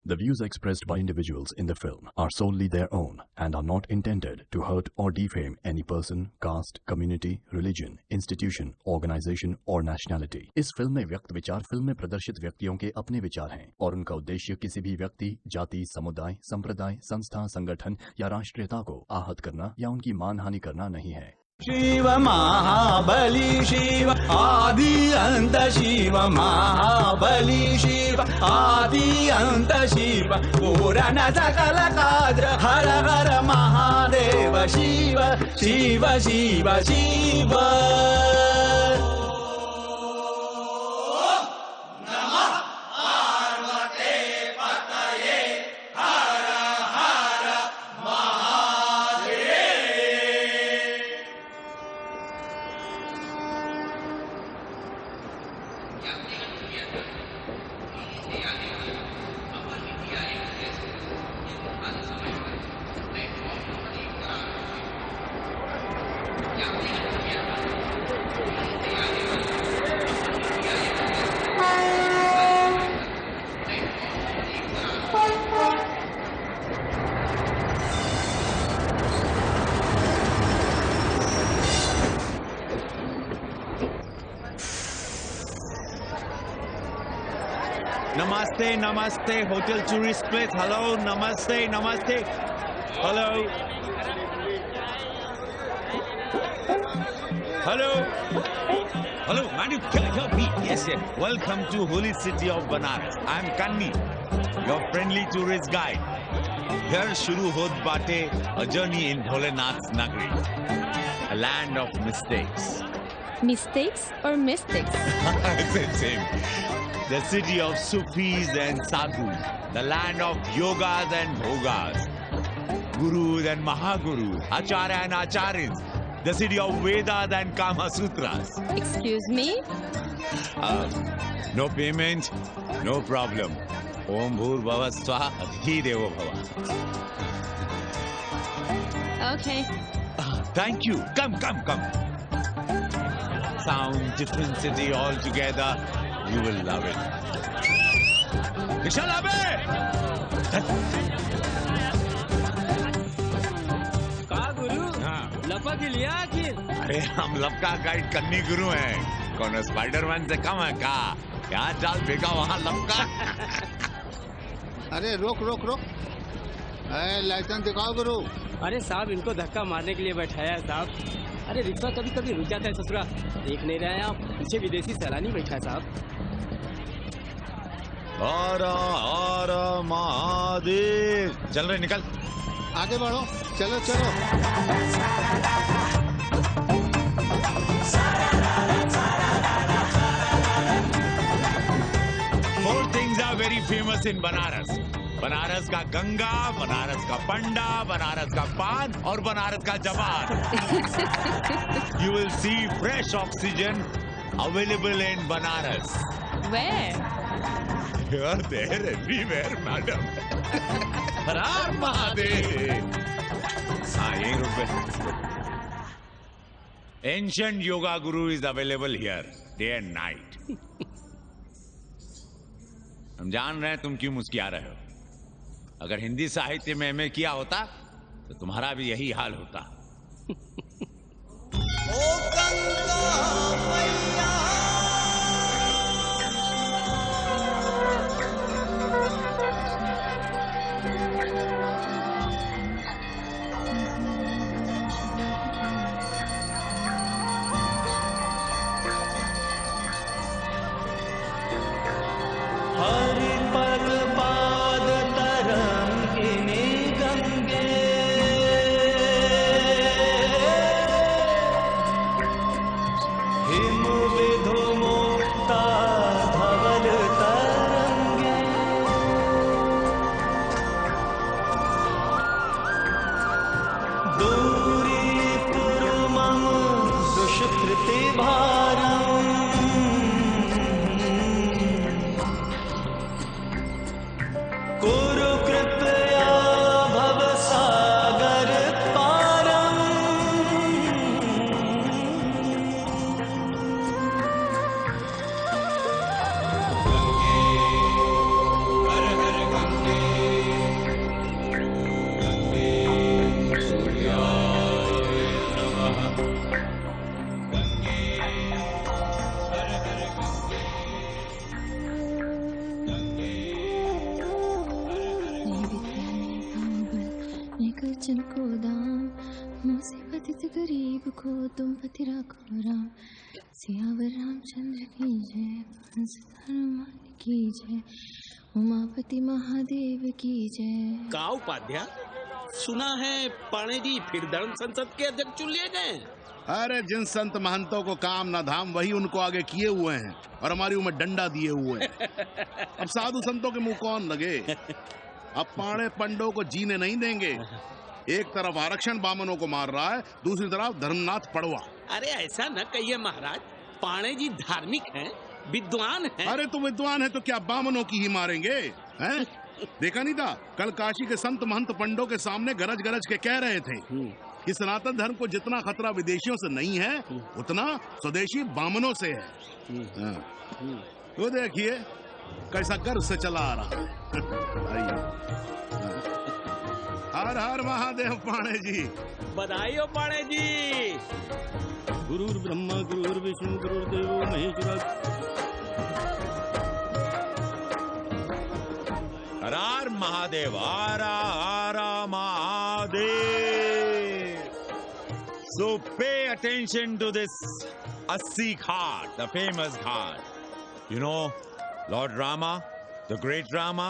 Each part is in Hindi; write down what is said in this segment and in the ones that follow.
The views expressed by individuals in the film are solely their own and are not intended to hurt or defame any person, caste, community, religion, institution, organization or nationality. इस फिल्म में व्यक्त विचार फिल्म में प्रदर्शित व्यक्तियों के अपने विचार हैं और उनका उद्देश्य किसी भी व्यक्ति, जाति, समुदाय, संप्रदाय, संस्था, संगठन या राष्ट्रीयता को आहत करना या उनकी मानहानि करना नहीं है। शिव महाबली शिव आदि अंत शिव महाबली शिव आदि अंत शिव पूर्ण सकल कार्य हर हर Mahadev Shiv Shiv Shiv Shiv Namaste, namaste, hotel tourist place. Hello, namaste, namaste. Hello. Hello. Hello, man, you can't help me. Yes, yes. Welcome to holy city of Banaras. I'm Kanni, your friendly tourist guide. Here shuru hot bate, a journey in Bholenath's Nagari, a land of mistakes. Mistakes or mystics? Same. The city of Sufis and Sadhus, the land of yogas and bhogas, gurus and mahagurus, acharya and acharyas, the city of Vedas and Kama Sutras. Excuse me? No payment, no problem. Om Bhur Bhava Swaha Adhi Devo Bhava. Okay. Thank you. Come. Sound, different city altogether. You will love it. Risha Labe! का गुरु? लपक लिया आखिर? अरे हम लपका गाइड कन्नी गुरु हैं। कौन स्पाइडरमैन से कम है का? यहाँ चाल फेंका वहाँ लपका। अरे रोक। लाइसेंस दिखाओ गुरु। अरे साहब इनको धक्का मारने के लिए बैठाया है साहब। अरे रिक्शा कभी रुक जाता है ससुरा। देख नहीं रहे हैं आप? पीछे विदेशी सैलानी बैठा है साहब। हर महादेव। चल रहे निकल। आगे बढ़ो। चलो। Four things are very famous in Banaras. Banaras का गंगा, बनारस का पंडा, बनारस का पान और बनारस का जवान. You will see fresh oxygen available in Banaras. Where? You are there everywhere, madam. हर हर महादेव. हाँ, यहीं रुक गए. Ancient yoga guru is available here, day and night. हम जान रहे हैं तुम क्यों मुस्कुरा रहे हो. अगर हिंदी साहित्य में एमए किया होता तो तुम्हारा भी यही हाल होता. ओ गंगा मैया हरि पर पाद तरंगिनी गंगे सज्जन को दाम, मुसीबत गरीब को तुम पति राखो राम। सियावर रामचंद्र की जय, हंस हनुमान की जय, उमापति महादेव की जय। का उपाध्याय, सुना है पाणे जी फिर धर्म संसद के अध्यक्ष चुन लिए गए। अरे जिन संत महंतों को काम ना धाम वही उनको आगे किए हुए हैं और हमारी उम्र डंडा दिए हुए हैं। अब साधु संतों के मुंह कौन लगे। अब पाणे पंडों को जीने नहीं देंगे। एक तरफ आरक्षण बामनों को मार रहा है, दूसरी तरफ धर्मनाथ पड़वा। अरे ऐसा न कहिए महाराज, पाणे जी धार्मिक हैं, विद्वान हैं। अरे तो विद्वान है तो क्या बामनों की ही मारेंगे हैं? देखा नहीं था कल काशी के संत महंत पंडों के सामने गरज गरज के कह रहे थे कि सनातन धर्म को जितना खतरा विदेशियों से नहीं है उतना स्वदेशी बामनों से है। तो देखिए कैसा गर्व से चला आ रहा है। हर हर महादेव पाणे जी। बधाई हो पाणे जी। गुरुर् ब्रह्मा गुरुर् विष्णु गुरुर्देवो महेश्वरः। हर महादेव, हर हर Mahadev. So pay attention to this Assi Ghat, the famous ghat. You know, Lord Rama, the great Rama,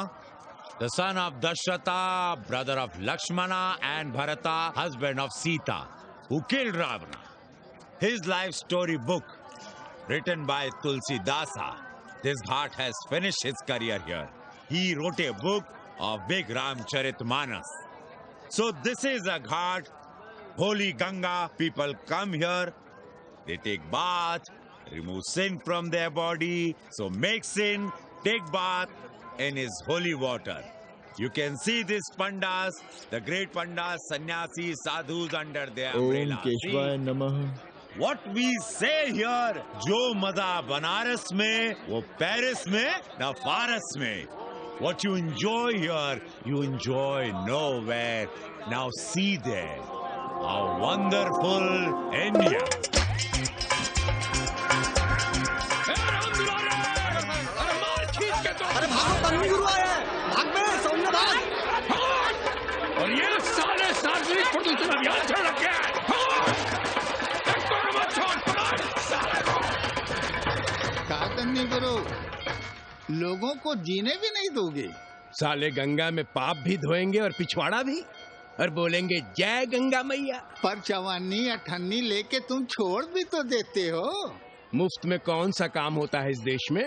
the son of Dasharatha, brother of Lakshmana and Bharata, husband of Sita, who killed Ravana. His life story book, written by Tulsidasa. This ghat has finished his career here. He wrote a book of Big Ramcharitmanas. So this is a ghat, holy Ganga. People come here, they take bath, remove sin from their body. So make sin, take bath in his holy water. You can see these pandas, the great pandas, sannyasis, sadhus under their umbrella. Om Keshwaya Namah. What we say here, जो मजा बनारस में, वो पेरिस में, ना फारस में. What you enjoy here, you enjoy nowhere. Now see there, how wonderful India. अरे भागो, तन्वी गुरु आया है। भाग बे, सौम्य भाग। और ये साले सार्वजनिक प्रदूषण अभियान चल रखे हैं। का तन्वी गुरु, लोगों को जीने भी नहीं दोगे। साले गंगा में पाप भी धोएंगे और पिछवाड़ा भी, और बोलेंगे जय गंगा मैया। पर चवानी अठन्नी लेके तुम छोड़ भी तो देते हो। मुफ्त में कौन सा काम होता है इस देश में।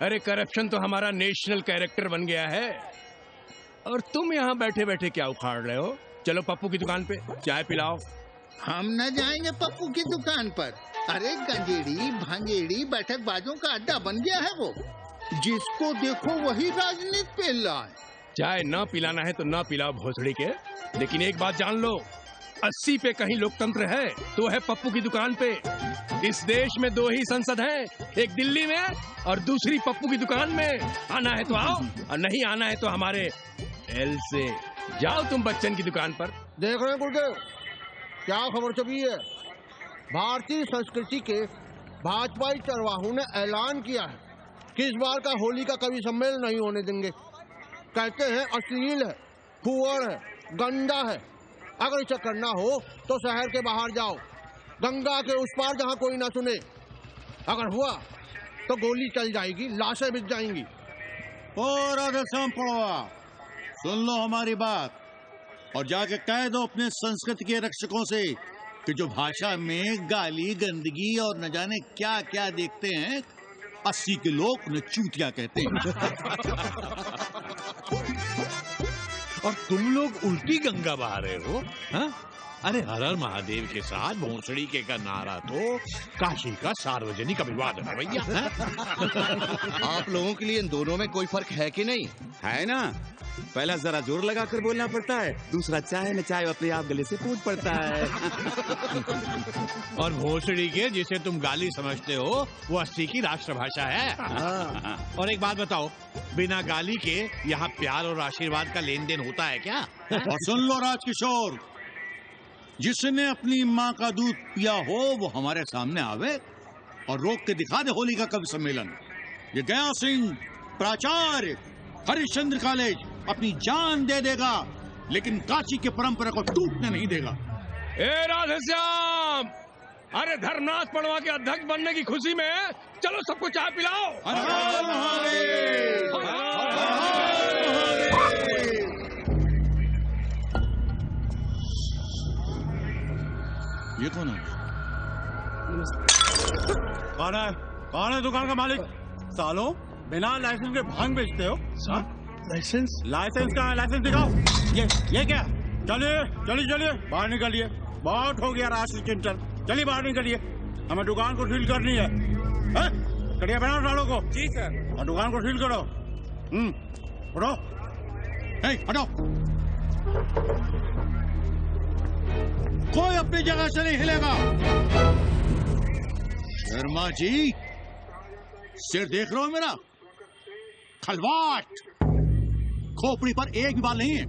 अरे करप्शन तो हमारा नेशनल कैरेक्टर बन गया है। और तुम यहाँ बैठे बैठे क्या उखाड़ रहे हो। चलो पप्पू की दुकान पे चाय पिलाओ। हम न जाएंगे पप्पू की दुकान पर। अरे गंजेड़ी भांजेड़ी बैठक बाजों का अड्डा बन गया है वो। जिसको देखो वही राजनीति पेल रहा है। चाय न पिलाना है तो न पिलाओ भोसड़ी के, लेकिन एक बात जान लो, 80 पे कहीं लोकतंत्र है तो है पप्पू की दुकान पे। इस देश में 2 ही संसद हैं, एक दिल्ली में और दूसरी पप्पू की दुकान में। आना है तो आओ और नहीं आना है तो हमारे एल से जाओ तुम बच्चन की दुकान पर। देख रहे हैं गुरुदेव, क्या खबर छपी है। भारतीय संस्कृति के भाजपाई चरवाहों ने ऐलान किया है कि इस बार का होली का कवि सम्मेलन नहीं होने देंगे। कहते हैं अश्लील है, फुहड़ है, गंदा है। अगर इसे करना हो तो शहर के बाहर जाओ, गंगा के उस पार जहाँ कोई ना सुने। अगर हुआ तो गोली चल जाएगी, लाशें बिक जाएंगी। ओ राधाश्याम पड़वा, सुन लो हमारी बात और जाके कह दो अपने संस्कृति के रक्षकों से कि जो भाषा में गाली गंदगी और न जाने क्या क्या देखते हैं, 80 के लोग उन्हें चूतिया कहते हैं। और तुम लोग उल्टी गंगा बहा रहे हो। हा? अरे हर हर महादेव के साथ भोंसड़ी के का नारा तो काशी का सार्वजनिक अभिवादन है भैया। आप लोगों के लिए इन दोनों में कोई फर्क है कि नहीं? है ना। पहला जरा जोर लगाकर बोलना पड़ता है, दूसरा चाहे न चाहे अपने आप गले से फूट पड़ता है। और भोसड़ी के जिसे तुम गाली समझते हो वो 80 की राष्ट्रभाषा है। और एक बात बताओ, बिना गाली के यहाँ प्यार और आशीर्वाद का लेन देन होता है क्या? और सुन लो राजकिशोर, जिसने अपनी माँ का दूध पिया हो वो हमारे सामने आवे और रोक के दिखा दे होली का कवि सम्मेलन। ये गया सिंह प्राचार्य हरिश्चंद्र कॉलेज अपनी जान दे देगा लेकिन काशी की परंपरा को टूटने नहीं देगा। ए राधेश्याम, अरे धर्मनाथ पड़वा के अध्यक्ष बनने की खुशी में चलो सबको चाय पिलाओ। ये कौन है? कौन है दुकान का मालिक? सालो, बिना लाइसेंस के भांग बेचते हो? लाइसेंस? लाइसेंस कहाँ है? लाइसेंस दिखाओ। ये क्या? चलिए बाहर निकलिए। बहुत हो गया राशि चिंतन। चलिए बाहर निकलिए, हमें दुकान को सील करनी है। कड़िया बनाओ सालों को। जी सर। और दुकान को सील करो। उठो। हटो। कोई अपनी जगह से नहीं हिलेगा। शर्मा जी, सिर देख रहे हो मेरा? खलवाट, खोपड़ी पर एक भी बाल नहीं है।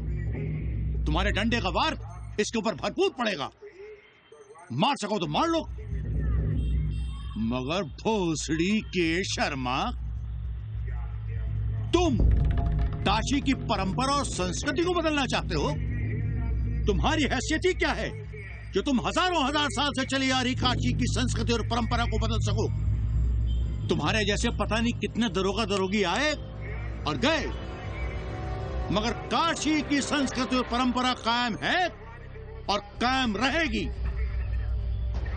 तुम्हारे डंडे का वार इसके ऊपर भरपूर पड़ेगा। मार सको तो मार लो, मगर भोसड़ी के शर्मा, तुम काशी की परंपरा और संस्कृति को बदलना चाहते हो? तुम्हारी हैसियत ही क्या है कि तुम हजारों हजार साल से चली आ रही काशी की संस्कृति और परंपरा को बदल सको? तुम्हारे जैसे पता नहीं कितने दरोगा दरोगी आए और गए, मगर काशी की संस्कृति और परंपरा कायम है और कायम रहेगी।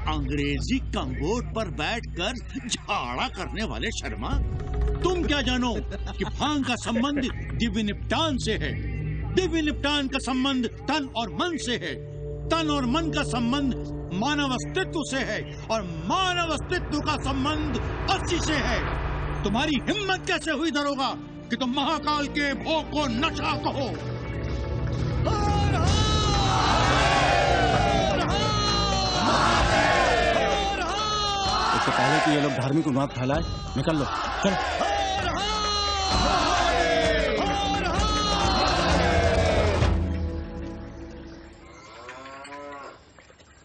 अंग्रेजी कम्बोर्ड पर बैठकर झाड़ा करने वाले शर्मा, तुम क्या जानो कि भांग का संबंध दिव्य निपटान से है। दिव्य निपटान का संबंध तन और मन से है। तन और मन का संबंध मानव अस्तित्व से है और मानव अस्तित्व का संबंध अस्सी से है। तुम्हारी हिम्मत कैसे हुई दरोगा कि तुम महाकाल के भोग को नशा कहो? इससे पहले कि ये लोग धार्मिक उन्माद फैलाए, निकल लो, चल।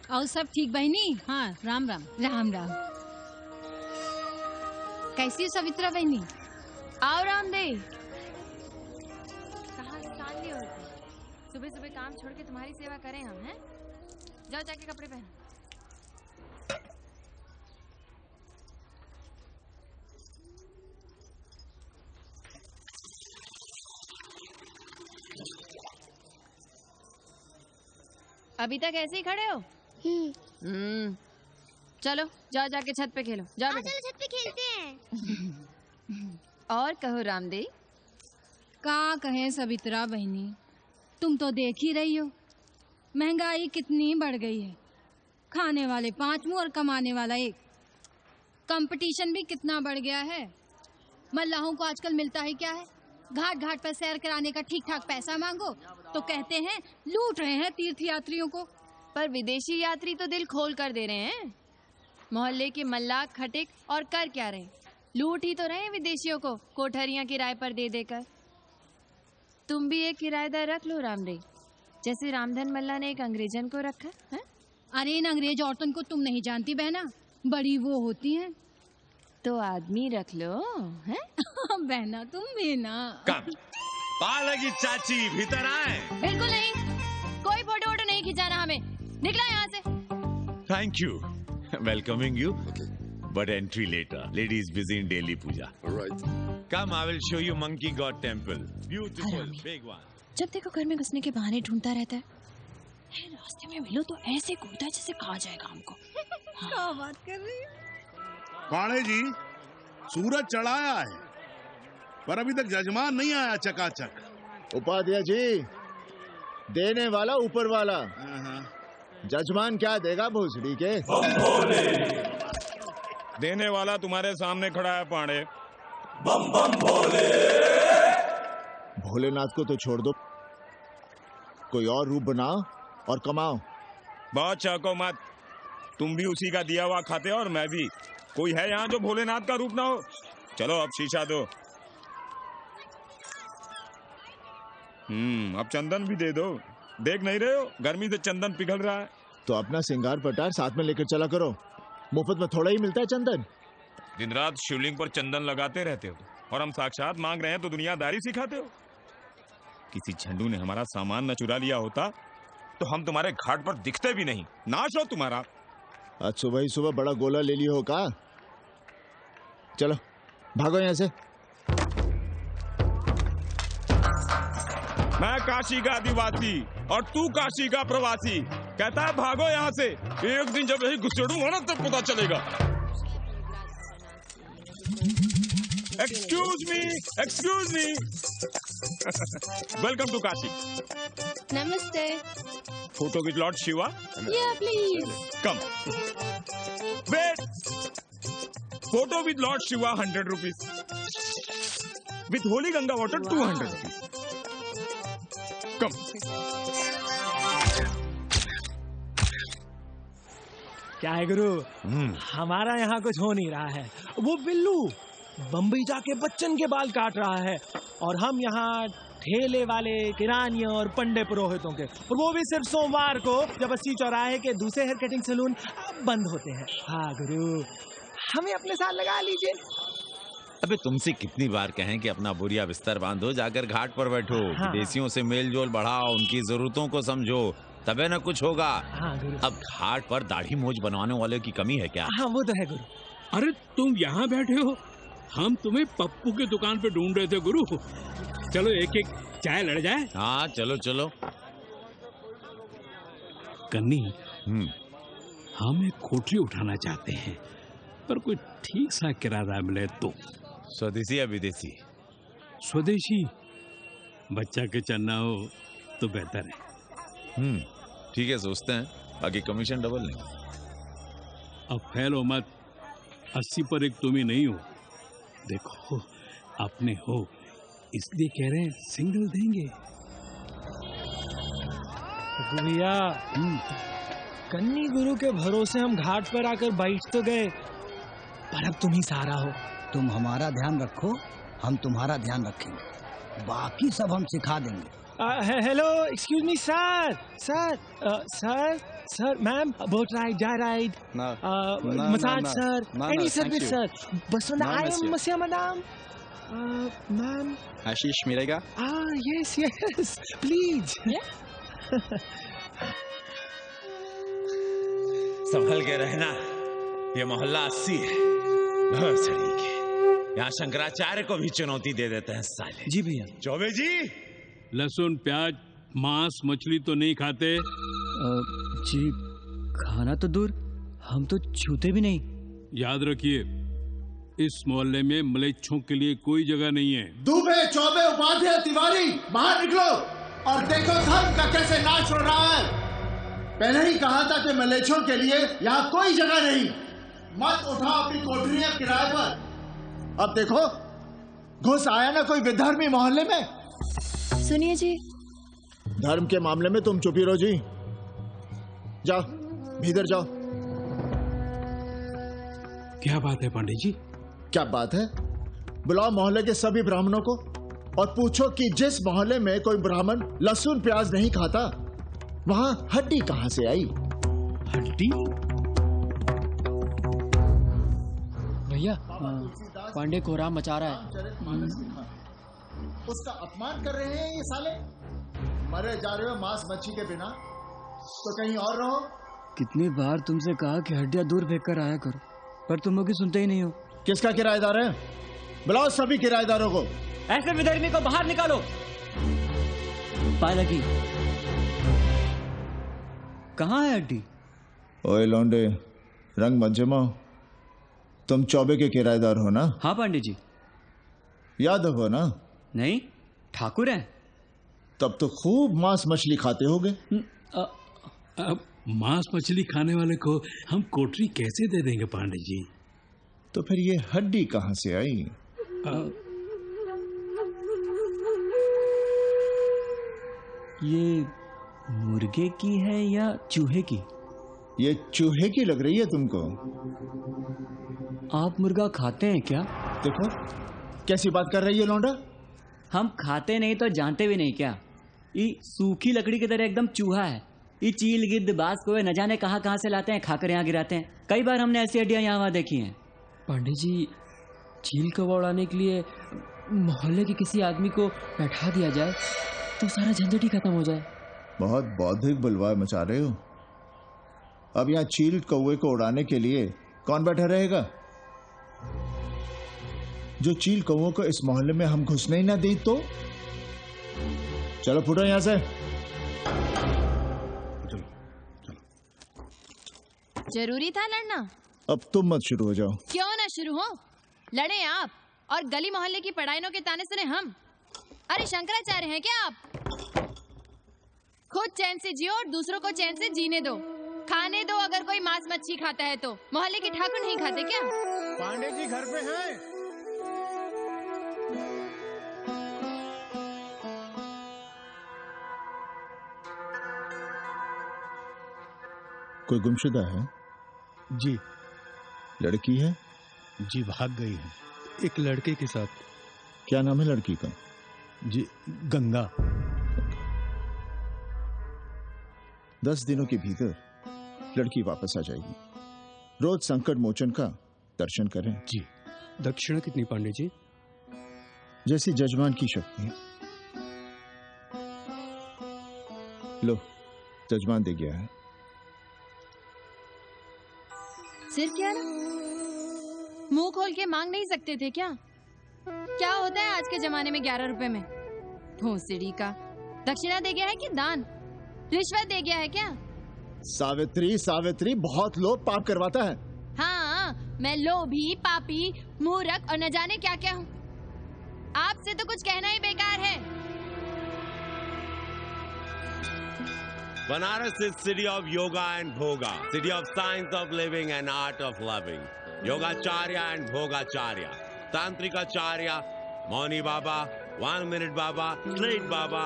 और सब ठीक बहनी? हाँ, राम राम। राम राम। कैसी है सवित्रा बहनी? आओ रामदेव। कहाँ स्थान लिए हो? सुबह सुबह काम छोड़ के तुम्हारी सेवा करें हम, हैं? जाओ जाके कपड़े पहनो। अभी तक ऐसे ही खड़े हो? चलो जाओ जाके छत पे खेलो। जाओ बेटा। चलो छत पे खेलते हैं। और कहो रामदेव। का कहें सवित्रा बहनी, तुम तो देख ही रही हो महंगाई कितनी बढ़ गई है। खाने वाले 5 मुंह और कमाने वाला 1। कंपटीशन भी कितना बढ़ गया है। मल्लाहों को आजकल मिलता है क्या है? घाट घाट पर सैर कराने का ठीक ठाक पैसा मांगो तो कहते हैं लूट रहे हैं तीर्थ यात्रियों को। पर विदेशी यात्री तो दिल खोल कर दे रहे हैं। मोहल्ले के मल्लाह खटिक और कर क्या रहे? लूट ही तो रहे हैं विदेशियों को कोठरियां किराए पर दे देकर। तुम भी एक किराएदार रख लो रामदेव, जैसे रामधन मल्ला ने एक अंग्रेजन को रखा है। अरे इन अंग्रेज औरतों को तुम नहीं जानती बहना, बड़ी वो होती हैं। तो आदमी रख लो, हैं? बहना तुम भी ना। पालगी चाची भीतर आए। बिल्कुल नहीं, कोई फोटो वोटो नहीं खिंचाना हमें। निकला यहाँ से। Thank you. Welcoming you. But entry later. Ladies busy in daily puja. All right. Come, I will show you Monkey God Temple. Beautiful, big one. जब देखो घर में घुसने के बहाने ढूंढता रहता है। रास्ते में मिलो तो ऐसे कूदता है जैसे खा जाएगा हमको। क्या बात कर रही है? काणे जी, सूरज चढ़ाया है पर अभी तक जजमान नहीं आया चकाचक। उपाध्याय जी, देने वाला ऊपर वाला, जजमान क्या देगा भोसड़ी के? देने वाला तुम्हारे सामने खड़ा है पांडे। बम बम भोले। भोलेनाथ को तो छोड़ दो, कोई और रूप बनाओ और कमाओ। बहुत चाको मत, तुम भी उसी का दिया हुआ खाते हो और मैं भी। कोई है यहाँ जो भोलेनाथ का रूप ना हो? चलो अब शीशा दो। अब चंदन भी दे दो। देख नहीं रहे हो गर्मी से चंदन पिघल रहा है। तो अपना सिंगार पटार साथ में लेकर चला करो, मुफ्त में थोड़ा ही मिलता है चंदन। दिन रात शिवलिंग पर चंदन लगाते रहते हो और हम साक्षात मांग रहे हैं तो दुनियादारी सिखाते हो। किसी झंडू ने हमारा सामान न चुरा लिया होता तो हम तुम्हारे घाट पर दिखते भी नहीं। नाश हो तुम्हारा। आज सुबह ही सुबह बड़ा गोला ले लियो हो का? चलो भागो यहाँ से। मैं काशी का आदिवासी और तू काशी का प्रवासी। कहता है भागो यहाँ से। एक दिन जब यही घुसेड़ूंगा ना तब पता चलेगा। Excuse me welcome to Kashi. नमस्ते। Photo with lord Shiva. Yeah, please. Come wait. Photo with lord Shiva 100 rupees. With holy Ganga water 200 rupees. Come. क्या है गुरु, हमारा यहाँ कुछ हो नहीं रहा है। वो बिल्लू बम्बई जाके बच्चन के बाल काट रहा है और हम यहाँ ठेले वाले, किरानियों और पंडे पुरोहितों के, और वो भी सिर्फ सोमवार को जब 80 चौराहे के दूसरे हेयर कटिंग सैलून बंद होते हैं। हाँ गुरु, हमें अपने साथ लगा लीजिए। अबे तुमसे कितनी बार कहें कि अपना बोरिया बिस्तर बांधो, जाकर घाट पर बैठो। हाँ। विदेशियों से मेल जोल बढ़ाओ, उनकी जरूरतों को समझो, तबे न कुछ होगा। हाँ गुरु। अब घाट पर दाढ़ी मूछ बनवाने वाले की कमी है क्या? हाँ वो तो है गुरु। अरे तुम यहाँ बैठे हो, हम तुम्हें पप्पू की दुकान पे ढूंढ रहे थे गुरु। चलो एक एक चाय लड़ जाए। हाँ चलो चलो। कन्नी, हम एक कोठरी उठाना चाहते हैं, पर कोई ठीक सा किराया मिले तो। स्वदेशी या विदेशी? स्वदेशी। बच्चा के चन्ना हो तो बेहतर है। ठीक है, सोचते हैं, बाकी कमीशन डबल नहीं। अब फेल हो मत, 80 पर एक तुम ही नहीं हो। देखो अपने हो इसलिए कह रहे हैं, सिंगल देंगे। भैया, कन्नी गुरु के भरोसे हम घाट पर आकर बैठ तो गए, पर अब तुम ही सहारा हो। तुम हमारा ध्यान रखो, हम तुम्हारा ध्यान रखेंगे, बाकी सब हम सिखा देंगे। Hello, excuse me sir. Sir ma'am, boat ride, जा ride, massage sir, any service sir. Baswant, I am मसिया मैडम। मैम आशीष मिलेगा? Yes please. संभल के रहना, ये मोहल्ला 80 है, भोसड़ी के। यहाँ शंकराचार्य को भी चुनौती दे देते हैं साले। जी भैया। चौबे जी, लहसुन, प्याज, मांस, मछली तो नहीं खाते? जी खाना तो दूर, हम तो छूते भी नहीं। याद रखिए, इस मोहल्ले में मलेच्छों के लिए कोई जगह नहीं है। दुबे, चौबे, उपाध्याय, तिवारी, बाहर निकलो और देखो धर्म का कैसे नाश हो रहा है। पहले ही कहा था कि मलेच्छों के लिए यहाँ कोई जगह नहीं। मत उठाओ अपनी कोठरियां किराए पर। अब देखो, घुस आया ना कोई विधर्मी मोहल्ले में। सुनिए जी, धर्म के मामले में तुम चुप ही रहो जी। जाओ भीतर जाओ। क्या बात है पंडित जी? क्या बात है? बुलाओ मोहल्ले के सभी ब्राह्मणों को और पूछो कि जिस मोहल्ले में कोई ब्राह्मण लहसुन प्याज नहीं खाता, वहां हड्डी कहां से आई? हड्डी? भैया, पांडे कोहराम मचा रहा है। उसका अपमान कर रहे हैं ये साले। मरे जा रहे हो मांस मच्छी के बिना, तो कहीं और रहो। कितनी बार तुमसे कहा कि हड्डियां दूर फेंक कर आया करो, पर तुम लोग सुनते ही नहीं हो। किसका किराएदार है? बुलाओ सभी किराएदारों को। ऐसे विधर्मी को बाहर निकालो। पालकी, कहाँ है हड्डी? ओए लौंडे, रंग मत जमाओ। तुम चौबे के किराएदार हो ना? हाँ पांडे जी। यादव हो ना? नहीं, ठाकुर हैं। तब तो खूब मांस मछली खाते होगे। अब मांस मछली खाने वाले को हम कोठरी कैसे दे देंगे पांडे जी? तो फिर ये हड्डी कहां से आई? ये मुर्गे की है या चूहे की? ये चूहे की लग रही है तुमको। आप मुर्गा खाते हैं क्या? देखो कैसी बात कर रही है लौंडा। हम खाते नहीं तो जानते भी नहीं क्या? ये सूखी लकड़ी की तरह एकदम चूहा है। ये चील, गिद्ध, बाज को न जाने कहां से लाते हैं, खाकर यहाँ गिराते हैं। कई बार हमने ऐसी हड्डियां यहाँ वहां देखी हैं। पांडे जी, चील को उड़ाने के लिए मोहल्ले के किसी आदमी को बैठा दिया जाए। तो सारा झंझट ही खत्म हो जाए। बहुत बौद्धिक बुलवा मचा रहे हो। अब यहाँ चील कौवे को उड़ाने के लिए कौन बैठा रहेगा? जो चील कौवों को इस मोहल्ले में हम घुसने ही ना दें तो? चलो फुटो यहां से। जरूरी था लड़ना? अब तुम मत शुरू हो जाओ। क्यों ना शुरू हो? लड़े आप और गली मोहल्ले की पढ़ाइयों के ताने सुने हम। अरे शंकराचार्य हैं क्या आप? खुद चैन से जियो और दूसरों को चैन से जीने दो। खाने दो अगर कोई मांस मच्छी खाता है तो। मोहल्ले के ठाकुर नहीं खाते क्या? पांडे जी घर पे हैं? कोई गुमशुदा है? जी। लड़की है? जी भाग गई है एक लड़के के साथ। क्या नाम है लड़की का? जी गंगा। 10 दिनों के भीतर लड़की वापस आ जाएगी। रोज संकट मोचन का दर्शन करें। जी। दक्षिणा कितनी पांडे जी? जैसी जजमान की शक्ति है। लो जजमान दे गया है। सिर्फ क्या ना? मुंह खोल के मांग नहीं सकते थे क्या? क्या होता है आज के जमाने में 11 रुपए में? भोसड़ी का दक्षिणा दे गया है कि दान? रिश्वत दे गया है क्या? सावित्री सावित्री बहुत लोभ पाप करवाता है। हाँ मैं लोभी पापी मूर्ख और न जाने क्या क्या हूँ। आपसे तो कुछ कहना ही बेकार है। Banaras is city of yoga and bhoga, city of science of living and art of loving. Yogacharya and Bhogacharya, Tantrikacharya, Mauni Baba, 1 Minute Baba, Straight Baba,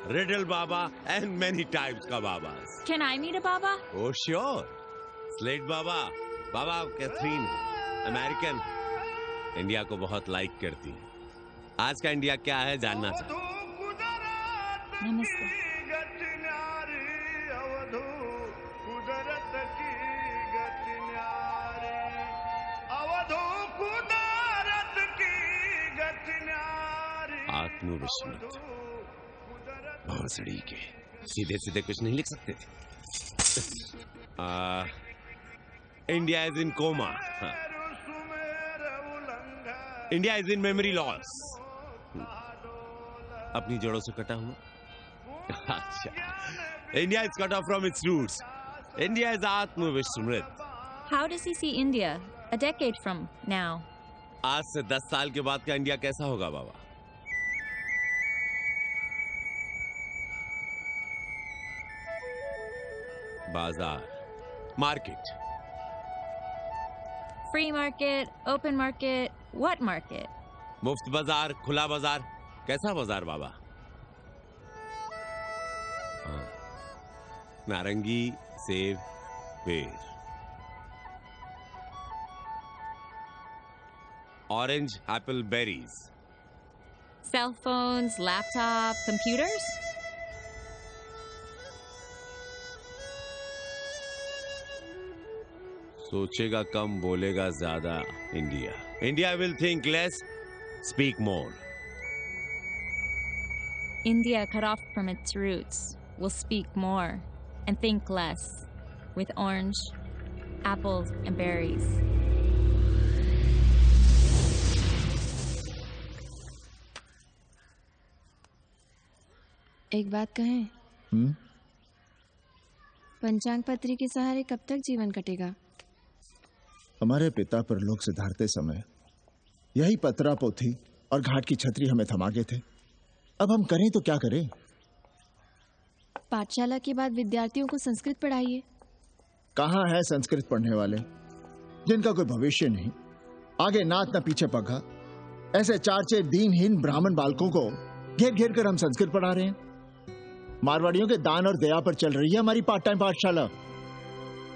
Riddle Baba, and many types ka Babas. Can I meet a Baba? Oh sure, Slate Baba, Baba Catherine, American, India को बहुत लाइक करती है। आज का इंडिया क्या है जानना चाहता हूँ। नमस्ते। आत्मविस्मृत भोसड़ी के सीधे सीधे कुछ नहीं लिख सकते थे। India is in coma. India is in memory loss. अपनी जड़ों से कटा हुआ। अच्छा, India is cut off from its roots. India is आत्मविस्मृत। How does he see India a decade from now? आज से 10 साल के बाद का इंडिया कैसा होगा बाबा? बाजार, market. Free market, open market, what market? मुफ्त बाजार, खुला बाजार, कैसा बाजार बाबा? नारंगी, सेब, बेर। Orange, apple, berries. Cell phones, laptop, computers? सोचेगा कम बोलेगा ज्यादा India. India will think less, speak more. India, cut off from its roots, will speak more and think less, with orange, apples, and berries. एक बात कहें? पंचांग पत्री के सहारे कब तक जीवन कटेगा? हमारे पिता परलोक से धारते समय यही पतरा पोथी और घाट की छतरी हमें थमा गए थे। अब हम करें तो क्या करें? पाठशाला के बाद विद्यार्थियों को संस्कृत पढ़ाइए। कहाँ है संस्कृत पढ़ने वाले जिनका कोई भविष्य नहीं, आगे नात न पीछे पगा। ऐसे 4 दीनहीन ब्राह्मण बालकों को घेर घेर कर हम संस्कृत पढ़ा रहे हैं। मारवाड़ियों के दान और दया पर चल रही है हमारी पार्ट टाइम पाठशाला।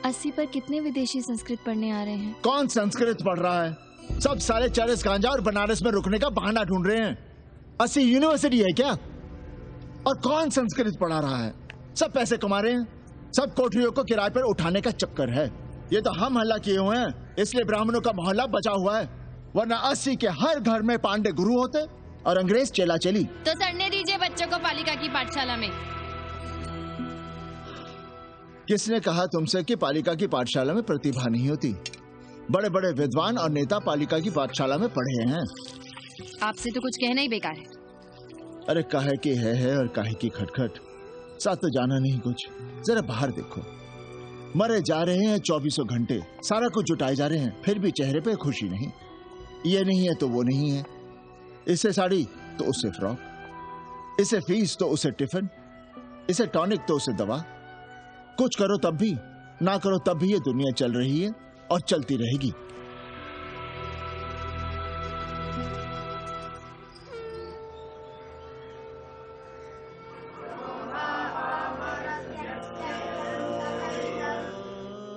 80 पर कितने विदेशी संस्कृत पढ़ने आ रहे हैं? कौन संस्कृत पढ़ रहा है? सब सारे चरस गांजा और बनारस में रुकने का बहाना ढूंढ रहे हैं। 80 यूनिवर्सिटी है क्या? और कौन संस्कृत पढ़ा रहा है? सब पैसे कमा रहे हैं। सब कोठरियों को किराए पर उठाने का चक्कर है। ये तो हम हल्ला किए हुए हैं, इसलिए ब्राह्मणों का मोहल्ला बचा हुआ है, वरना 80 के हर घर में पांडे गुरु होते, और अंग्रेज चेला चली। तो सड़ने दीजिए बच्चों को पालिका की पाठशाला में। किसने कहा तुमसे कि पालिका की पाठशाला में प्रतिभा नहीं होती? बड़े बड़े विद्वान और नेता पालिका की पाठशाला में पढ़े हैं। आपसे तो कुछ कहना ही बेकार है। अरे काहे की है और काहे की खटखट, साथ तो जाना नहीं कुछ। जरा बाहर देखो, मरे जा रहे हैं 24 घंटे, सारा कुछ जुटाए जा रहे हैं, फिर भी चेहरे पे खुशी नहीं। ये नहीं है तो वो नहीं है, इससे साड़ी तो उससे फ्रॉक, इसे फीस तो उसे टिफिन, इसे टॉनिक तो उसे दवा। कुछ करो तब भी, ना करो तब भी ये दुनिया चल रही है और चलती रहेगी।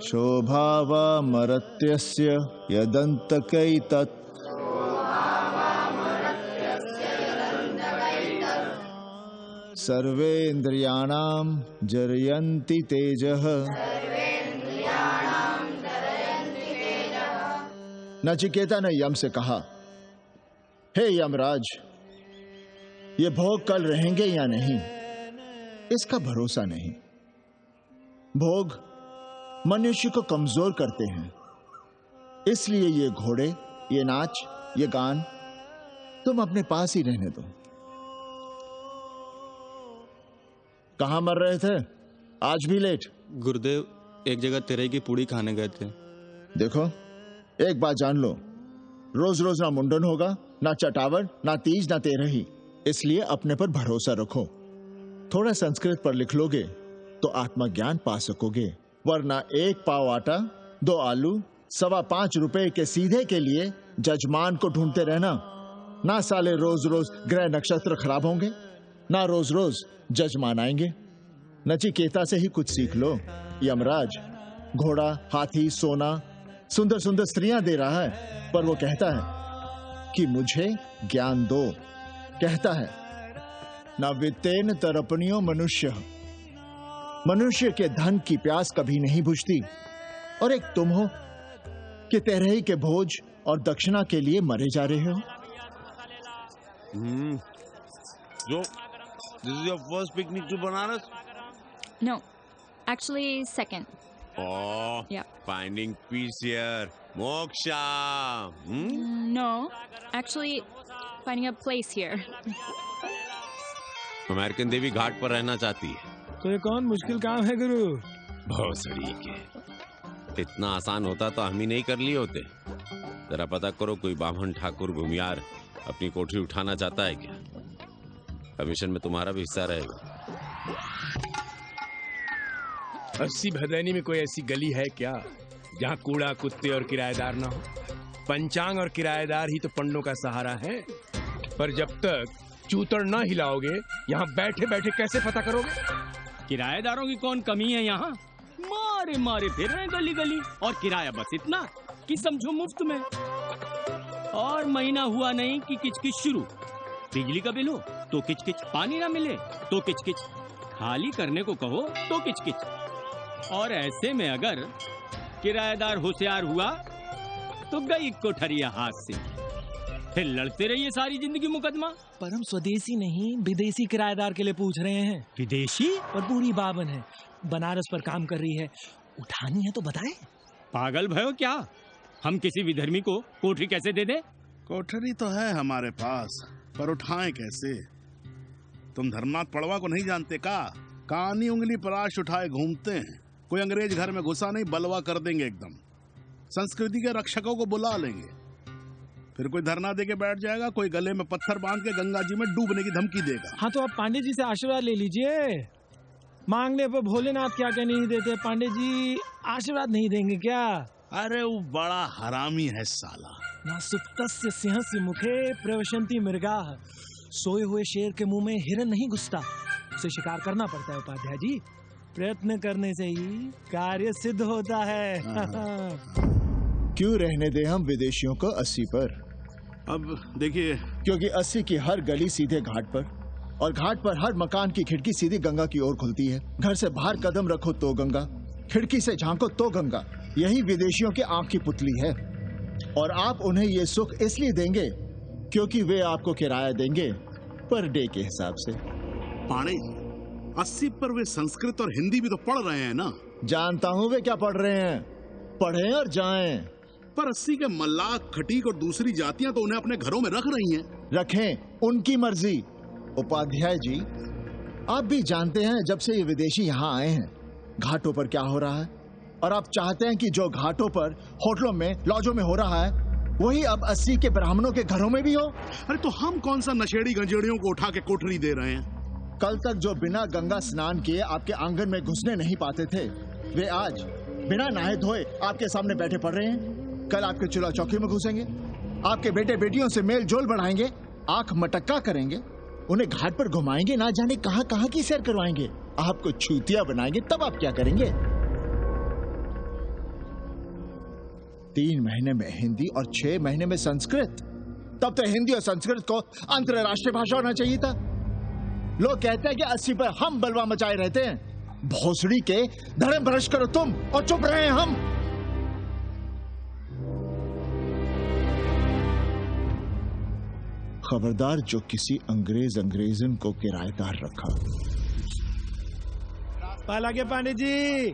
शोभावा मरत्यस्य यदन्तकैतत् सर्वेन्द्रियाणां जरयन्ति तेजः। नचिकेता ने यम से कहा, हे यमराज, ये भोग कल रहेंगे या नहीं, इसका भरोसा नहीं। भोग मनुष्य को कमजोर करते हैं, इसलिए ये घोड़े, ये नाच, ये गान तुम अपने पास ही रहने दो। कहां मर रहे थे? आज भी लेट? गुरुदेव, एक जगह तेरे की पूड़ी खाने गए थे। देखो, एक बात जान लो, रोज रोज ना मुंडन होगा, ना चटावट, ना तीज, ना तेरही। इसलिए अपने पर भरोसा रखो। थोड़ा संस्कृत पर लिख लोगे तो आत्मज्ञान पा सकोगे, वरना 1 पाव आटा, 2 आलू, 5.25 रुपए के सीधे के लिए जजमान को ढूंढते रहना। ना साले रोज रोज ग्रह नक्षत्र खराब होंगे, ना रोज रोज जजमान आएंगे। नचिकेता से ही कुछ सीख लो। यमराज घोड़ा, हाथी, सोना, सुंदर सुंदर स्त्रियां दे रहा है, पर वो कहता है कि मुझे ज्ञान दो। कहता है ना वित्तेन तरपणियो मनुष्य, मनुष्य के धन की प्यास कभी नहीं बुझती। और एक तुम हो कि तेरही के भोज और दक्षिणा के लिए मरे जा रहे हो। So, this is your first picnic to Banaras? No, actually second. Oh, Yeah. finding peace here. Moksha. No, actually finding a place here. American देवी घाट पर रहना चाहती है। तो ये कौन मुश्किल काम है गुरु? भौसड़ी के। इतना आसान होता तो हम ही नहीं कर लिए होते। जरा पता करो कोई बामन ठाकुर भूमियार अपनी कोठरी उठाना चाहता है क्या? कमीशन में तुम्हारा भी हिस्सा रहेगा। 80 भदैनी में कोई ऐसी गली है क्या जहाँ कूड़ा, कुत्ते और किराएदार ना हो? पंचांग और किराएदार ही तो पंडों का सहारा है। पर जब तक चूतड़ ना हिलाओगे, यहाँ बैठे बैठे कैसे पता करोगे? किराएदारों की कौन कमी है यहाँ? मारे मारे फिर रहे गली गली, और किराया बस इतना कि समझो मुफ्त में। और महीना हुआ नहीं कि किचकिच शुरू। बिजली का बिल हो तो किचकिच, पानी ना मिले तो किचकिच, खाली करने को कहो तो किचकिच। और ऐसे में अगर किराएदार होशियार हुआ तो गई कोठरिया हाथ से, फिर लड़ते रहिए सारी जिंदगी मुकदमा। पर हम स्वदेशी नहीं, विदेशी किराएदार के लिए पूछ रहे हैं। विदेशी? और पूरी बावन है, बनारस पर काम कर रही है, उठानी है तो बताएं। पागल भयो क्या? हम किसी विधर्मी को कोठरी कैसे दे दे? कोठरी तो है हमारे पास, पर उठाएं कैसे? तुम धर्मनाथ पड़वा को नहीं जानते का? कानी उंगली पराश उठाए घूमते हैं। कोई अंग्रेज घर में घुसा नहीं, बलवा कर देंगे एकदम। संस्कृति के रक्षकों को बुला लेंगे, फिर कोई धरना दे के बैठ जाएगा, कोई गले में पत्थर बांध के गंगा जी में डूबने की धमकी देगा। हाँ तो आप पांडे जी से आशीर्वाद ले लीजिए। मांगने पर भोलेनाथ क्या क्या नहीं देते, पांडे जी आशीर्वाद नहीं देंगे क्या? अरे वो बड़ा हरामी है साला। ना सुप्तस्य सिंहस्य मुखे प्रवशन्ति मृगाः। सोए हुए शेर के मुंह में हिरन नहीं घुसता, उसे शिकार करना पड़ता है उपाध्याय जी। प्रयत्न करने से ही कार्य सिद्ध होता है। क्यों रहने दे हम विदेशियों को 80 पर? अब देखिए, क्योंकि 80 की हर गली सीधे घाट पर, और घाट पर हर मकान की खिड़की सीधी गंगा की ओर खुलती है। घर से बाहर कदम रखो तो गंगा, खिड़की से झांको तो गंगा। यही विदेशियों की आंख की पुतली है। और आप उन्हें ये सुख इसलिए देंगे क्योंकि वे आपको किराया देंगे पर डे के हिसाब से। पाणे जी, 80 पर वे संस्कृत और हिंदी भी तो पढ़ रहे हैं ना? जानता हूँ वे क्या पढ़ रहे हैं, पढ़ें और जाएं। पर 80 के मल्लाह, खटीक और दूसरी जातियां तो उन्हें अपने घरों में रख रही हैं। रखें, उनकी मर्जी। उपाध्याय जी, आप भी जानते हैं जब से ये विदेशी यहाँ आए हैं घाटों पर क्या हो रहा है, और आप चाहते हैं कि जो घाटों पर, होटलों में, लॉजों में हो रहा है वही अब 80 के ब्राह्मणों के घरों में भी हो। अरे तो हम कौन सा नशेड़ी गंजेड़ियों को उठा के कोठरी दे रहे हैं? कल तक जो बिना गंगा स्नान किए आपके आंगन में घुसने नहीं पाते थे, वे आज बिना नहाए धोए आपके सामने बैठे पड़ रहे हैं। कल आपके चूल्हा चौकी में घुसेंगे, आपके बेटे बेटियों से मेल जोल बढ़ाएंगे, आंख मटक्का करेंगे, उन्हें घाट पर घुमाएंगे, ना जाने कहां कहां की सैर करवाएंगे, आपको छूतिया बनाएंगे। तब आप क्या करेंगे? 3 महीने में हिंदी और 6 महीने में संस्कृत। तब तो हिंदी और संस्कृत को अंतरराष्ट्रीय भाषा होना चाहिए था। लोग कहते हैं कि 80 पर हम बलवा मचाए रहते हैं। भोसड़ी के धर्म भ्रष्ट करो तुम और चुप रहे हम। खबरदार जो किसी अंग्रेजन को किराएदार रखा। पाला के पांडे जी,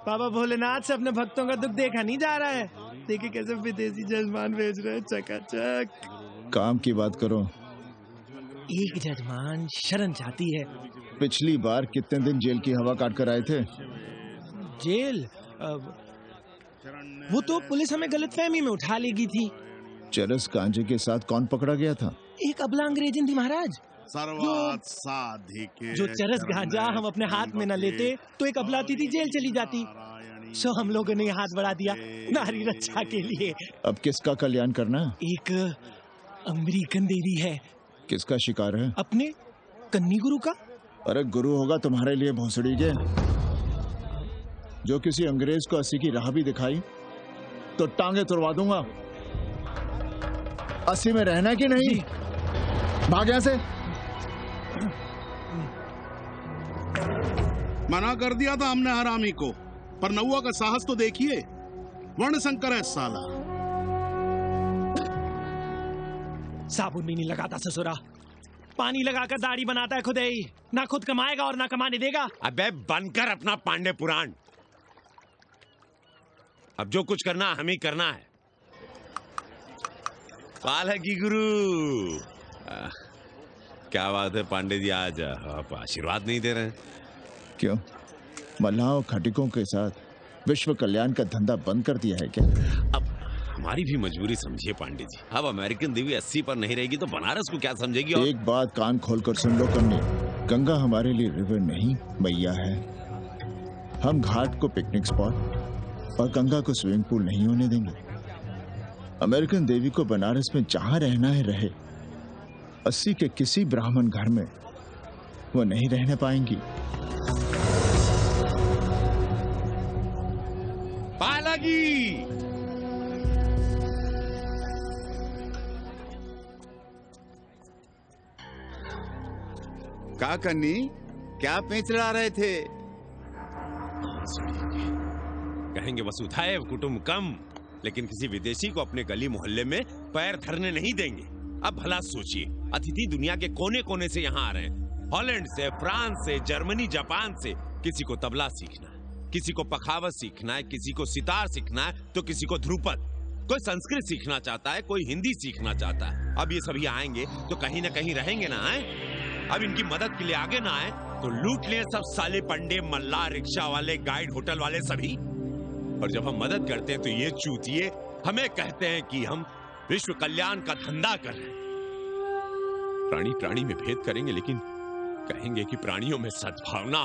बाबा भोलेनाथ से अपने भक्तों का दुख देखा नहीं जा रहा है। देखिए कैसे विदेशी जजमान भेज रहे हैं चकाचक। काम की बात करो। एक जजमान शरण चाहती है। पिछली बार कितने दिन जेल की हवा काट कर आए थे? जेल? वो तो पुलिस हमें गलतफहमी में उठा लेगी थी। चरस गांजे के साथ कौन पकड़ा गया था? एक अबला अंग्रेजन थी महाराज। सर्वात साधिके जो चरस गांजा हम अपने हाथ में न लेते तो एक अबलाती थी जेल चली जाती। सो हम लोगों ने हाथ बढ़ा दिया नारी रक्षा के लिए। अब किसका कल्याण करना? एक अमेरिकन देवी है। किसका शिकार है? अपने कन्नी गुरु का। अरे गुरु होगा तुम्हारे लिए भोसड़ी के। जो किसी अंग्रेज को 80 की राह भी दिखाई तो टांगे तुड़वा दूंगा। 80 में रहना कि नहीं? भाग यहां से। मना कर दिया था हमने हरामी को, पर नौआ का साहस तो देखिए। वर्ण संकर है साला। साबुन भी नहीं लगाता ससुरा, पानी लगाकर दाढ़ी बनाता है खुद ही। ना खुद कमाएगा और ना कमाने देगा। अबे बनकर अपना पांडे पुराण। अब जो कुछ करना हम ही करना है। पालकी गुरु। क्या बात है पांडे जी, आज आप आशीर्वाद नहीं दे रहे हैं? क्यों, मल्लाहों खटिकों के साथ विश्व कल्याण का धंधा बंद कर दिया है क्या? अब हमारी भी मजबूरी समझिए पांडे जी। अब अमेरिकन देवी 80 पर नहीं रहेगी तो बनारस को क्या समझेगी? और... एक बात कान खोलकर सुन लो कन्नी, गंगा हमारे लिए रिवर नहीं मैया है। हम घाट को पिकनिक स्पॉट और गंगा को स्विमिंग पूल नहीं होने देंगे। अमेरिकन देवी को बनारस में जहां रहना है रहे। 80 के किसी ब्राह्मण घर में वो नहीं रहने पाएंगी। पालकी! क्या कन्नी, क्या पेंच लड़ा रहे थे? कहेंगे वसुधैव कुटुंबकम, लेकिन किसी विदेशी को अपने गली मोहल्ले में पैर धरने नहीं देंगे। अब भला सोचिए, अतिथि दुनिया के कोने कोने से यहाँ आ रहे हैं। हॉलैंड से, फ्रांस से, जर्मनी, जापान से। किसी को तबला सीखना है, किसी को पखावत सीखना है, किसी को सितार सीखना है, तो किसी को ध्रुपद। कोई संस्कृत सीखना चाहता है, कोई हिंदी सीखना चाहता है। अब ये सभी आएंगे तो कहीं ना कहीं रहेंगे ना। आए अब इनकी मदद के लिए आगे ना आए तो लूट लिए सब साले पंडे, मल्ला, रिक्शा वाले, गाइड, होटल वाले सभी। और जब हम मदद करते हैं तो ये चूतिए हमें कहते हैं कि हम विश्व कल्याण का धंधा कर रहे हैं। प्राणी प्राणी में भेद करेंगे, लेकिन कहेंगे कि प्राणियों में सद्भावना।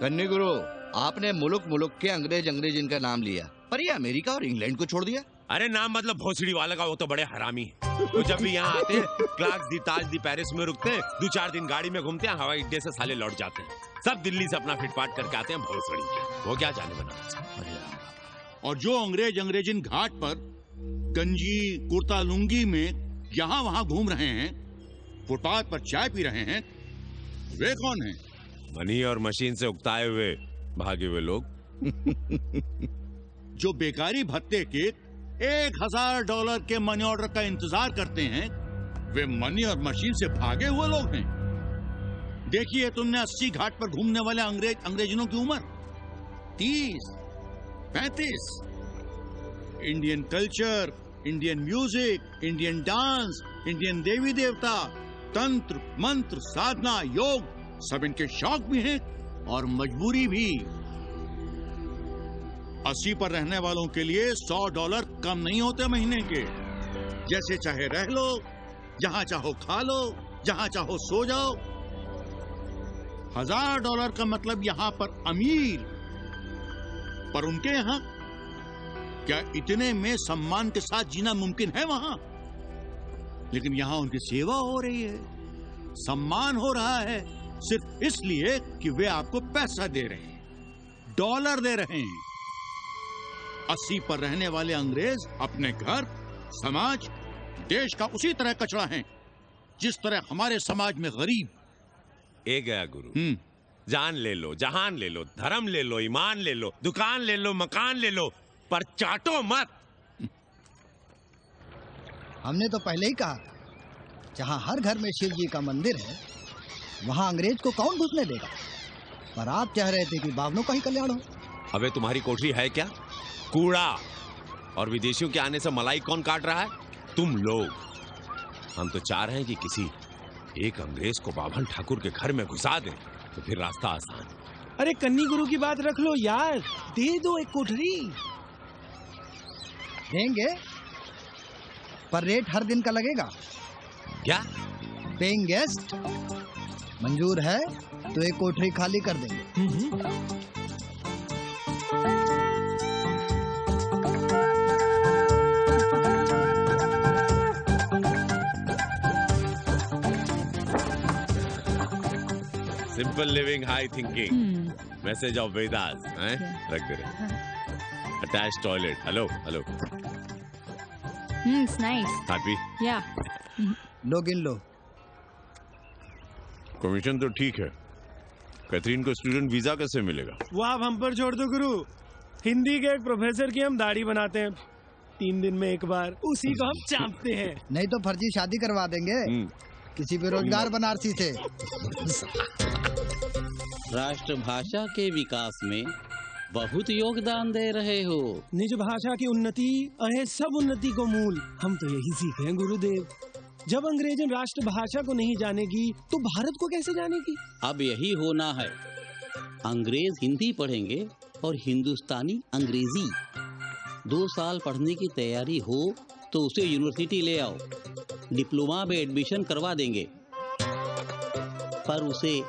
कन्नी गुरु, आपने मुल्क के अंग्रेज इनका नाम लिया, पर ये अमेरिका और इंग्लैंड को छोड़ दिया। अरे नाम मतलब भोसड़ी वाला का, वो तो बड़े हरामी है। वो जब भी यहाँ आते हैं क्लार्क्स दी, ताज दी, पेरिस में रुकते हैं, 2-4 दिन गाड़ी में घूमते हैं, हवाई अड्डे से साले लौट जाते हैं। सब दिल्ली से अपना फिटपाट करके आते हैं भोसड़ी के। वो क्या जाने बना। और जो अंग्रेजिन घाट पर गंजी कुर्ता लुंगी में यहाँ वहाँ घूम रहे हैं, फुटपाथ पर चाय पी रहे हैं, वे कौन हैं? मनी और मशीन से उकताए हुए भागे हुए लोग। जो बेकारी भत्ते के $1000 के मनी ऑर्डर का इंतजार करते हैं, वे मनी और मशीन से भागे हुए लोग हैं। देखिए तुमने 80 घाट पर घूमने वाले अंग्रेजों की उम्र 30, 35। Indian culture, Indian music, Indian dance, Indian देवी देवता, तंत्र मंत्र, साधना, योग, सब इनके शौक भी हैं और मजबूरी भी। 80 पर रहने वालों के लिए $100 कम नहीं होते महीने के। जैसे चाहे रह लो, जहां चाहो खा लो, जहां चाहो सो जाओ। $1000 का मतलब यहां पर अमीर, पर उनके यहां क्या इतने में सम्मान के साथ जीना मुमकिन है वहां? लेकिन यहां उनकी सेवा हो रही है, सम्मान हो रहा है, सिर्फ इसलिए कि वे आपको पैसा दे रहे हैं, डॉलर दे रहे हैं। 80 पर रहने वाले अंग्रेज अपने घर, समाज, देश का उसी तरह कचरा हैं, जिस तरह हमारे समाज में गरीब। ए गया गुरु, जान ले लो, जहान ले लो, धर्म ले लो, ईमान ले लो, दुकान ले लो, मकान ले लो, पर चाटो मत। हमने तो पहले ही कहा, जहां हर घर में शिव जी का मंदिर है, वहां अंग्रेज को कौन घुसने देगा। पर आप चाह रहे थे कि बावनों का ही कल्याण हो। अबे तुम्हारी कोठरी है क्या? कूड़ा। और विदेशियों के आने से मलाई कौन काट रहा है? तुम लोग। हम तो चाह रहे हैं कि किसी एक अंग्रेज को बाभन ठाकुर के घर में घुसा दें, तो फिर रास्ता आसान। अरे कन्नी गुरु की बात रख लो यार, दे दो एक कोठरी। देंगे, पर रेट हर दिन का लगेगा। क्या? पेइंग गेस्ट मंजूर है तो एक कोठरी खाली कर देंगे। Simple living, high thinking, message of Vedas हैं? रख दे रहे। Attach toilet. Hello hello. It's nice. Happy? Yeah. लो गिन लो। कमीशन तो ठीक है, कैथरीन को स्टूडेंट वीजा कैसे मिलेगा? वो आप हम पर छोड़ दो गुरु। हिंदी के एक प्रोफेसर की हम दाढ़ी बनाते हैं 3 दिन में एक बार, उसी को हम चापते हैं। नहीं तो फर्जी शादी करवा देंगे किसी बेरोजगार बनारसी से। राष्ट्रभाषा के विकास में बहुत योगदान दे रहे हो। निज भाषा की उन्नति अहे सब उन्नति को मूल, हम तो यही सीखे हैं गुरुदेव। जब अंग्रेजन राष्ट्रभाषा को नहीं जानेगी तो भारत को कैसे जानेगी? अब यही होना है, अंग्रेज हिंदी पढ़ेंगे और हिंदुस्तानी अंग्रेजी। 2 साल पढ़ने की तैयारी हो तो उसे यूनिवर्सिटी ले आओ, डिप्लोमा में एडमिशन करवा देंगे, पर उसे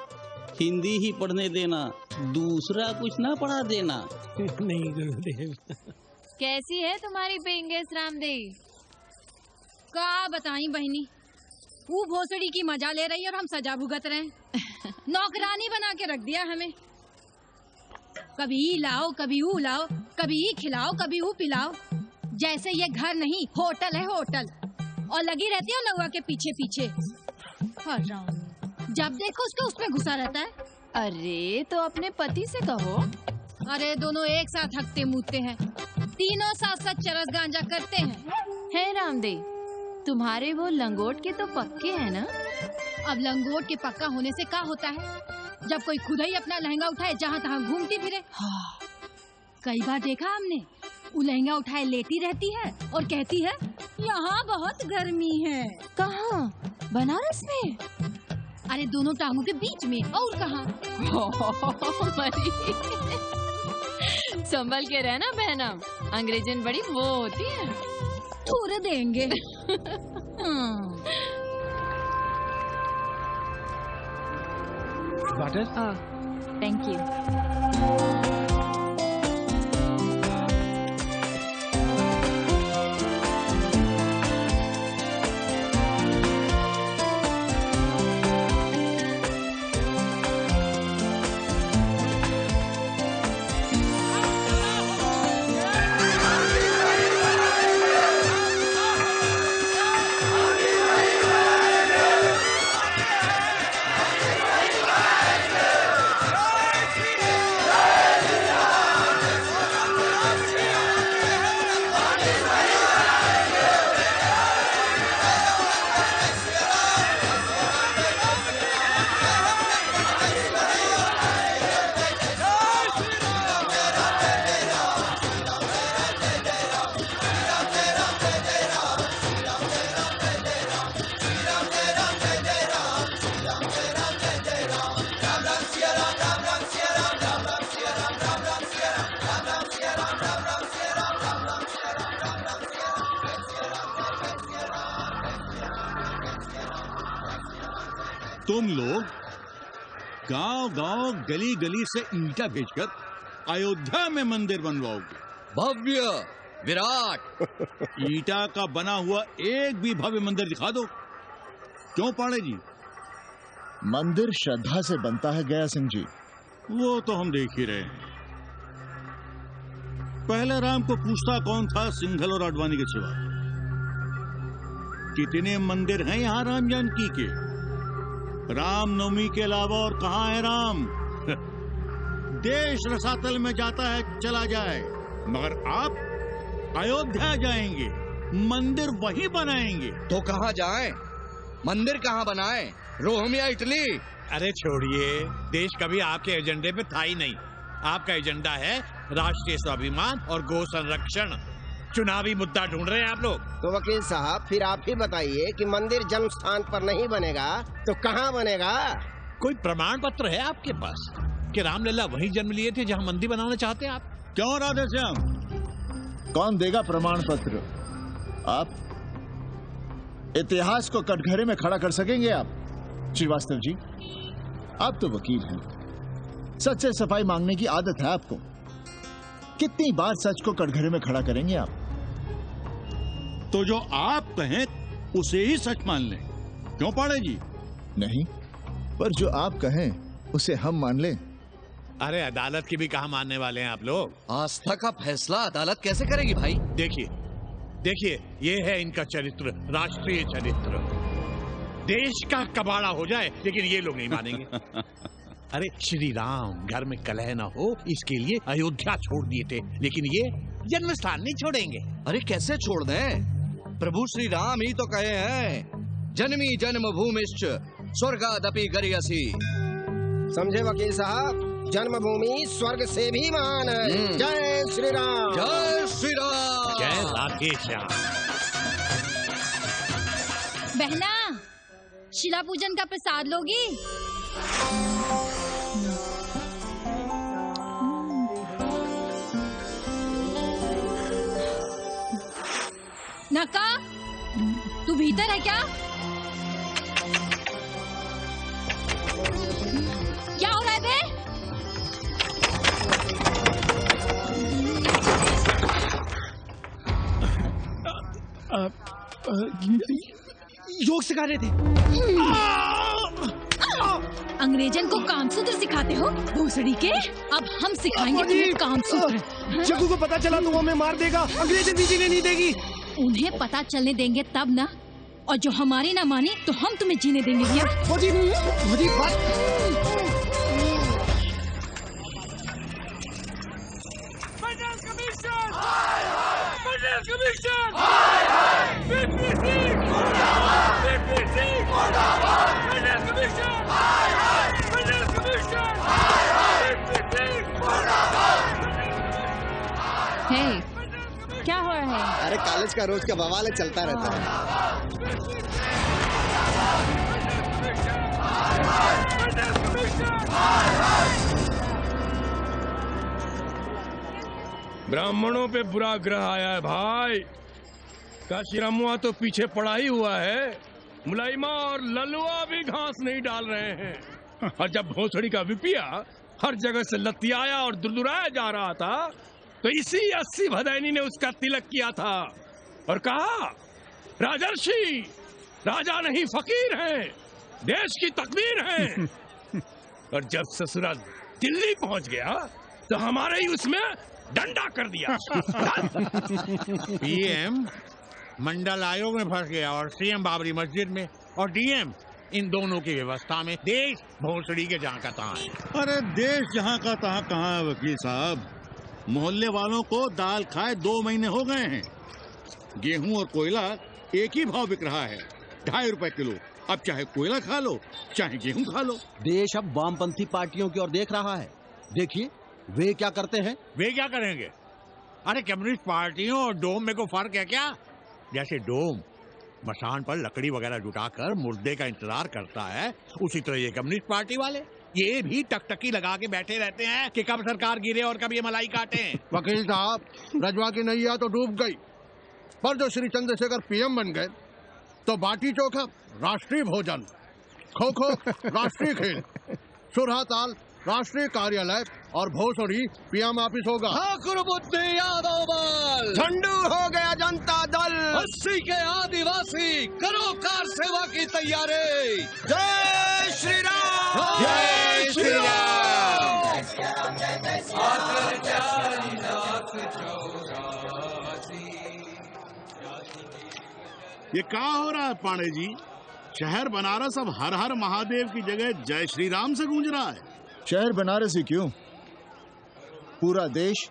हिंदी ही पढ़ने देना, दूसरा कुछ ना पढ़ा देना। नहीं गुरुदेव। कैसी है तुम्हारी पेंगेस रामदेव? का बताई बहनी, वो भोसड़ी की मजा ले रही है और हम सजा भुगत रहे हैं। नौकरानी बना के रख दिया हमें। कभी ई लाओ, कभी ऊ लाओ, कभी ई खिलाओ, कभी ऊ पिलाओ। जैसे ये घर नहीं होटल है, होटल। और लगी रहती है लौआ के पीछे पीछे। जब देखो उसके उसमें घुसा रहता है। अरे तो अपने पति से कहो। अरे दोनों एक साथ हकते मूतते हैं, तीनों साथ साथ चरस गांजा करते हैं। है रामदेव, तुम्हारे वो लंगोट के तो पक्के हैं ना? अब लंगोट के पक्का होने से क्या होता है, जब कोई खुद ही अपना लहंगा उठाए जहाँ तहाँ घूमती फिरे। कई बार देखा हमने, वो लहंगा उठाए लेटी रहती है और कहती है यहाँ बहुत गर्मी है। कहाँ? बनारस में? अरे दोनों टांगों के बीच में, और कहाँ? संभल के रहना बहना, अंग्रेजन बड़ी वो होती है। थोड़े देंगे। वाटर? Thank you. तुम लोग गांव गांव गली गली से ईंटा भेजकर अयोध्या में मंदिर बनवाओगे। भव्य विराट ईटा का बना हुआ एक भी भव्य मंदिर दिखा दो। क्यों पाड़े जी? मंदिर श्रद्धा से बनता है गया सिंह जी। वो तो हम देख ही रहे हैं। पहले राम को पूछता कौन था सिंघल और आडवाणी के सिवा। कितने मंदिर हैं यहाँ राम जानकी के? रामनवमी के अलावा और कहाँ है राम? देश रसातल में जाता है चला जाए, मगर आप अयोध्या जाएंगे, मंदिर वहीं बनाएंगे। तो कहाँ जाएं? मंदिर कहाँ बनाएं? रोम या इटली? अरे छोड़िए, देश कभी आपके एजेंडे पे था ही नहीं। आपका एजेंडा है राष्ट्रीय स्वाभिमान और गौ संरक्षण। चुनावी मुद्दा ढूंढ रहे हैं आप लोग। तो वकील साहब फिर आप ही बताइए कि मंदिर जन्म स्थान पर नहीं बनेगा तो कहाँ बनेगा? कोई प्रमाण पत्र है आपके पास कि रामलला वहीं जन्म लिए थे जहाँ मंदिर बनाना चाहते हैं आप? क्यों राधेश्याम? कौन देगा प्रमाण पत्र? आप इतिहास को कटघरे में खड़ा कर सकेंगे आप? श्रीवास्तव जी, आप तो वकील हैं, सच से सफाई मांगने की आदत है आपको। कितनी बार सच को कटघरे में खड़ा करेंगे आप? तो जो आप कहें उसे ही सच मान लें। क्यों पाड़े जी? नहीं, पर जो आप कहें उसे हम मान लें। अरे अदालत की भी कहाँ मानने वाले हैं आप लोग? आस्था का फैसला अदालत कैसे करेगी भाई? देखिए देखिए, ये है इनका चरित्र, राष्ट्रीय चरित्र। देश का कबाड़ा हो जाए लेकिन ये लोग नहीं मानेंगे। अरे श्री राम घर में कलह न हो इसके लिए अयोध्या छोड़ दिए थे, लेकिन ये जन्म स्थान नहीं छोड़ेंगे। अरे कैसे छोड़ दें? प्रभु श्री राम ही तो कहे हैं, जन्मी जन्म भूमिश्च स्वर्गादपि गरियसी। समझे वकील साहब, जन्मभूमि स्वर्ग से भी महान है। जय श्री राम। जय श्री राम। जय राधेश्याम। बहना, शिला पूजन का प्रसाद लोगी? नक्का, तू भीतर है क्या? क्या हो रहा है बे? योग सिखा रहे थे। अंग्रेजन को कामसूत्र सिखाते हो भोसड़ी के? अब हम सिखाएंगे तुम्हें कामसूत्र। जग्गू को पता चला तो वो हमें मार देगा, अंग्रेजन भी जीने नहीं देगी। उन्हें पता चलने देंगे तब ना, और जो हमारी ना मानी तो हम तुम्हें जीने देंगे क्या? भौजी, भौजी बात। Hey, क्या हो रहा है? अरे कॉलेज का रोज का बवाल चलता रहता है। ब्राह्मणों पे बुरा ग्रह आया है भाई। काशीरामुआ तो पीछे पड़ा ही हुआ है, मुलाइमा और ललुआ भी घास नहीं डाल रहे हैं। और जब भोसड़ी का विपिया हर जगह से लतियाया और दुरदुराया जा रहा था तो इसी 80 भदैनी ने उसका तिलक किया था और कहा, राजर्षि राजा नहीं फकीर हैं, देश की तकदीर हैं। और जब ससुरा दिल्ली पहुंच गया तो हमारे ही उसमें डंडा कर दिया। पीएम मंडल आयोग में फंस गया और सीएम बाबरी मस्जिद में, और डीएम इन दोनों की व्यवस्था में। देश भोसड़ी के जहाँ का तहाँ है। अरे देश जहाँ का तहाँ कहाँ है वकील साहब? मोहल्ले वालों को दाल खाए 2 महीने हो गए हैं। गेहूं और कोयला एक ही भाव बिक रहा है, 2.5 रुपए किलो। अब चाहे कोयला खा लो चाहे गेहूं खा लो। देश अब वामपंथी पार्टियों की ओर देख रहा है। देखिए वे क्या करते हैं। वे क्या करेंगे? अरे कम्युनिस्ट पार्टियों और डोम में को फर्क है क्या? जैसे डोम मसान पर लकड़ी वगैरह जुटाकर मुर्दे का इंतजार करता है, उसी तरह ये कम्युनिस्ट पार्टी वाले ये भी टकटकी लगा के बैठे रहते हैं कि कब सरकार गिरे और कब ये मलाई काटे। वकील साहब, रजवा की नैया तो डूब गई, पर जो श्री चंद्रशेखर पीएम बन गए तो बाटी चोखा राष्ट्रीय भोजन, खो खो राष्ट्रीय खेल, सुरहा ताल राष्ट्रीय कार्यालय और भोसड़ी पीएम ऑफिस होगा। ठाकुर बुद्धि यादव बल, झंडू हो गया जनता दल, 80 के आदिवासी करो कार सेवा की तैयारी। जय श्री राम, जय श्री राम। ये क्या हो रहा है पांडे जी? शहर बनारस अब हर हर महादेव की जगह जय श्री राम से गूंज रहा है। शहर बनारस ही क्यों, पूरा देश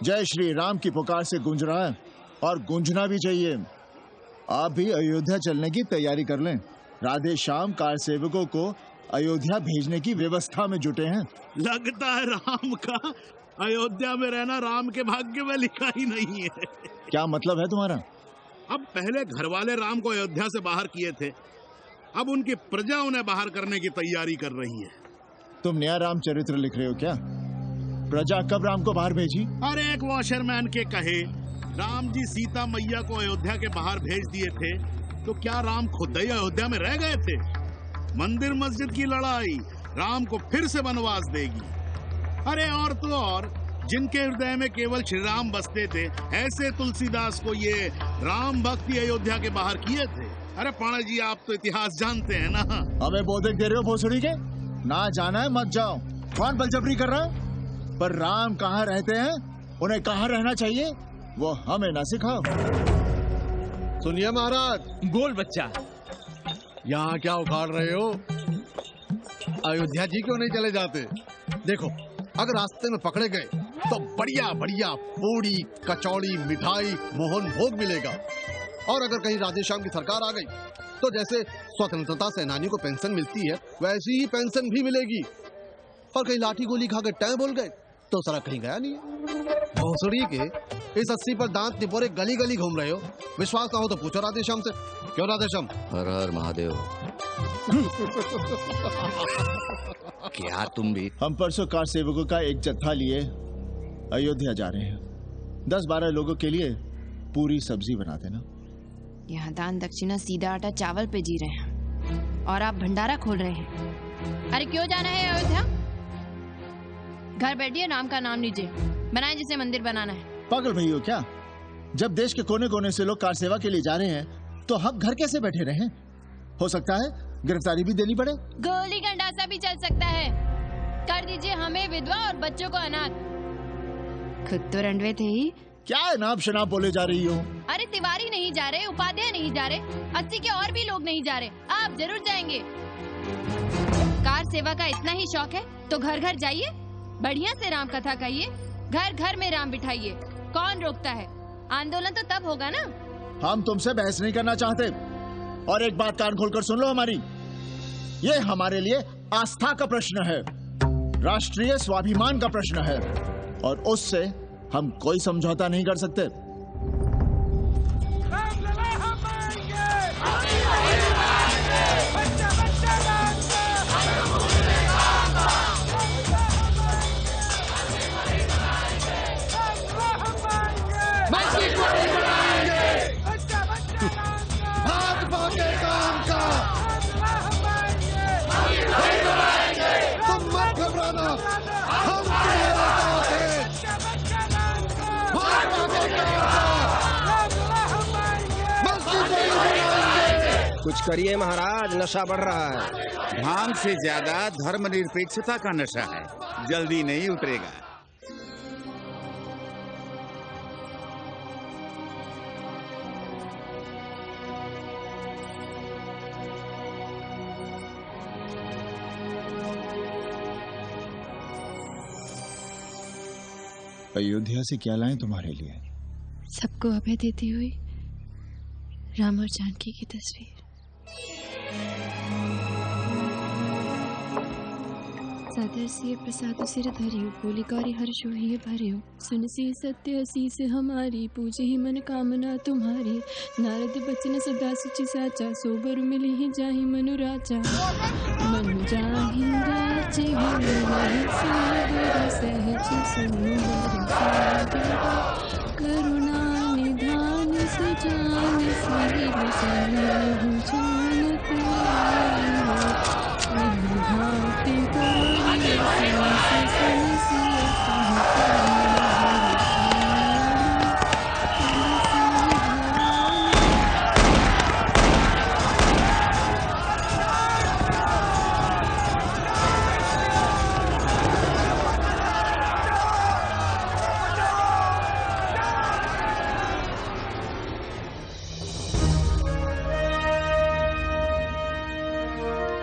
जय श्री राम की पुकार से गूंज रहा है और गूंजना भी चाहिए। आप भी अयोध्या चलने की तैयारी कर लें। राधे श्याम कार सेवकों को अयोध्या भेजने की व्यवस्था में जुटे हैं। लगता है राम का अयोध्या में रहना राम के भाग्य में लिखा ही नहीं है। क्या मतलब है तुम्हारा? अब पहले घर वाले राम को अयोध्या से बाहर किए थे, अब उनकी प्रजा उन्हें बाहर करने की तैयारी कर रही है। तुम नया राम चरित्र लिख रहे हो क्या? प्रजा कब राम को बाहर भेजी? अरे एक वॉशरमैन के कहे राम जी सीता मैया को अयोध्या के बाहर भेज दिए थे, तो क्या राम खुद ही अयोध्या में रह गए थे? मंदिर मस्जिद की लड़ाई राम को फिर से वनवास देगी। अरे और तो और, जिनके हृदय में केवल श्री राम बसते थे, ऐसे तुलसीदास को ये राम भक्ति अयोध्या के बाहर किए थे। अरे पाणा जी, आप तो इतिहास जानते हैं ना। हमें बोधक दे रहे हो भोसड़ी के? ना जाना है मत जाओ। कौन बलजबरी कर रहा है? पर राम कहाँ रहते हैं, उन्हें कहाँ रहना चाहिए, वो हमें ना सिखाओ। सुनिए महाराज। बोल बच्चा। यहाँ क्या उखाड़ रहे हो? अयोध्या जी क्यों नहीं चले जाते? देखो, अगर रास्ते में पकड़े गए तो बढ़िया बढ़िया पूड़ी कचौड़ी मिठाई मोहन भोग मिलेगा, और अगर कहीं राधेश्याम की सरकार आ गई तो जैसे स्वतंत्रता सेनानियों को पेंशन मिलती है वैसी ही पेंशन भी मिलेगी। और कहीं लाठी गोली खा के टैं बोल गए तो सड़क कहीं गया नहीं है। भोसड़ी के इस 80 पर दांत निपोरे गली गली घूम रहे हो। विश्वास ना हो तो पूछो राधेश्याम से। क्यों राधेश्याम? हर हर महादेव। क्या तुम भी? हम परसों कार सेवकों का एक जत्था लिए अयोध्या जा रहे हैं। 10-12 लोगों के लिए पूरी सब्जी बना देना। यहाँ दान दक्षिणा सीधा आटा चावल पे जी रहे हैं और आप भंडारा खोल रहे हैं। अरे क्यों जाना है अयोध्या? घर बैठिए, राम का नाम लीजिए, बनाए जिसे मंदिर बनाना है। पागल भई हो क्या? जब देश के कोने कोने से लोग कार सेवा के लिए जा रहे हैं तो हम घर कैसे बैठे रहें? हो सकता है गिरफ्तारी भी देनी पड़े। गोली गंडासा भी चल सकता है। कर दीजिए हमें विधवा और बच्चों को अनाथ। खुद तो रंडवे थे ही। क्या नाप शनाप बोले जा रही हो? अरे तिवारी नहीं जा रहे, उपाध्याय नहीं जा रहे, 80 के और भी लोग नहीं जा रहे। आप जरूर जाएंगे। कार सेवा का इतना ही शौक है तो घर घर जाइए, बढ़िया से राम कथा कहिए, घर घर में राम बिठाइए। कौन रोकता है? आंदोलन तो तब होगा ना। हम तुमसे बहस नहीं करना चाहते, और एक बात कान खोलकर सुन लो हमारी। ये हमारे लिए आस्था का प्रश्न है, राष्ट्रीय स्वाभिमान का प्रश्न है, और उससे हम कोई समझौता नहीं कर सकते। कुछ करिए महाराज, नशा बढ़ रहा है। भांग से ज्यादा धर्मनिरपेक्षता का नशा है, जल्दी नहीं उतरेगा। अयोध्या से क्या लाएं तुम्हारे लिए? सबको अभय देती हुई राम और जानकी की तस्वीर। सादर सिय प्रसाद सिर धरियो, बोली गौरी हर्ष हुई भरियो, सुन सी सत्य शीस हमारी, पूजे ही मन कामना तुम्हारी। नारद बचन सदा सुचि साचा, सोबर मिली ही जाहि मनु राजा। मनु जाहि राजे सहज सुंदर करुणा निधान सुजान, सिर जानत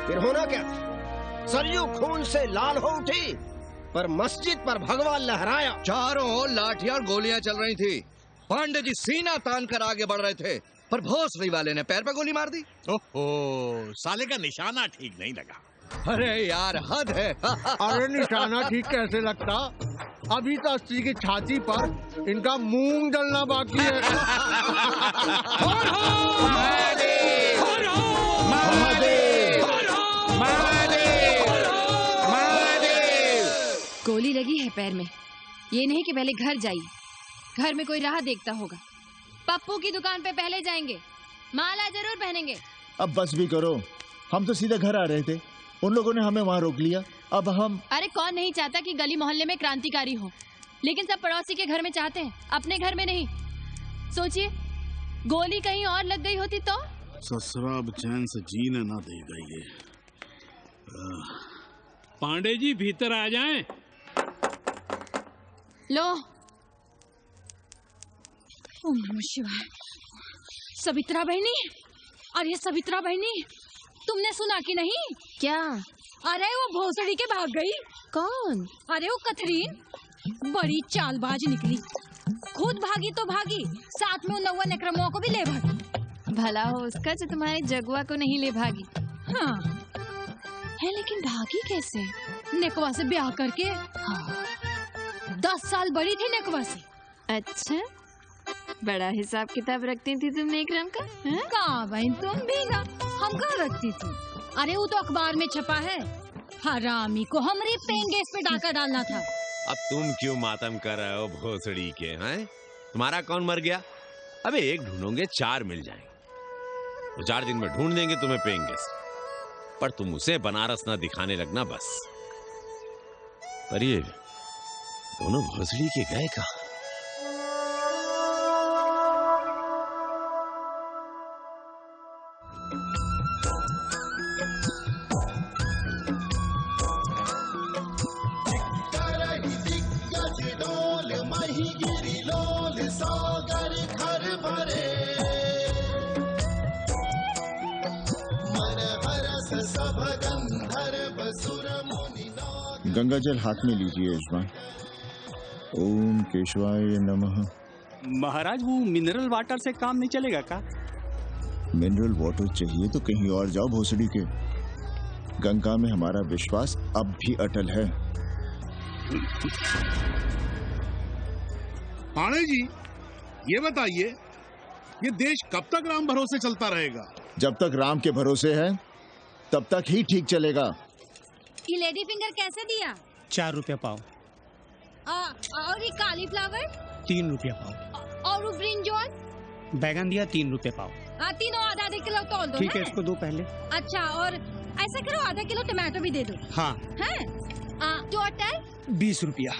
फिर होना क्या था? सरयू खून से लाल हो उठी, पर मस्जिद पर भगवा लहराया। चारों ओर लाठियां और गोलियां चल रही थी। पांडे जी सीना तान कर आगे बढ़ रहे थे, पर भोसड़ी वाले ने पैर पे गोली मार दी। ओहो, साले का निशाना ठीक नहीं लगा। अरे यार हद है। अरे निशाना ठीक कैसे लगता? अभी तो अस्सी की छाती पर इनका मूंग जलना बाकी है। गोली लगी है पैर में। ये नहीं कि पहले घर जाइए, घर में कोई राह देखता होगा। पप्पू की दुकान पे पहले जाएंगे, माला जरूर पहनेंगे। अब बस भी करो, हम तो सीधे घर आ रहे थे, उन लोगों ने हमें वहाँ रोक लिया। अब हम अरे कौन नहीं चाहता कि गली मोहल्ले में क्रांतिकारी हो, लेकिन सब पड़ोसी के घर में चाहते हैं, अपने घर में नहीं। सोचिए, गोली कहीं और लग गई होती तो? ससुरा अब चैन से जीने ना देगा ये। पांडे जी भीतर आ जाएं। लो। ओम नमः शिवाय। सवित्रा बहनी, अरे सवित्रा बहनी, तुमने सुना कि नहीं? क्या? अरे वो भोसड़ी के भाग गई। कौन? अरे वो कथरीन, बड़ी चालबाज निकली। खुद भागी तो भागी, साथ में उन 9 नक्रमों को भी ले भागी। भला हो उसका जो तुम्हारे जगुआ को नहीं ले भागी। हाँ है, लेकिन भागी कैसे? नेकवा से ब्याह करके। हाँ। 10 साल बड़ी थी नेकवा से। अच्छा, बड़ा हिसाब किताब रखती थी तुम नेकरम का? कहाँ बहन, तुम भी ना, हम कहाँ रखती थी? अरे वो तो अखबार में छपा है। हरामी को हमरे पेंगे पे डाका डालना था। अब तुम क्यों मातम कर रहे हो भोसड़ी के? हैं? तुम्हारा कौन मर गया? अबे एक ढूंढोगे 4 मिल जाएंगे। तो 4 दिन में ढूंढ देंगे तुम्हें पेंगे, पर तुम उसे बनारस ना दिखाने लगना बस। पर ये दोनों भोसड़ी के गए कहाँ? गंगा जल हाथ में लीजिए यजमान। ओम केशवाय नमः। महाराज वो मिनरल वाटर से काम नहीं चलेगा का? मिनरल वाटर चाहिए तो कहीं और जाओ भोसड़ी के। गंगा में हमारा विश्वास अब भी अटल है। पांडे जी, ये बताइए, ये देश कब तक राम भरोसे चलता रहेगा? जब तक राम के भरोसे है तब तक ही ठीक चलेगा। ये लेडी फिंगर कैसे दिया? 4 रुपया पाव। और ये कालीफ्लावर? 3 रुपया पाव। और वो ब्रिंजॉल? बैगन दिया 3 रुपये पाव। तीनों आधा किलो तोल दो। ठीक है, इसको दो पहले। अच्छा, और ऐसा करो आधा किलो टमाटो भी दे दो। हाँ। हैं? टोटल 20 रुपया।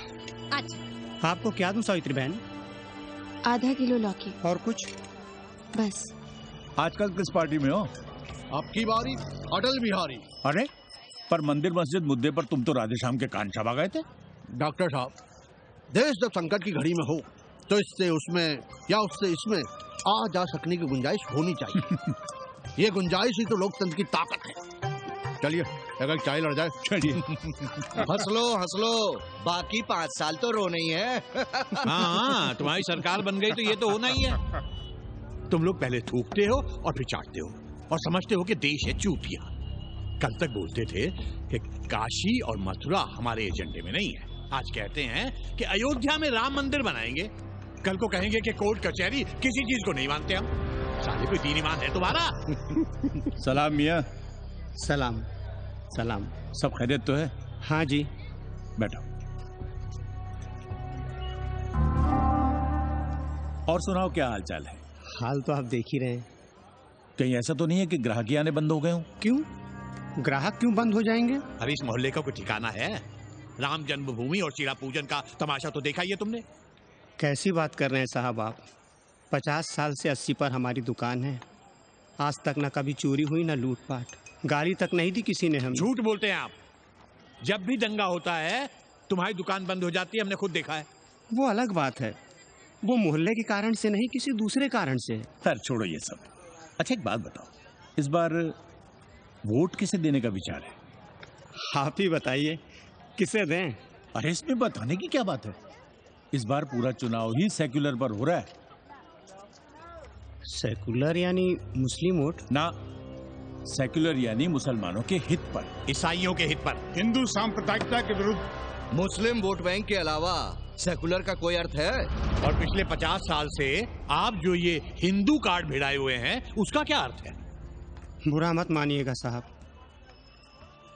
अच्छा, आपको क्या दूं सावित्री बहन? आधा किलो लौकी। और कुछ? बस। आजकल किस पार्टी में हो? आपकी बारी अटल बिहारी। अरे पर मंदिर मस्जिद मुद्दे पर तुम तो राधेश्याम के कान चबा गए थे। डॉक्टर साहब, देश जब संकट की घड़ी में हो तो इससे उसमें या उससे इसमें आ जा सकने की गुंजाइश होनी चाहिए। ये गुंजाइश ही तो लोकतंत्र की ताकत है। चलिए अगर चाय लड़ जाए। चलिए। हंस लो, बाकी 5 साल तो रोने ही है। हाँ, तुम्हारी सरकार बन गई तो ये तो होना ही है। तुम लोग पहले थूकते हो और फिर चाटते हो और समझते हो कि देश है चूतिया। कल तक बोलते थे कि काशी और मथुरा हमारे एजेंडे में नहीं है, आज कहते हैं कि अयोध्या में राम मंदिर बनाएंगे। कल को कहेंगे कि कोर्ट कचहरी किसी चीज को नहीं मानते हम। साले कोई दीन ईमान है तुम्हारा? सलाम मियाँ। सलाम। सलाम। सब खैरियत तो है? हाँ जी। बैठो। और सुनाओ, क्या हाल चाल है? हाल तो आप देख ही रहे हैं। कहीं ऐसा तो नहीं है कि ग्राहकी आने बंद हो गए हो? क्यों? ग्राहक क्यों बंद हो जाएंगे? अरे इस मोहल्ले का कोई ठिकाना है? राम जन्मभूमि और सीरा पूजन का तमाशा तो देखा ही है तुमने। कैसी बात कर रहे हैं साहब आप? 50 साल से 80 पर हमारी दुकान है। आज तक न कभी चोरी हुई न लूटपाट, गाली तक नहीं दी किसी ने हमें। झूठ बोलते हैं आप। जब भी दंगा होता है तुम्हारी दुकान बंद हो जाती है, हमने खुद देखा है। वो अलग बात है, वो मोहल्ले के कारण से नहीं, किसी दूसरे कारण से। खैर छोड़ो ये सब। अच्छा एक बात बताओ, इस बार वोट किसे देने का विचार है? आप ही बताइए, किसे दें? अरे इसमें बताने की क्या बात है? इस बार पूरा चुनाव ही सेक्युलर पर हो रहा है। सेक्युलर यानी मुस्लिम वोट? ना, सेक्युलर यानी मुसलमानों के हित पर, ईसाइयों के हित पर, हिंदू सांप्रदायिकता के विरुद्ध। मुस्लिम वोट बैंक के अलावा सेकुलर का कोई अर्थ है? और पिछले 50 साल से आप जो ये हिंदू कार्ड भिड़ाए हुए हैं उसका क्या अर्थ है? बुरा मत मानिएगा साहब,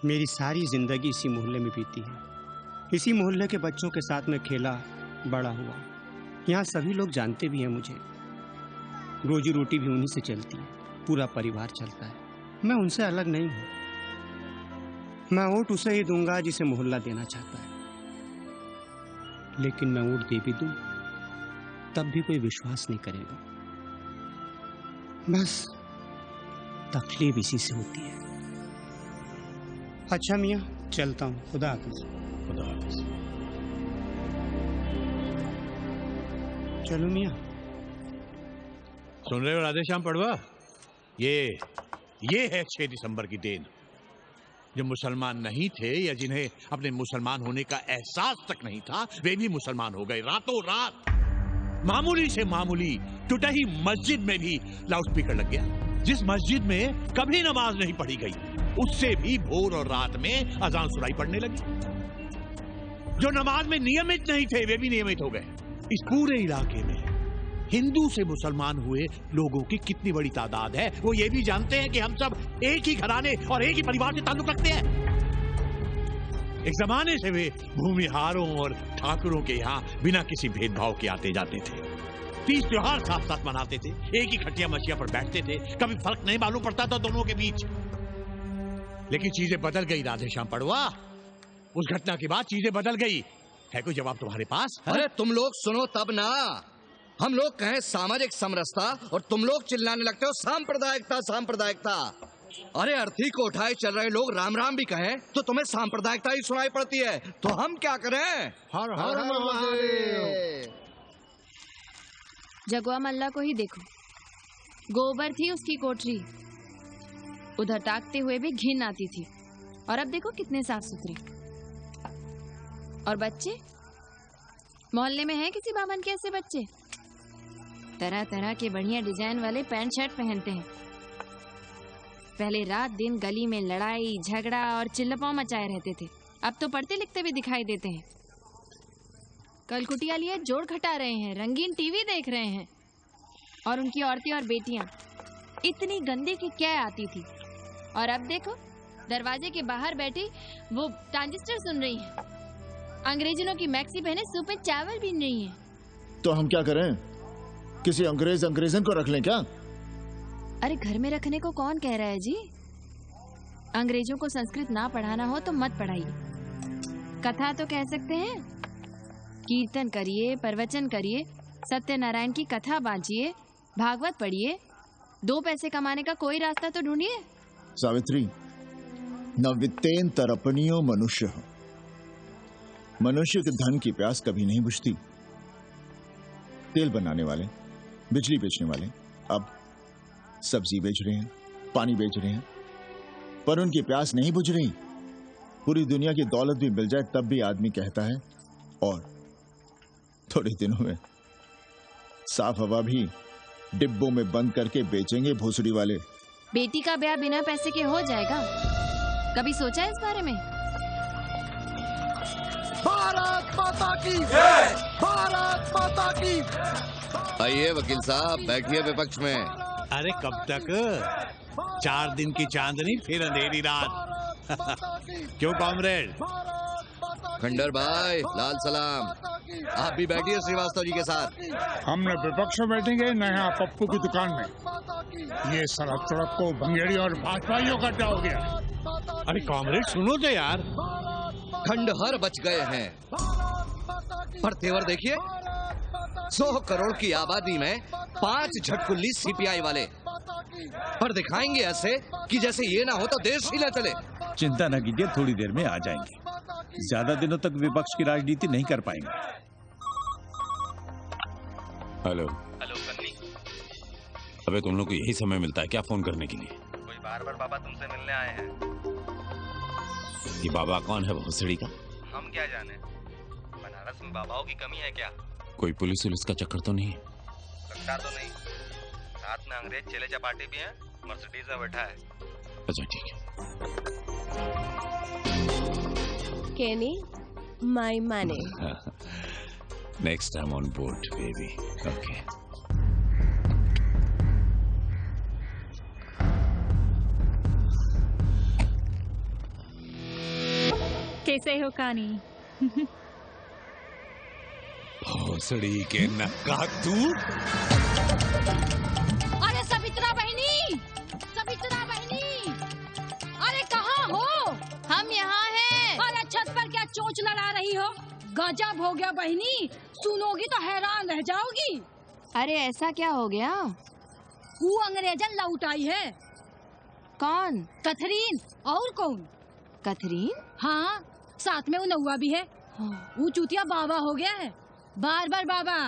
मेरी सारी जिंदगी इसी मोहल्ले में बीती है। इसी मोहल्ले के बच्चों के साथ में खेला बड़ा हुआ। यहाँ सभी लोग जानते भी हैं मुझे। रोजी रोटी भी उन्हीं से चलती है, पूरा परिवार चलता है। मैं उनसे अलग नहीं हूँ। मैं वोट उसे ही दूंगा जिसे मोहल्ला देना चाहता है, लेकिन मैं वोट दे भी दूं तब भी कोई विश्वास नहीं करेगा। बस तकलीफ इसी से होती है। अच्छा मियाँ, चलता हूँ। खुदा हाफिज। खुदा हाफिज। चलो मियाँ। सुन रहे हो राधेश्याम पड़वा? ये है 6 दिसंबर की देन। जो मुसलमान नहीं थे या जिन्हें अपने मुसलमान होने का एहसास तक नहीं था, वे भी मुसलमान हो गए रातों रात। मामूली से मामूली टूटी मस्जिद में भी लाउडस्पीकर लग गया। जिस मस्जिद में कभी नमाज नहीं पढ़ी गई, उससे भी भोर और रात में अजान सुनाई पड़ने लगी। जो नमाज में नियमित नहीं थे, वे भी नियमित हो गए। इस पूरे इलाके में हिंदू से मुसलमान हुए लोगों की कितनी बड़ी तादाद है, वो ये भी जानते हैं कि हम सब एक ही घराने और एक ही परिवार से ताल्लुक रखते हैं। एक जमाने से वे भूमिहारों और ठाकुरों के यहाँ बिना किसी भेदभाव के आते जाते थे। 30 त्योहार साथ साथ मनाते थे, एक ही खटिया मछिया पर बैठते थे, कभी फर्क नहीं मालूम पड़ता था दोनों के बीच। लेकिन चीजें बदल गई राधेश्याम पड़वा। उस घटना के बाद चीजें बदल गई। है कोई जवाब तुम्हारे पास? अरे तुम लोग सुनो तब ना। हम लोग कहें सामाजिक समरसता और तुम लोग चिल्लाने लगते हो सांप्रदायिकता सांप्रदायिकता। अरे अर्थी को उठाए चल रहे लोग राम राम भी कहें तो तुम्हें सांप्रदायिकता ही सुनाई पड़ती है। तो हम क्या करें? हर हर महादेव। जगवा मल्ला को ही देखो, गोबर थी उसकी कोठरी, उधर ताकते हुए भी घिन आती थी, और अब देखो कितने साफ सुथरे। और बच्चे मोहल्ले में हैं किसी बामन के ऐसे बच्चे? तरह तरह के बढ़िया डिजाइन वाले पैंट शर्ट पहनते हैं। पहले रात दिन गली में लड़ाई झगड़ा और चिल्लपाव मचाए रहते थे, अब तो पढ़ते लिखते भी दिखाई देते हैं। कल कुटिया लिए जोड़ घटा रहे हैं, रंगीन टीवी देख रहे हैं, और उनकी औरतें और बेटियां इतनी गंदी की क्या आती थी, और अब देखो दरवाजे के बाहर बैठी वो ट्रांजिस्टर सुन रही है, अंग्रेजनों की मैक्सी पहने सूप में चावल भी नहीं है। तो हम क्या करें? किसी अंग्रेजन को रख लें क्या? अरे घर में रखने को कौन कह रहा है जी? अंग्रेजों को संस्कृत ना पढ़ाना हो तो मत पढ़ाइए। कथा तो कह सकते हैं, कीर्तन करिए, प्रवचन करिए, सत्यनारायण की कथा बांचिए, भागवत पढ़िए, 2 पैसे कमाने का कोई रास्ता तो ढूंढिए। सावित्री, न वित्तेन तरपनियो मनुष्य। मनुष्य के धन की प्यास कभी नहीं बुझती। तेल बनाने वाले, बिजली बेचने वाले अब सब्जी बेच रहे हैं, पानी बेच रहे हैं, पर उनकी प्यास नहीं बुझ रही। पूरी दुनिया की दौलत भी मिल जाए तब भी आदमी कहता है और थोड़े दिनों में साफ हवा भी डिब्बों में बंद करके बेचेंगे भोसड़ी वाले। बेटी का ब्याह बिना पैसे के हो जाएगा? कभी सोचा है इस बारे में? भारत माता की जय! भारत माता की। आइए वकील साहब, बैठिए विपक्ष में। अरे कब तक? 4 दिन की चांदनी फिर अंधेरी रात। क्यों कॉमरेड, खंडर भाई, लाल सलाम। आप भी बैठिए श्रीवास्तव जी के साथ। हमने विपक्ष में बैठेंगे न यहाँ पप्पू की दुकान में। ये सड़क सड़क को भंगेड़ी और भाजपाइयों का क्या हो गया? अरे कॉमरेड सुनो तो यार, खंडहर बच गए हैं, पर तेवर देखिए, 100 करोड़ की आबादी में 5 झटकुल्ली सीपीआई वाले, पर दिखाएंगे ऐसे कि जैसे ये ना हो तो देश ही न चले। चिंता न कीजिए, थोड़ी देर में आ जाएंगे। ज्यादा दिनों तक विपक्ष की राजनीति नहीं कर पाएंगे। हेलो हेलो कन्नी, अबे तुम लोग को यही समय मिलता है क्या फोन करने के लिए? कोई बार बार बाबा तुमसे मिलने आए हैं। ये बाबा कौन है भोसड़ी का? हम क्या जाने, बनारस में बाबाओं की कमी है क्या? कोई पुलिस उलिस का चक्कर तो नहीं? लगता तो नहीं। साथ में अंग्रेज चेले चपाटे भी हैं, मर्सिडीज में बैठा है। अच्छा ठीक है। Kenny, my money. Next time on board, baby. Okay. कैसे हो कानी? भोसड़ी के नक्का तू। अरे सवित्रा बहनी, सवित्रा बहनी, अरे कहाँ हो? हम यहाँ हैं। अरे छत पर क्या चोंच लड़ा रही हो? गजब हो गया बहनी, सुनोगी तो हैरान रह जाओगी। अरे ऐसा क्या हो गया? वो अंग्रेजन लौट आई है। कौन? कथरीन। और कौन? कथरीन? हाँ, साथ में वो नौवा भी है। वो चूतिया बाबा हो गया है, बार बार बाबा।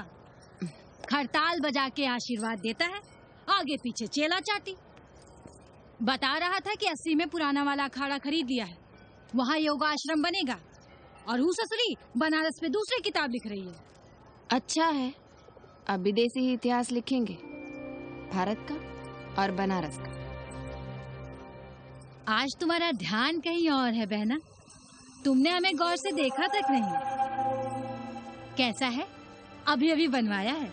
खड़ताल बजा के आशीर्वाद देता है, आगे पीछे चेला चाटी। बता रहा था कि 80 में पुराना वाला अखाड़ा खरीद लिया है, वहाँ योगाश्रम बनेगा। और वो ससुरी बनारस पे दूसरी किताब लिख रही है। अच्छा है, अब विदेशी इतिहास लिखेंगे, भारत का और बनारस का। आज तुम्हारा ध्यान कहीं और है बहना, तुमने हमें गौर से देखा तक नहीं। कैसा है? अभी अभी बनवाया है।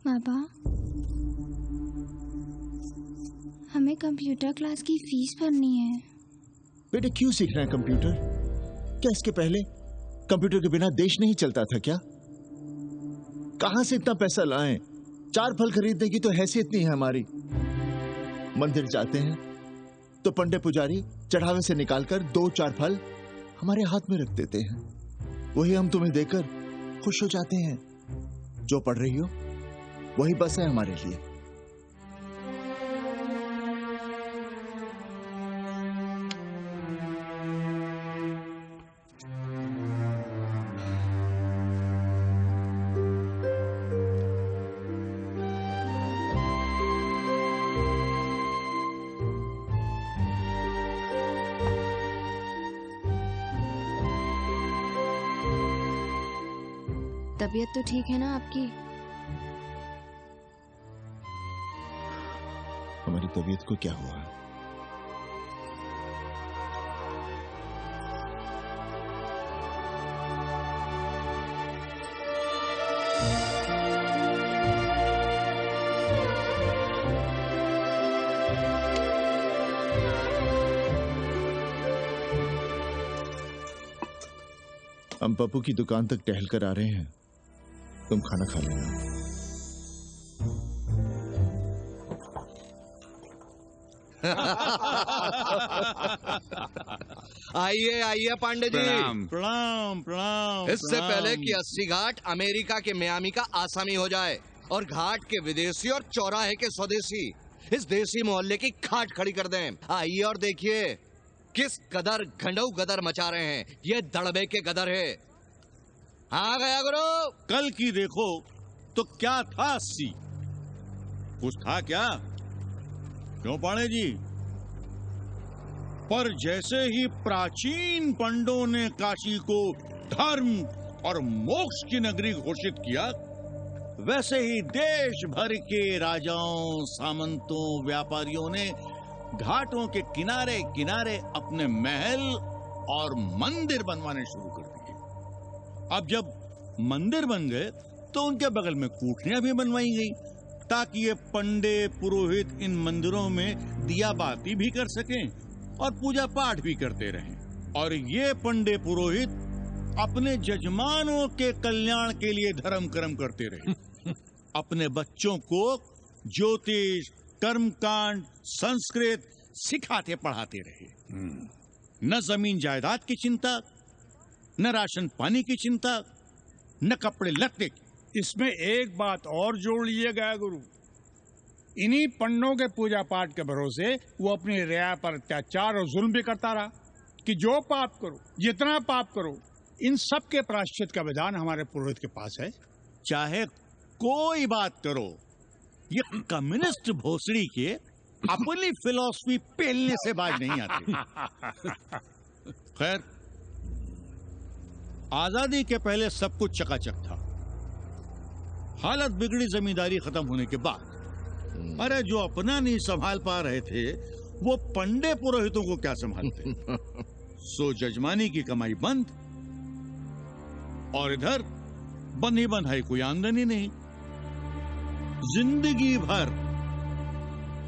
पापा, हमें कंप्यूटर क्लास की फीस भरनी है। बेटे क्यों सीखना है कंप्यूटर? क्या इसके पहले कंप्यूटर के बिना देश नहीं चलता था क्या? कहां से इतना पैसा लाएं? 4 फल खरीदने की तो हैसियत नहीं है हमारी। मंदिर जाते हैं तो पंडे पुजारी चढ़ावे से निकालकर 2-4 फल हमारे हाथ में रख देते हैं, वही हम तुम्हें देकर खुश हो जाते हैं। जो पढ़ रही हो वही बस है हमारे लिए। तबीयत तो ठीक है ना आपकी? हमारी तबीयत को क्या हुआ? हम पप्पू की दुकान तक टहल कर आ रहे हैं, तुम खाना खा लेना। आइए आइए पांडे जी। प्रणाम प्रणाम प्रणाम। इससे पहले कि 80 घाट अमेरिका के मियामी का आसामी हो जाए और घाट के विदेशी और चौराहे के स्वदेशी इस देसी मोहल्ले की खाट खड़ी कर दें, आइए और देखिए किस कदर घंडऊ गदर मचा रहे हैं। ये दड़बे के गदर है। आ गया गुरु। कल की देखो तो क्या था 80? कुछ था क्या? क्यों पाणे जी? पर जैसे ही प्राचीन पंडों ने काशी को धर्म और मोक्ष की नगरी घोषित किया, वैसे ही देश भर के राजाओं, सामंतों, व्यापारियों ने घाटों के किनारे किनारे अपने महल और मंदिर बनवाने शुरू कर दिए। अब जब मंदिर बन गए तो उनके बगल में कूठनियां भी बनवाई गई, ताकि ये पंडे पुरोहित इन मंदिरों में दिया बाती भी कर सकें और पूजा पाठ भी करते रहें। और ये पंडे पुरोहित अपने जजमानों के कल्याण के लिए धर्म कर्म करते रहे। अपने बच्चों को ज्योतिष, कर्मकांड, संस्कृत सिखाते पढ़ाते रहे। न जमीन जायदाद की चिंता, न राशन पानी की चिंता, न कपड़े लत्ते की। इसमें एक बात और जोड़ लीजिएगा गुरु, इन्हीं पंडों के पूजा पाठ के भरोसे वो अपनी रिया पर अत्याचार और जुल्म भी करता रहा कि जो पाप करो, जितना पाप करो, इन सब के प्रायश्चित का विधान हमारे पुरोहित के पास है। चाहे कोई बात करो, ये कम्युनिस्ट भोसड़ी के अपनी फिलॉसफी पेलने से बाज नहीं आती। खैर, आजादी के पहले सब कुछ चकाचक था। हालत बिगड़ी जमींदारी खत्म होने के बाद। अरे जो अपना नहीं संभाल पा रहे थे, वो पंडे पुरोहितों को क्या संभालते। सो जजमानी की कमाई बंद, और इधर बंधी बंधाई कोई आमदनी नहीं। जिंदगी भर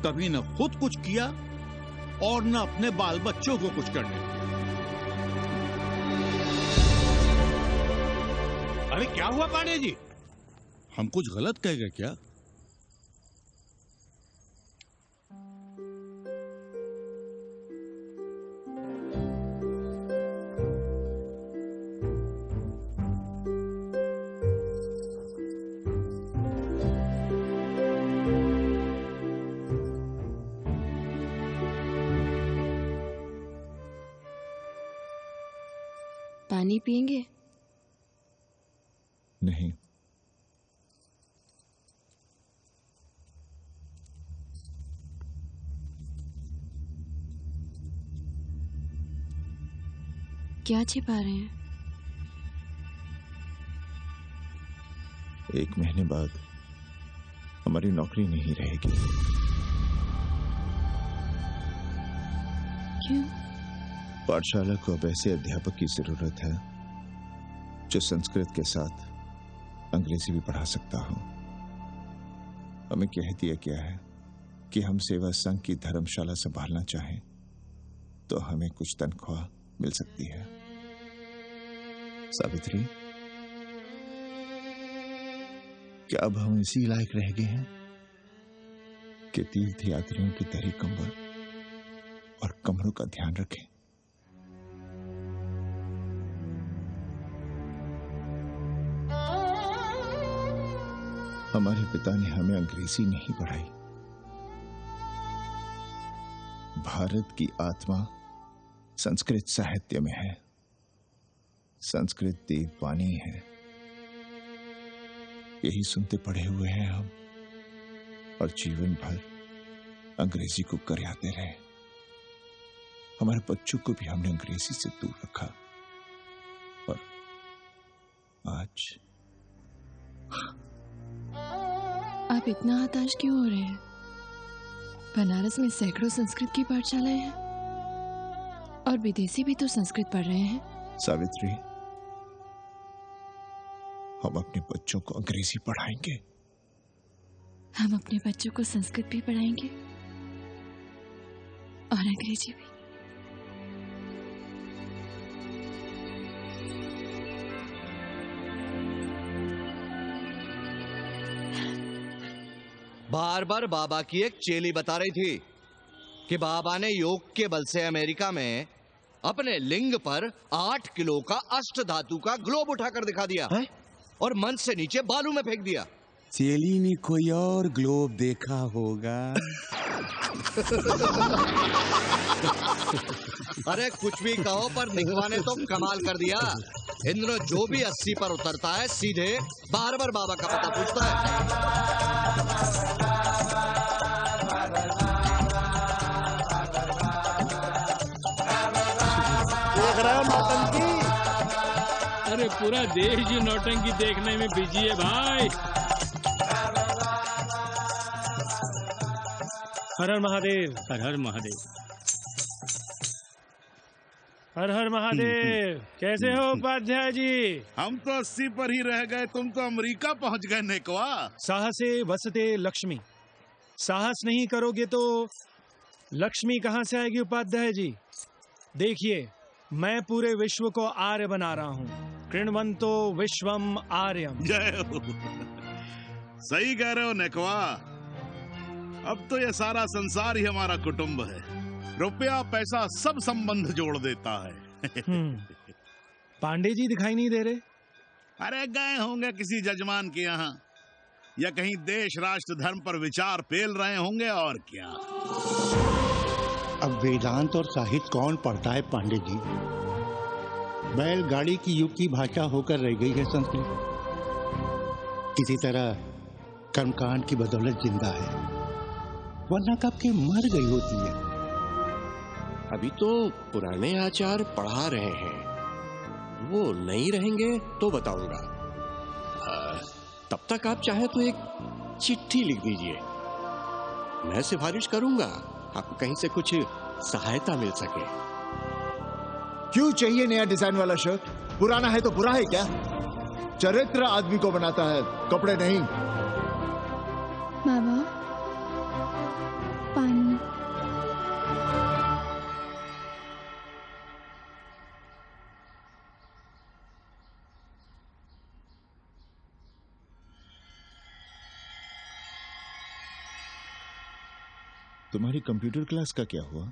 कभी न खुद कुछ किया और न अपने बाल बच्चों को कुछ करने। अरे क्या हुआ पांडे जी? हम कुछ गलत कह गए क्या? पानी पिएंगे? नहीं। क्या छिपा रहे हैं? 1 महीने बाद हमारी नौकरी नहीं रहेगी। क्यों? पाठशाला को अब ऐसे अध्यापक की जरूरत है जो संस्कृत के साथ अंग्रेजी भी पढ़ा सकता हो। हमें कह दिया गया है कि हम सेवा संघ की धर्मशाला संभालना चाहें तो हमें कुछ तनख्वाह मिल सकती है। सावित्री, क्या अब हम इसी लायक रह गए हैं कि तीर्थ यात्रियों की दरी कंबल और कमरों का ध्यान रखें? हमारे पिता ने हमें अंग्रेजी नहीं पढ़ाई। भारत की आत्मा संस्कृत साहित्य में है। संस्कृत देववाणी है। यही सुनते पढ़े हुए हैं हम, और जीवन भर अंग्रेजी को करियाते रहे। हमारे बच्चों को भी हमने अंग्रेजी से दूर रखा, और आज आप इतना हताश क्यों हो रहे हैं? बनारस में सैकड़ों संस्कृत की पाठशालाएं हैं और विदेशी भी तो संस्कृत पढ़ रहे हैं। सावित्री, हम अपने बच्चों को अंग्रेजी पढ़ाएंगे। हम अपने बच्चों को संस्कृत भी पढ़ाएंगे और अंग्रेजी भी। बार बार बाबा की एक चेली बता रही थी कि बाबा ने योग के बल से अमेरिका में अपने लिंग पर 8 किलो का अष्ट धातु का ग्लोब उठाकर दिखा दिया है? और मंच से नीचे बालू में फेंक दिया। चेली ने कोई और ग्लोब देखा होगा। अरे कुछ भी कहो पर निकवा ने तो कमाल कर दिया। इंद्र जो भी 80 पर उतरता है सीधे बार-बार बाबा का पता पूछता है। देख रहे हो नौटंकी? अरे पूरा देश जी नौटंकी देखने में बिजी है भाई। हर हर महादेव। हर हर महादेव। हर हर महादेव। कैसे हो उपाध्याय जी? हम तो 80 पर ही रह गए, तुम तो अमेरिका पहुंच गए नेकवा। साहसे वसते लक्ष्मी। साहस नहीं करोगे तो लक्ष्मी कहाँ से आएगी उपाध्याय जी? देखिए, मैं पूरे विश्व को आर्य बना रहा हूँ। कृण्वन्तो विश्वम आर्यम। जय हो। सही कह रहे हो नेकवा। अब तो ये सारा संसार ही हमारा कुटुंब है। रुपया पैसा सब संबंध जोड़ देता है। पांडे जी दिखाई नहीं दे रहे? अरे गए होंगे किसी जजमान के यहाँ, या कहीं देश राष्ट्र धर्म पर विचार पेल रहे होंगे, और क्या। अब वेदांत और साहित्य कौन पढ़ता है पांडे जी? बैलगाड़ी की युग की भाषा होकर रह गई है संस्कृत। किसी तरह कर्मकांड की बदौलत जिंदा है, वरना कब के मर गई होती है। अभी तो पुराने आचार पढ़ा रहे हैं, वो नहीं रहेंगे तो बताऊंगा। तब तक आप चाहे तो एक चिट्ठी लिख दीजिए, मैं सिफारिश करूंगा, आपको कहीं से कुछ सहायता मिल सके। क्यों चाहिए नया डिजाइन वाला शर्ट? पुराना है तो बुरा है क्या? चरित्र आदमी को बनाता है, कपड़े नहीं। बाबा, पानी। तुम्हारी कंप्यूटर क्लास का क्या हुआ?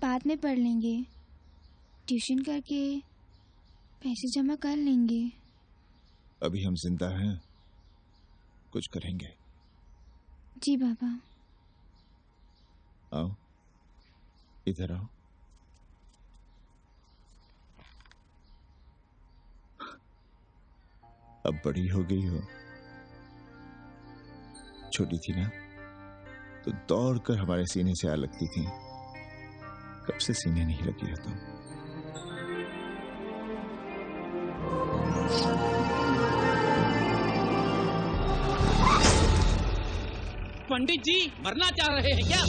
बाद में पढ़ लेंगे, ट्यूशन करके पैसे जमा कर लेंगे। अभी हम जिंदा हैं, कुछ करेंगे। जी बाबा। आओ, इधर आओ। अब बड़ी हो गई हो, छोटी थी ना तो दौड़कर हमारे सीने से आ लगती थी। कब से सीने नहीं लगी हो तुम? पंडित जी मरना चाह रहे हैं क्या?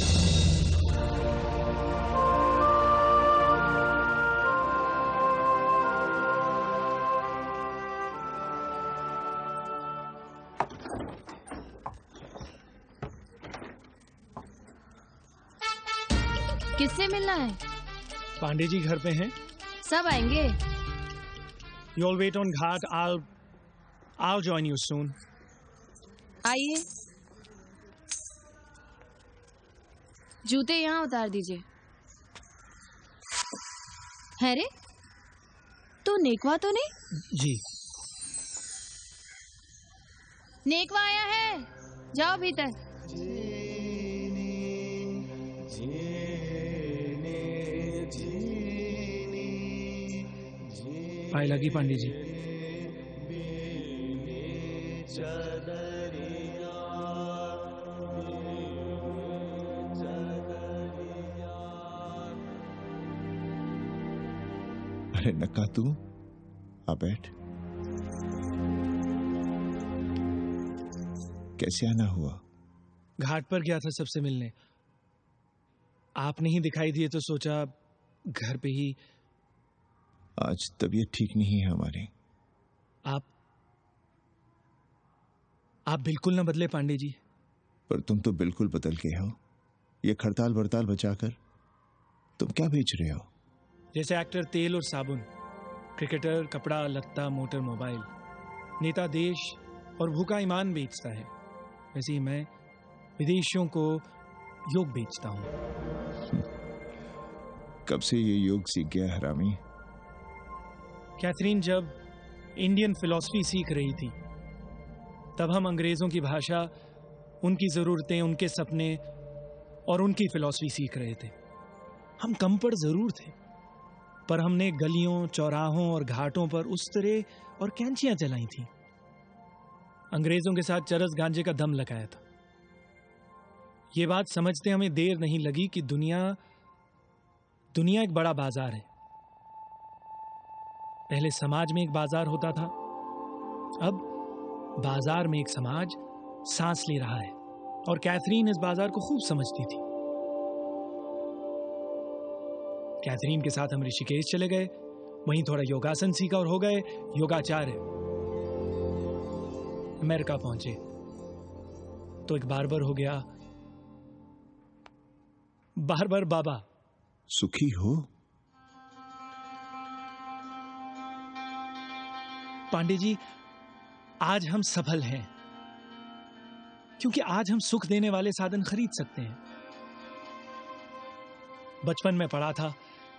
किससे मिलना है? पांडे जी घर पे हैं। सब आएंगे। You'll wait on Ghat. I'll join you soon. आइए, जूते यहाँ उतार दीजिए। है रे, तो नेकवा तो नहीं? जी। नेकवा आया है, जाओ भीतर। पाए लगी पांडे जी। अरे नक्का तू आ बैठ। कैसे आना हुआ? घाट पर गया था सबसे मिलने, आप नहीं दिखाई दिए तो सोचा घर पे ही। आज तबीयत ठीक नहीं है हमारी। आप बिल्कुल न बदले पांडे जी। पर तुम तो बिल्कुल बदल गए हो। ये खड़ताल बड़ताल बचाकर तुम क्या बेच रहे हो? जैसे एक्टर तेल और साबुन, क्रिकेटर कपड़ा लत्ता मोटर मोबाइल, नेता देश और भूखा ईमान बेचता है, वैसे ही मैं विदेशियों को योग बेचता हूं। कब से ये योग सीख गया हरामी? कैथरीन जब इंडियन फिलॉसफी सीख रही थी तब हम अंग्रेजों की भाषा, उनकी जरूरतें, उनके सपने और उनकी फिलॉसफी सीख रहे थे। हम कम पढ़ जरूर थे, पर हमने गलियों, चौराहों और घाटों पर उस तरह और कैंचियां चलाई थी। अंग्रेजों के साथ चरस गांजे का दम लगाया था। ये बात समझते हमें देर नहीं लगी कि दुनिया एक बड़ा बाजार है। पहले समाज में एक बाजार होता था, अब बाजार में एक समाज सांस ले रहा है, और कैथरीन इस बाजार को खूब समझती थी। कैथरीन के साथ हम ऋषिकेश चले गए, वहीं थोड़ा योगासन सीखा और हो गए योगाचार्य। अमेरिका पहुंचे तो एक बार्बर हो गया, बार्बर बाबा। सुखी हो? पांडे जी, आज हम सफल हैं क्योंकि आज हम सुख देने वाले साधन खरीद सकते हैं। बचपन में पढ़ा था,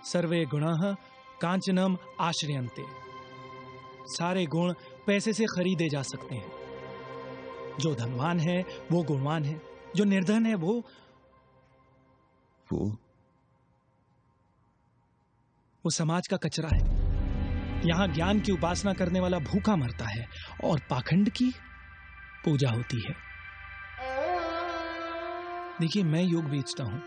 सर्वे गुणाः कांचनम आश्रयन्ते। सारे गुण पैसे से खरीदे जा सकते हैं। जो धनवान है वो गुणवान है, जो निर्धन है वो समाज का कचरा है। यहां ज्ञान की उपासना करने वाला भूखा मरता है और पाखंड की पूजा होती है। देखिए, मैं योग बेचता हूं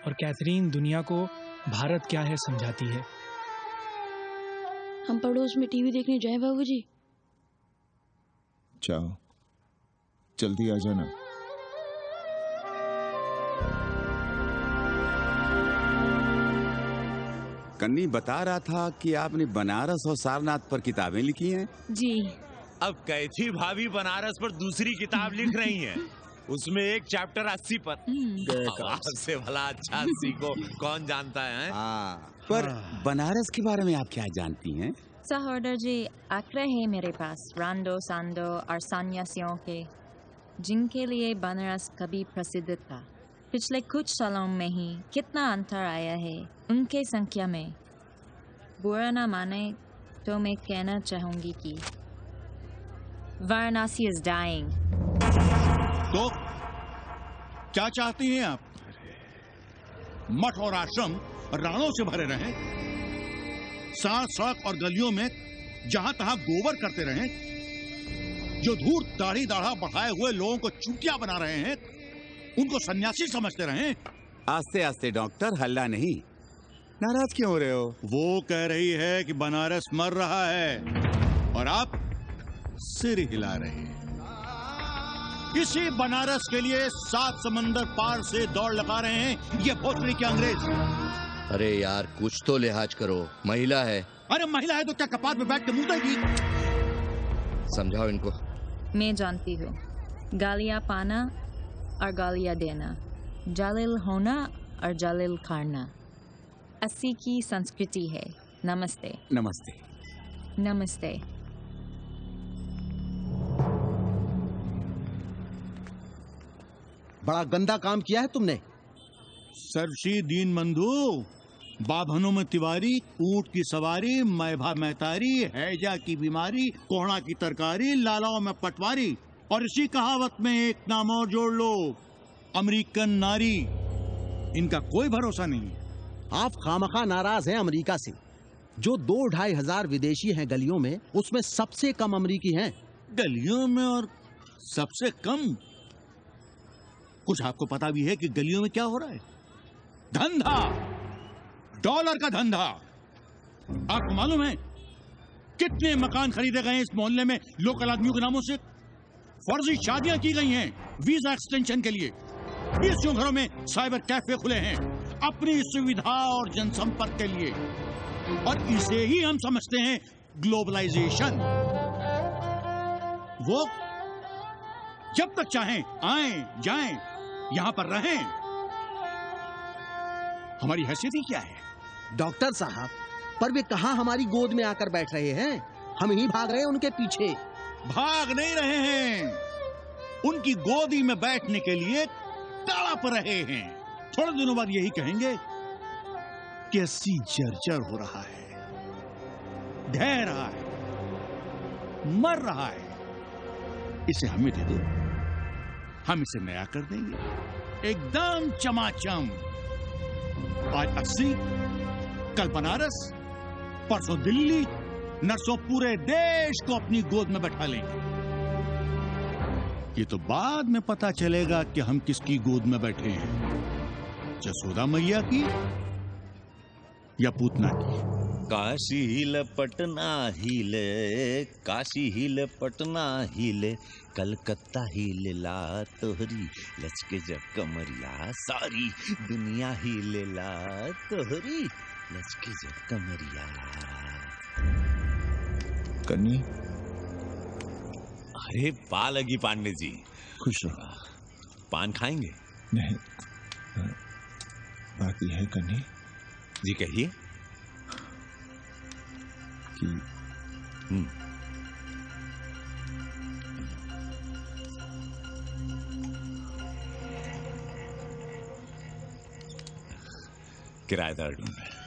और कैथरीन दुनिया को भारत क्या है समझाती है। हम पड़ोस में टीवी देखने जाए बाबूजी? जाओ, जल्दी आ जाना। कन्नी बता रहा था कि आपने बनारस और सारनाथ पर किताबें लिखी हैं। जी। अब कैथी भाभी बनारस पर दूसरी किताब लिख रही हैं। उसमें एक चैप्टर 80 पर। से भला अच्छा 80 को कौन जानता है? पर बनारस के बारे में आप क्या जानती हैं? सहोदर जी, आंकड़े हैं मेरे पास रांडो सांडो और सन्यासियों के, जिनके लिए बनारस कभी प्रसिद्ध था। पिछले कुछ सालों में ही कितना अंतर आया है उनके संख्या में। बुरा ना माने तो मैं कहना चाहूंगी कि वाराणसी इज डाइंग। तो क्या चाहती हैं आप? मठ और आश्रम राणों से भरे रहें, सड़क और गलियों में जहां तहां गोबर करते रहें, जो धूर्त दाढ़ी दाढ़ा बढ़ाए हुए लोगों को चूतिया बना रहे हैं उनको सन्यासी समझते रहें। आस्ते आस्ते डॉक्टर, हल्ला नहीं। नाराज क्यों हो रहे हो? वो कह रही है कि बनारस मर रहा है और आप सिर हिला रहे हैं। इसी बनारस के लिए 7 समंदर पार से दौड़ लगा रहे हैं ये भोसड़ी के अंग्रेज। अरे यार, कुछ तो लिहाज करो, महिला है। अरे महिला है तो क्या कपाट में बैठ के मुंह देगी? समझाओ इनको। मैं जानती हूँ, गालियाँ पाना और गालियाँ देना, जालिल होना और जालिल करना 80 की संस्कृति है। नमस्ते। नमस्ते। नमस्ते। बड़ा गंदा काम किया है तुमने। सर्वशी दीन बंधु, बाभनों में तिवारी, ऊंट की सवारी, मैभा मैतारी, हैजा की बीमारी, कोहड़ा की तरकारी, लालाओं में पटवारी, और इसी कहावत में एक नाम और जोड़ लो, अमेरिकन नारी। इनका कोई भरोसा नहीं। आप खामखा नाराज हैं अमेरिका से। जो 2-2.5 हजार विदेशी हैं गलियों में, उसमें सबसे कम अमेरिकी हैं। गलियों में और सबसे कम? कुछ आपको पता भी है कि गलियों में क्या हो रहा है? धंधा, डॉलर का धंधा। आपको मालूम है कितने मकान खरीदे गए इस मोहल्ले में लोकल आदमियों के नामों से? फर्जी शादियां की गई हैं वीजा एक्सटेंशन के लिए। 20 घरों में साइबर कैफे खुले हैं अपनी सुविधा और जनसंपर्क के लिए, और इसे ही हम समझते हैं ग्लोबलाइजेशन। वो जब तक चाहें आएं जाएं, यहां पर रहें। हमारी हैसियत ही क्या है? डॉक्टर साहब, पर वे कहां हमारी गोद में आकर बैठ रहे हैं? हम ही भाग रहे हैं उनके पीछे। भाग नहीं रहे हैं, उनकी गोदी में बैठने के लिए तड़प रहे हैं। थोड़े दिनों बाद यही कहेंगे कि अस्सी जर्जर हो रहा है, ढह रहा है, मर रहा है, इसे हमें दे दो, हम इसे नया कर देंगे। एकदम चमाचम। आज 80, कल बनारस, परसों दिल्ली, नरसों पूरे देश को अपनी गोद में बैठा लेंगे। ये तो बाद में पता चलेगा कि हम किसकी गोद में बैठे हैं, जसोदा मैया की या पूतना की। काशी हिले पटना हिले, काशी हिले पटना हिले, कलकत्ता हिले ला तोहरी लचके जब कमरिया, सारी दुनिया हिले ला तोहरी लचके जब कमरिया। कन्नी, अरे पा लगी पांडे जी। खुश रहो। पान खाएंगे? नहीं, बात यह है कन्नी जी, कहिए। कि किराएदार ढूंढ रहे।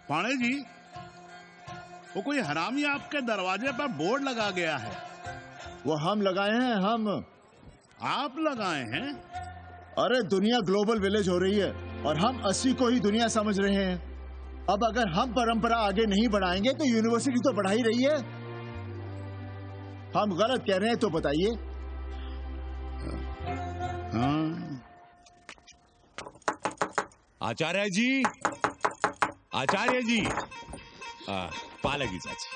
पाणे जी, वो कोई हरामी आपके दरवाजे पर बोर्ड लगा गया है। वो हम लगाए हैं। हम? आप लगाए हैं? अरे दुनिया ग्लोबल विलेज हो रही है और हम 80 को ही दुनिया समझ रहे हैं। अब अगर हम परंपरा आगे नहीं बढ़ाएंगे तो यूनिवर्सिटी तो बढ़ा ही रही है। हम गलत कह रहे हैं तो बताइए। आचार्य जी, आचार्य जी, पालगी चाची।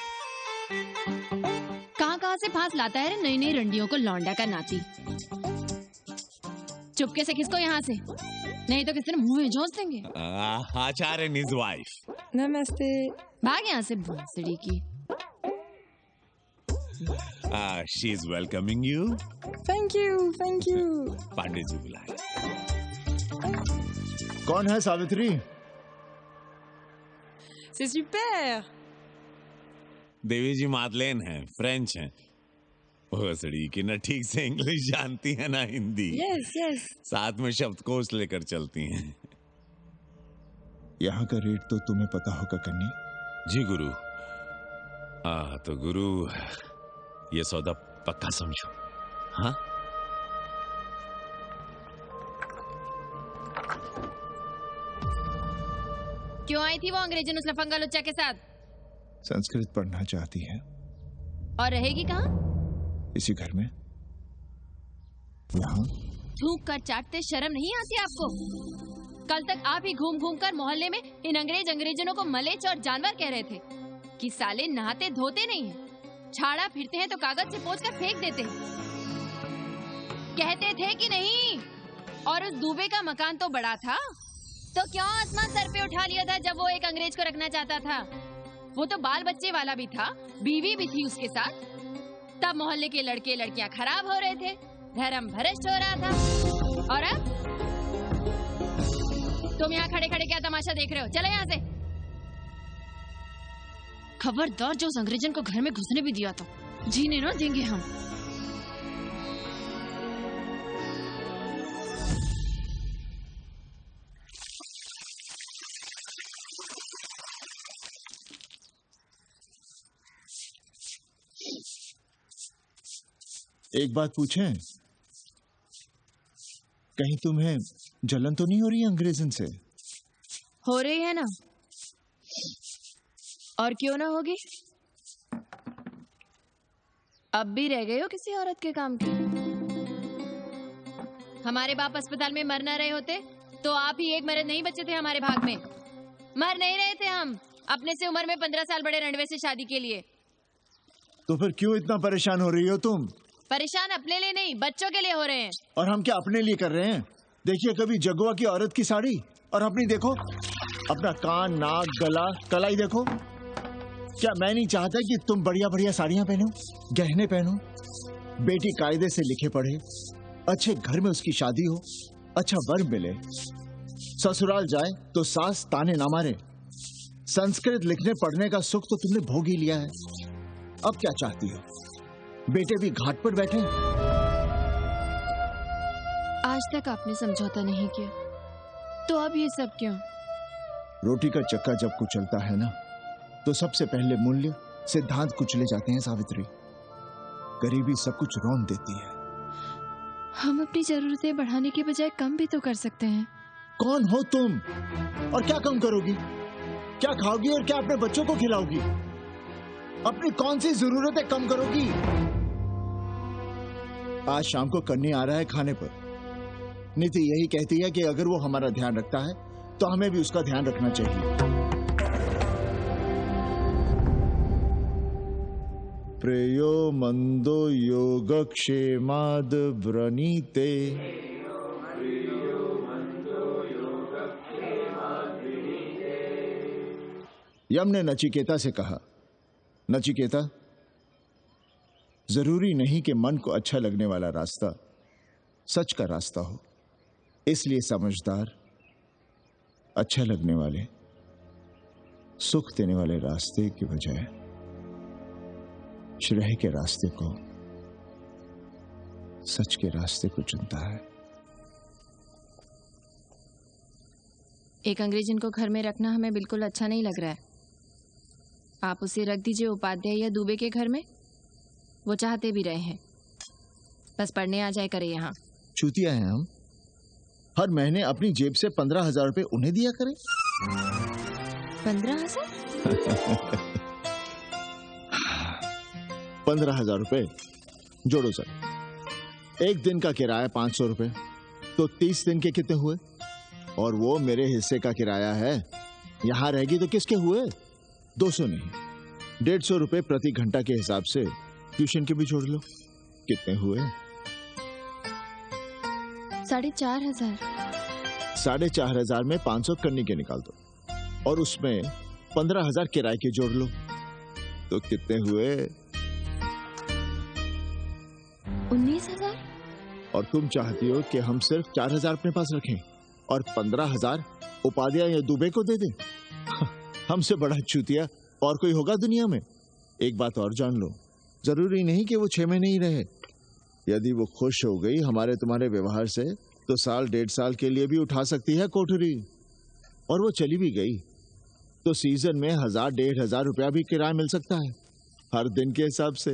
कहाँ से फांस लाता है रे नई नई रंडियों को, लौंडा का नाती। चुपके से खिसको यहाँ से, नहीं तो किसी ने मुंह में जोश देंगे। आचार्य निज वाइफ। नमस्ते। भाग यहाँ से भोंसड़ी की। She is welcoming you. Thank you, thank you. Pandey ji बुलाए। कौन है सावित्री? C'est super। देवी जी मादलेन हैं, फ्रेंच हैं। भोसड़ी की ना ठीक से इंग्लिश जानती है ना हिंदी। Yes yes. साथ में शब्दकोश लेकर चलती हैं। यहाँ का रेट तो तुम्हें पता होगा कन्नी। जी गुरु। तो गुरु, ये सौदा पक्का समझो। हाँ, क्यों आई थी वो अंग्रेजन उस लफंगा लुच्चा के साथ? संस्कृत पढ़ना चाहती है। और रहेगी कहाँ? इसी घर में, यहाँ। थूक कर चाटते शर्म नहीं आती आपको? कल तक आप ही घूम घूम कर मोहल्ले में इन अंग्रेजनों को मलेच और जानवर कह रहे थे कि साले नहाते धोते नहीं हैं, छाड़ा फिरते हैं तो कागज से पोंछ कर फेंक देते हैं। कहते थे कि नहीं? और उस दूबे का मकान तो बड़ा था, तो क्यों आसमान सर पे उठा लिया था जब वो एक अंग्रेज को रखना चाहता था? वो तो बाल बच्चे वाला भी था, बीवी भी थी उसके साथ। तब मोहल्ले के लड़के लड़कियां खराब हो रहे थे, धर्म भ्रष्ट हो रहा था। और अब तुम यहाँ खड़े खड़े क्या तमाशा देख रहे हो? चलो यहाँ से। खबरदार, जो उस अंग्रेजन को घर में घुसने भी दिया तो जीने न देंगे हम। एक बात पूछें, कहीं तुम्हें जलन तो नहीं हो रही अंग्रेजन से? हो रही है ना, और क्यों ना होगी? अब भी रह गए हो किसी औरत के काम की? हमारे बाप अस्पताल में मर ना रहे होते तो आप ही एक मर्द नहीं बचे थे हमारे भाग में। मर नहीं रहे थे हम अपने से उम्र में 15 साल बड़े रणवे से शादी के लिए। तो फिर क्यों इतना परेशान हो रही हो तुम? परेशान अपने लिए नहीं, बच्चों के लिए हो रहे हैं। और हम क्या अपने लिए कर रहे हैं? देखिए कभी जगुआ की औरत की साड़ी और अपनी देखो, अपना कान, नाक, गला, कलाई देखो। क्या मैं नहीं चाहता कि तुम बढ़िया बढ़िया साड़ियां पहनो, गहने पहनो, बेटी कायदे से लिखे पढ़े, अच्छे घर में उसकी शादी हो, अच्छा वर मिले, ससुराल जाए तो सास ताने ना मारे। संस्कृत लिखने पढ़ने का सुख तो तुमने भोग ही लिया है, अब क्या चाहती हो? बेटे भी घाट पर बैठे? आज तक आपने समझौता नहीं किया, तो अब ये सब क्यों? रोटी का चक्का जब कुचलता है ना, तो सबसे पहले मूल्य सिद्धांत कुचले जाते हैं सावित्री। गरीबी सब कुछ रौंद देती है। हम अपनी जरूरतें बढ़ाने के बजाय कम भी तो कर सकते हैं। कौन हो तुम और क्या कम करोगी? क्या खाओगी और क्या अपने बच्चों को खिलाओगी? अपनी कौन सी जरूरतें कम करोगी? आज शाम को कन्नी आ रहा है खाने पर। नीति यही कहती है कि अगर वो हमारा ध्यान रखता है तो हमें भी उसका ध्यान रखना चाहिए। प्रेयो मंदो योगक्षेमाद व्रणीते। यम ने नचिकेता से कहा, नचिकेता, जरूरी नहीं कि मन को अच्छा लगने वाला रास्ता सच का रास्ता हो। इसलिए समझदार, अच्छा लगने वाले, सुख देने वाले रास्ते की बजाय श्रेय के रास्ते को, सच के रास्ते को चुनता है। एक अंग्रेजन को घर में रखना हमें बिल्कुल अच्छा नहीं लग रहा है। आप उसे रख दीजिए उपाध्याय या दुबे के घर में। वो चाहते भी रहे हैं, बस पढ़ने आ जाए करे यहाँ। चूतिया हैं हम। हर महीने अपनी जेब से 15,000 रुपए उन्हें दिया करें। 15,000? 15,000 रुपए जोड़ो सर। एक दिन का किराया 500 रुपए, तो 30 दिन के कितने हुए? और वो मेरे हिस्से का किराया है। यहां रहेगी तो किसके हुए? 200 नहीं, 150 रुपए प्रति घंटा के हिसाब से ट्यूशन के भी जोड़ लो। कितने हुए? 4,500। 4,500 में 500 कन्नी के निकाल दो और उसमें 15,000 किराए के जोड़ लो, तो कितने हुए? 19,000। और तुम चाहती हो कि हम सिर्फ 4,000 अपने पास रखें और 15,000 उपाध्याय या दुबे को दे दें? हमसे बड़ा चूतिया और कोई होगा दुनिया में? एक बात और जान लो, जरूरी नहीं कि वो 6 महीने ही रहे। यदि वो खुश हो गई हमारे तुम्हारे व्यवहार से, तो साल 1.5 साल के लिए भी उठा सकती है कोठरी। और वो चली भी गई तो सीजन में 1,000-1,500 रुपया भी किराया मिल सकता है, हर दिन के हिसाब से।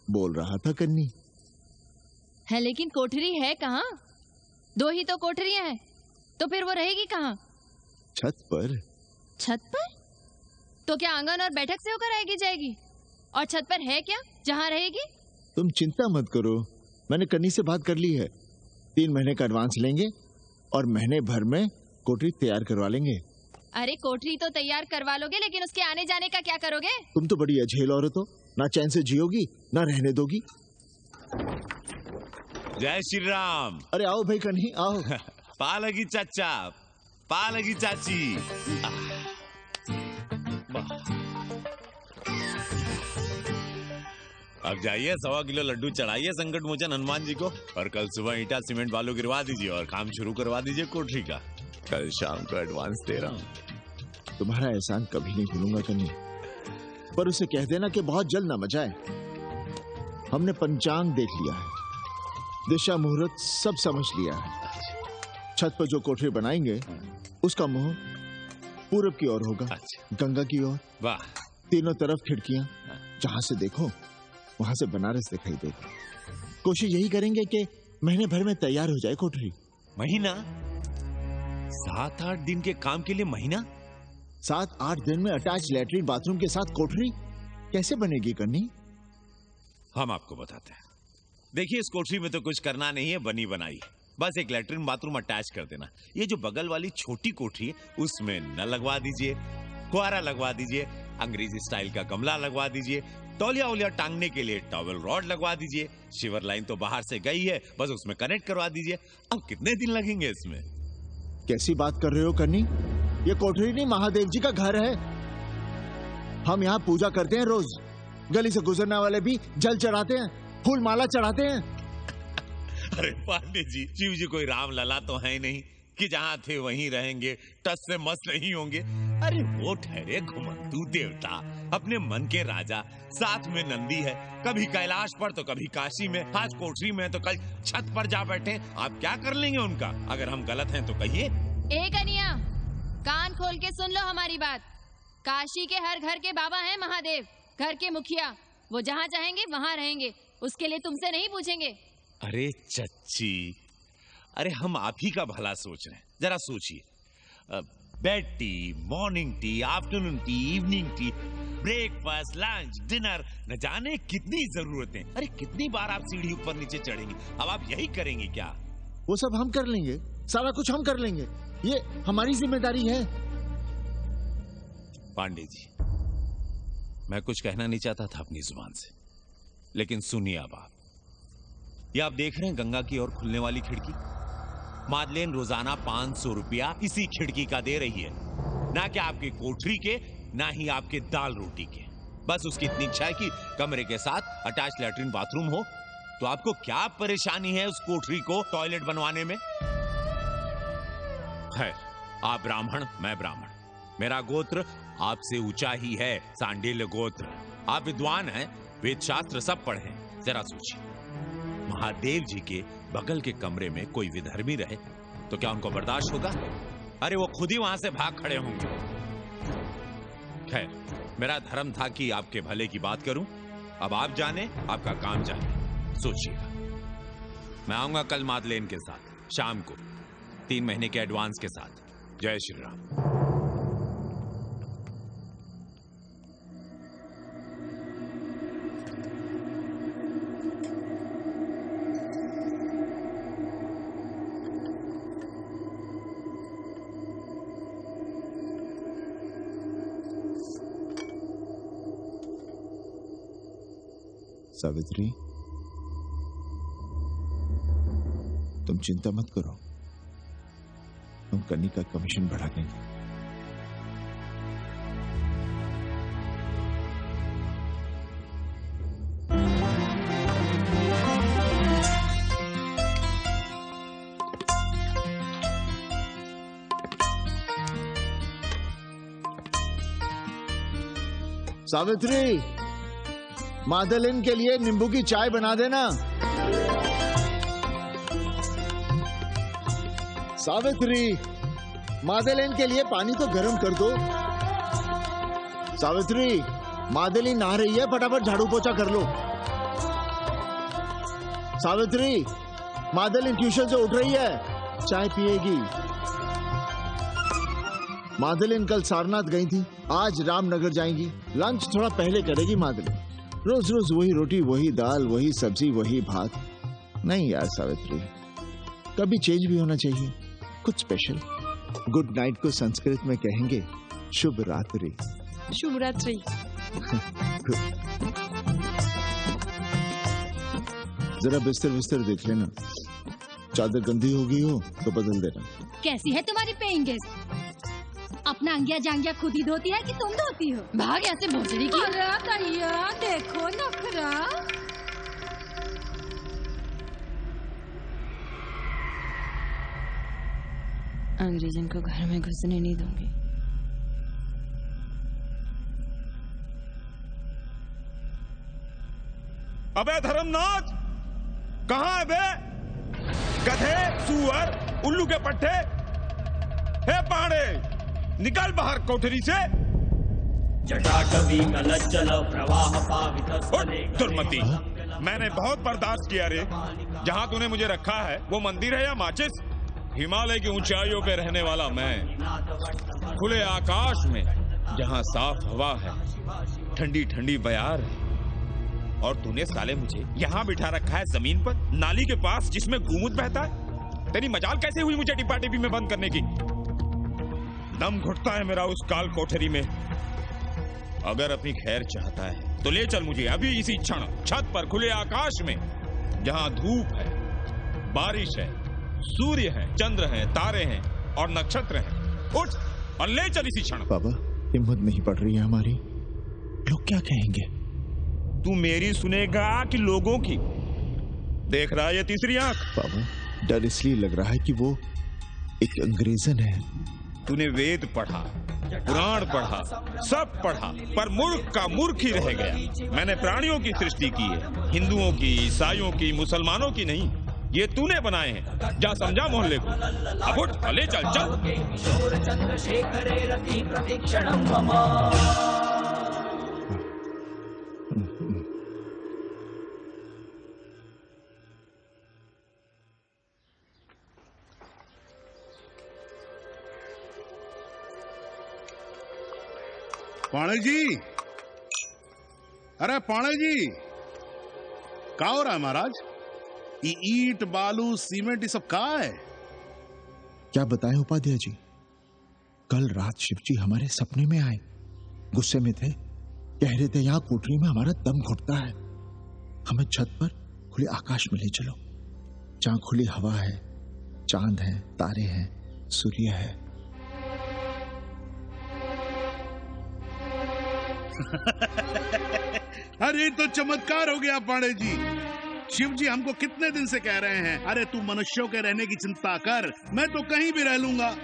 बोल रहा था कन्नी। है लेकिन कोठरी है कहाँ? 2 ही तो कोठरियां हैं, तो फिर वो रहेगी कहाँ? छत पर। छत पर? तो क्या आंगन और बैठक से होकर आएगी जाएगी? और छत पर है क्या जहाँ रहेगी? तुम चिंता मत करो, मैंने कन्नी से बात कर ली है। 3 महीने का एडवांस लेंगे और महीने भर में कोठरी तैयार करवा लेंगे। अरे कोठरी तो तैयार करवा लोगे, लेकिन उसके आने जाने का क्या करोगे? तुम तो बड़ी अझेल औरत हो, ना चैन से जियोगी ना रहने दोगी। जय श्री राम। अरे आओ भाई कन्ही आओ। पालगी चाचा, पालगी चाची। अब जाइए 1.25 किलो लड्डू चढ़ाइए संकट मोचन हनुमान जी को, और कल सुबह ईटा सीमेंट बालू गिरवा दीजिए और काम शुरू करवा दीजिए कोठरी का। कल शाम को एडवांस दे रहा हूँ। तुम्हारा एहसान कभी नहीं भूलूंगा कन्नी, पर उसे कह देना कि बहुत जल्द ना मचाए। हमने पंचांग देख लिया है, दिशा मुहूर्त सब समझ लिया है। छत पर जो कोठरी बनाएंगे उसका मुंह पूरब की ओर होगा, गंगा की ओर। वाह। तीनों तरफ खिड़कियां, जहां से देखो वहां से बनारस दिखाई देगा। कोशिश यही करेंगे कि महीने भर में तैयार हो जाए कोठरी। महीना? 7-8 दिन के काम के लिए महीना? 7-8 दिन में अटैच लैट्रिन बाथरूम के साथ कोठरी कैसे बनेगी कन्नी? हम आपको बताते हैं। देखिए, इस कोठरी में तो कुछ करना नहीं है, बनी बनाई। बस एक लैट्रिन बाथरूम अटैच कर देना। ये जो बगल वाली छोटी कोठरी है उसमें नल लगवा दीजिए, फुहारा लगवा दीजिए, अंग्रेजी स्टाइल का गमला लगवा दीजिए, तौलिया उलिया टांगने के लिए टॉवल रॉड लगवा दीजिए। शिवर लाइन तो बाहर से गई है, बस उसमें कनेक्ट करवा दीजिए। अब कितने दिन लगेंगे इसमें? कैसी बात कर रहे हो कन्नी? ये कोठरी नहीं, महादेव जी का घर है। हम यहाँ पूजा करते हैं रोज। गली से गुजरने वाले भी जल चढ़ाते हैं, फूल माला चढ़ाते हैं। अरे पांडे जी, शिव जी कोई राम लला तो है नहीं, कि जहां थे वहीं रहेंगे, टस से मस नहीं होंगे। अरे वो ठहरे घुमंतू देवता, अपने मन के राजा, साथ में नंदी है, कभी कैलाश पर तो कभी काशी में, आज कोठरी में तो कल छत पर जा बैठे। आप क्या कर लेंगे उनका? अगर हम गलत हैं तो कहिए। ए कन्या, कान खोल के सुन लो हमारी बात। काशी के हर घर के बाबा हैं महादेव, घर के मुखिया। वो जहाँ चाहेंगे वहाँ रहेंगे, उसके लिए तुमसे नहीं पूछेंगे। अरे चच्ची, अरे हम आप ही का भला सोच रहे हैं, जरा सोचिए। Bed tea, morning tea, afternoon T, evening tea, breakfast, lunch, dinner, न जाने कितनी जरूरतें। अरे कितनी बार आप सीढ़ी ऊपर नीचे चढ़ेंगे, अब आप यही करेंगे क्या? वो सब हम कर लेंगे, सारा कुछ हम कर लेंगे, ये हमारी जिम्मेदारी है। पांडे जी, मैं कुछ कहना नहीं चाहता था अपनी जुबान से, लेकिन सुनिए अब आप। ये आप देख रहे हैं गंगा की ओर खुलने वाली खिड़की? मादलेन रोजाना 500 रुपया इसी खिड़की का दे रही है, ना कि आपकी कोठरी के, ना ही आपके दाल रोटी के। बस उसकी इतनी इच्छा है कि कमरे के साथ अटैच लैट्रिन बाथरूम हो। तो आपको क्या परेशानी है उस कोठरी को टॉयलेट बनवाने में? खैर, आप ब्राह्मण, मैं ब्राह्मण, मेरा गोत्र आपसे ऊंचा ही है, सांडिल्य गोत्र। आप विद्वान हैं, वेद शास्त्र सब पढ़े हैं। जरा सोचिए, महादेव जी के बगल के कमरे में कोई विधर्मी रहे तो क्या उनको बर्दाश्त होगा? अरे वो खुद ही वहां से भाग खड़े होंगे। खैर, मेरा धर्म था कि आपके भले की बात करूं। अब आप जाने, आपका काम जाने। सोचिएगा, मैं आऊंगा कल मादलेन के साथ शाम को, 3 महीने के एडवांस के साथ। जय श्री राम। सावित्री, तुम चिंता मत करो, हम कन्नी का कमीशन बढ़ा देंगे। सावित्री, मादलिन के लिए नींबू की चाय बना देना। सावित्री, मादलिन के लिए पानी तो गर्म कर दो। सावित्री, मादलिन नहा रही है, फटाफट झाड़ू पोछा कर लो। सावित्री, मादलिन ट्यूशन से उठ रही है, चाय पिएगी। मादलिन कल सारनाथ गई थी, आज रामनगर जाएंगी। लंच थोड़ा पहले करेगी मादलिन। रोज रोज वही रोटी, वही दाल, वही सब्जी, वही भात। नहीं यार सावित्री, कभी चेंज भी होना चाहिए, कुछ स्पेशल। गुड नाइट को संस्कृत में कहेंगे शुभ रात्रि। शुभ रात्रि। जरा बिस्तर बिस्तर देख लेना, चादर गंदी हो गई हो तो बदल देना। कैसी है तुम्हारी पेइंग गेस्ट? अपना अंगिया जांगिया खुद ही धोती है कि तुम धोती हो? भाग यहाँ से भोसड़ी की। अरे दैया, देखो नखरा। अंग्रेजन को घर में घुसने नहीं दूंगी। अबे धर्मनाथ, कहाँ है बे? गधे, सुअर, उल्लू के पट्टे। हे पाड़े, निकल बाहर कोठरी से। जटाटवी कलज्जल प्रवाह पावित। दुर्मति, मैंने बहुत बर्दाश्त किया रे। जहाँ तूने मुझे रखा है वो मंदिर है या माचिस? हिमालय की ऊंचाइयों पे रहने वाला मैं, खुले आकाश में जहाँ साफ हवा है, ठंडी ठंडी बयार है, और तूने साले मुझे यहाँ बिठा रखा है जमीन पर, नाली के पास जिसमें गूमूत बहता है। तेरी मजाल कैसे हुई मुझे टिपा टिपी में बंद करने की? दम घुटता है मेरा उस काल कोठरी में। अगर अपनी खैर चाहता है तो ले चल मुझे अभी इसी क्षण छत पर, खुले आकाश में, जहां धूप है, बारिश है, सूर्य है, चंद्र है, तारे हैं और नक्षत्र हैं। उठ और ले चल इसी क्षण। बाबा, हिम्मत नहीं पड़ रही है हमारी, लोग क्या कहेंगे? तू मेरी सुनेगा कि लोगों की? देख रहा है ये तीसरी आंख? बाबा, डर इसलिए लग रहा है कि वो एक अंग्रेजन है। तूने वेद पढ़ा, पुराण पढ़ा, सब पढ़ा, पर मूर्ख का मूर्ख ही रह गया। मैंने प्राणियों की सृष्टि की है, हिंदुओं की, ईसाइयों की, मुसलमानों की नहीं। ये तूने बनाए हैं। जा समझा मोहल्ले को। अब उठ, ले चल चल। पाणे जी, अरे पाणे जी, क्या हो रहा है महाराज? ये ईट बालू सीमेंट ये सब कहाँ है? क्या बताएं उपाध्याय जी, कल रात शिवजी हमारे सपने में आए, गुस्से में थे, कह रहे थे यहाँ कोठरी में हमारा दम घुटता है, हमें छत पर खुले आकाश में ले चलो, जहां खुली हवा है, चांद है, तारे हैं, सूर्य है। अरे तो चमत्कार हो गया पाणे जी। शिव जी हमको कितने दिन से कह रहे हैं, अरे तू मनुष्यों के रहने की चिंता कर, मैं तो कहीं भी रह लूंगा।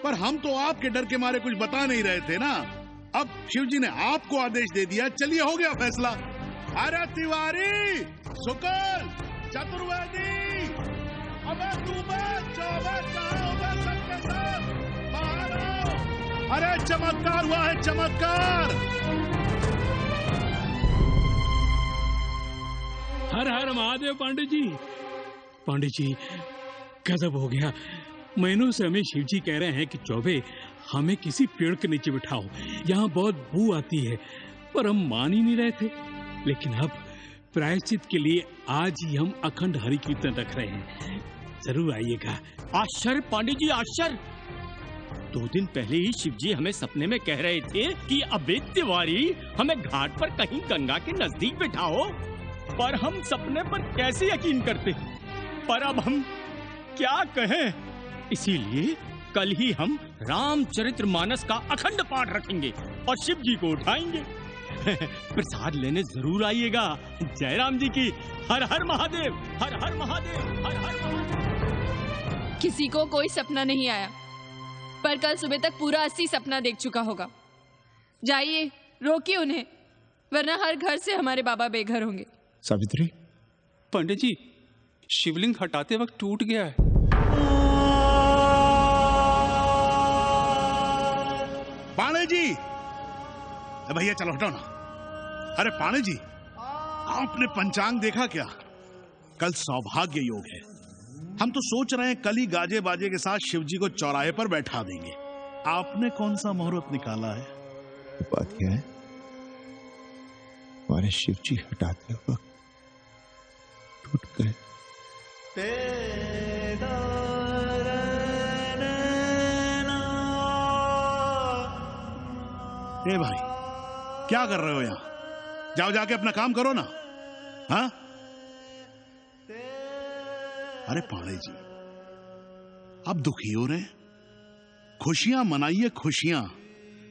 पर हम तो आपके डर के मारे कुछ बता नहीं रहे थे ना। अब शिव जी ने आपको आदेश दे दिया, चलिए हो गया फैसला। अरे तिवारी, शुक्ल, चतुर्वेदी, अबे तू सबके सब बाहर आओ। अरे चमत्कार हुआ है, चमत्कार। हर हर महादेव पांडे जी। पांडे जी, गजब हो गया। महीनों से हमें शिव जी कह रहे हैं कि चौबे हमें किसी पेड़ के नीचे बिठाओ, यहाँ बहुत बू आती है, पर हम मान ही नहीं रहे थे। लेकिन अब प्रायश्चित के लिए आज ही हम अखंड हरि कीर्तन रख रहे हैं, जरूर आइएगा। आश्चर्य पांडे जी, आश्चर्य। 2 दिन पहले ही शिव जी हमें सपने में कह रहे थे कि अबे तिवारी, हमें घाट पर कहीं गंगा के नजदीक बिठाओ, पर हम सपने पर कैसे यकीन करते। पर अब हम क्या कहें, इसीलिए कल ही हम रामचरितमानस का अखंड पाठ रखेंगे और शिव जी को उठाएंगे। प्रसाद लेने जरूर आइएगा। जय राम जी की। हर हर महादेव, हर हर महादेव, हर हर महादेव। किसी को कोई सपना नहीं आया, पर कल सुबह तक पूरा 80 सपना देख चुका होगा। जाइए, रोकिए उन्हें, वरना हर घर से हमारे बाबा बेघर होंगे। सावित्री, पंडित जी, शिवलिंग हटाते वक्त टूट गया है। पाणे जी, भैया चलो हटो ना। अरे पाणे जी, आपने पंचांग देखा क्या? कल सौभाग्य योग है। हम तो सोच रहे हैं कल ही गाजे बाजे के साथ शिव जी को चौराहे पर बैठा देंगे। आपने कौन सा मुहूर्त निकाला है? बात क्या है, हमारे शिव जी हटाते वक्त टूट गए। ए भाई, क्या कर रहे हो यहाँ? जाओ जाके अपना काम करो ना। हाँ? अरे पाणे जी, आप दुखी हो रहे हैं? खुशियां मनाइए, खुशियां।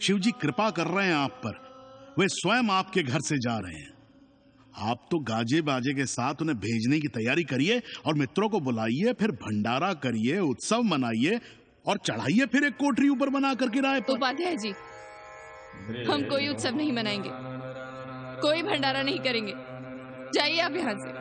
शिव जी कृपा कर रहे हैं आप पर, वे स्वयं आपके घर से जा रहे हैं। आप तो गाजे बाजे के साथ उन्हें भेजने की तैयारी करिए और मित्रों को बुलाइए, फिर भंडारा करिए, उत्सव मनाइए और चढ़ाइए फिर एक कोठरी ऊपर बना कर किराए पर। उपाध्याय जी, हम कोई उत्सव नहीं मनाएंगे, कोई भंडारा नहीं करेंगे। जाइए आप यहाँ से।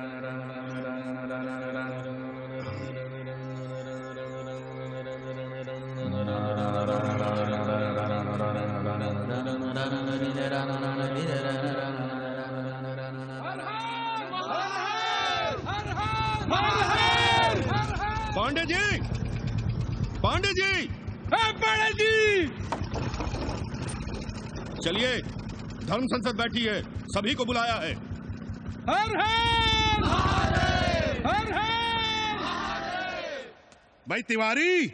पांडे जी, पांडे जी, पांडे जी, चलिए, धर्म संसद बैठी है, सभी को बुलाया है। हर हर हर हर। भाई तिवारी,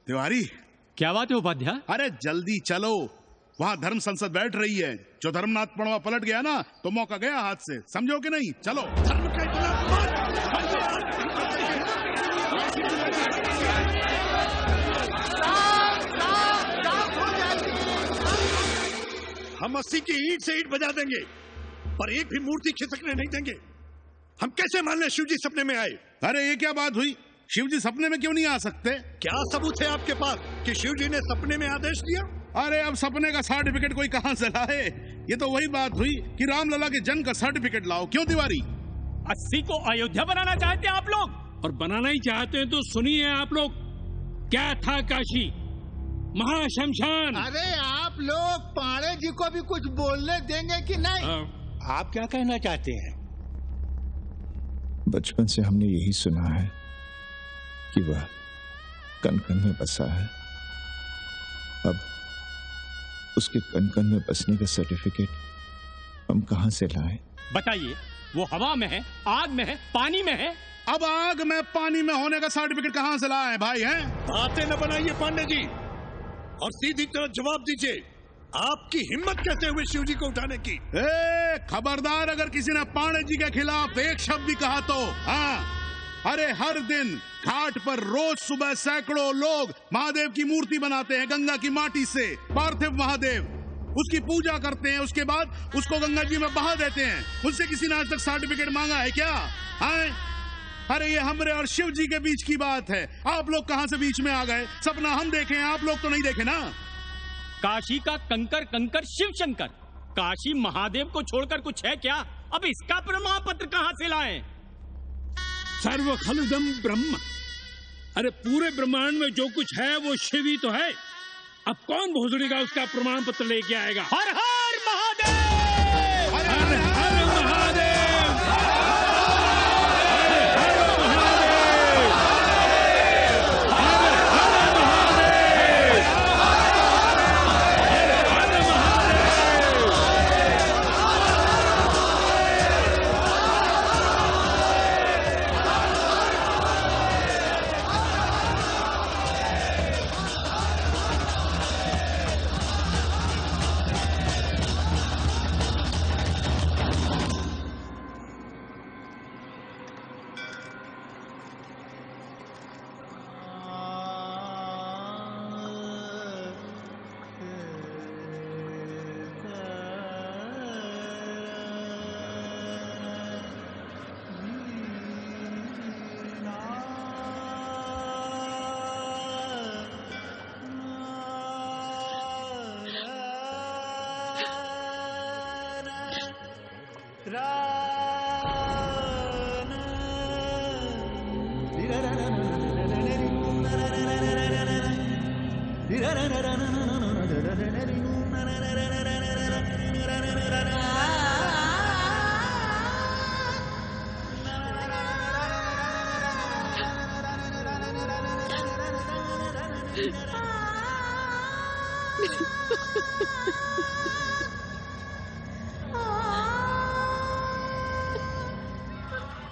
तिवारी, क्या बात है उपाध्याय? अरे जल्दी चलो, वहाँ धर्म संसद बैठ रही है। जो धर्मनाथ पड़वा पलट गया ना, तो मौका गया हाथ से, समझो कि नहीं? चलो। धर्म का हम 80 की ईंट से ईंट बजा देंगे, पर एक भी मूर्ति खिसकने नहीं देंगे। हम कैसे मान लें शिव जी सपने में आए? अरे ये क्या बात हुई? शिव जी सपने में क्यों नहीं आ सकते? क्या सबूत है आपके पास कि शिव जी ने सपने में आदेश दिया? अरे अब सपने का सर्टिफिकेट कोई कहाँ से लाए? ये तो वही बात हुई कि रामलला के जन्म का सर्टिफिकेट लाओ। क्यों तिवारी? 80 को अयोध्या बनाना चाहते हैं आप लोग? और बनाना ही चाहते हैं तो सुनिए आप लोग, क्या था काशी महाशमशान। अरे आप लोग पाड़े जी को भी कुछ बोलने देंगे कि नहीं? आप क्या कहना चाहते हैं? बचपन से हमने यही सुना है कि वह कण कण में बसा है। अब उसके कण कण में बसने का सर्टिफिकेट हम कहां से लाएं? बताइए, वो हवा में है, आग में है, पानी में है? अब आग में पानी में होने का सर्टिफिकेट कहां से लाए भाई? हैं बातें न बनाइए पांडे जी, और सीधी तरह जवाब दीजिए, आपकी हिम्मत कैसे हुई शिव जी को उठाने की? खबरदार अगर किसी ने पांडे जी के खिलाफ एक शब्द भी कहा तो। हाँ, अरे हर दिन घाट पर रोज सुबह सैकड़ों लोग महादेव की मूर्ति बनाते हैं गंगा की माटी से। पार्थिव महादेव, उसकी पूजा करते हैं, उसके बाद उसको गंगा जी में बहा देते हैं। उनसे किसी ने आज तक सर्टिफिकेट मांगा है क्या? हाँ? अरे ये हमरे और शिव जी के बीच की बात है। आप लोग कहां से बीच में आ गए? सपना हम देखे हैं, आप लोग तो नहीं देखे ना। काशी का कंकर कंकर शिव शंकर, काशी महादेव को छोड़कर कुछ है क्या? अब इसका प्रमाण पत्र कहां से लाएं? सर्व खलुदम ब्रह्म, अरे पूरे ब्रह्मांड में जो कुछ है वो शिव ही तो है। अब कौन भोसड़ी का उसका प्रमाण पत्र लेके आएगा? हर हर महादेव, हर हर महादेव।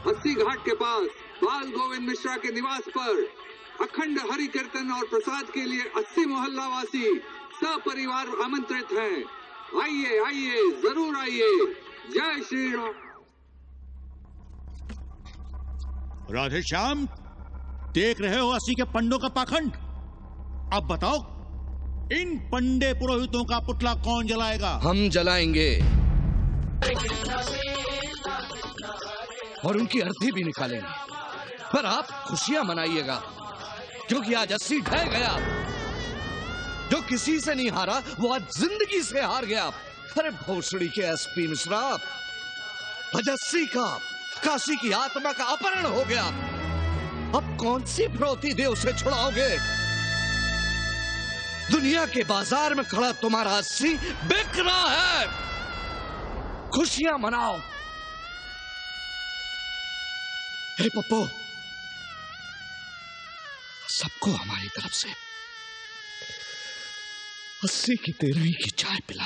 अस्सी घाट के पास बाल गोविंद मिश्रा के निवास पर अखंड हरि कीर्तन और प्रसाद के लिए 80 मोहल्ला वासी सपरिवार आमंत्रित हैं। आइए आइए, जरूर आइए। जय श्री राम। राधे श्याम, देख रहे हो 80 के पंडों का पाखंड? अब बताओ, इन पंडे पुरोहितों का पुतला कौन जलाएगा? हम जलाएंगे और उनकी अर्थी भी निकालेंगे। पर आप खुशियां मनाइएगा, क्योंकि आज 80 ढह गया। जो किसी से नहीं हारा वो आज जिंदगी से हार गया। अरे भोसड़ी के एसपी मिश्रा, आज 80 का काशी की आत्मा का अपहरण हो गया। अब कौन सी फिरौती दे उसे छुड़ाओगे? दुनिया के बाजार में खड़ा तुम्हारा 80 बिक रहा है। खुशियां मनाओ। हे पप्पू, सबको हमारी तरफ से 80 की 13वीं की चाय पिला।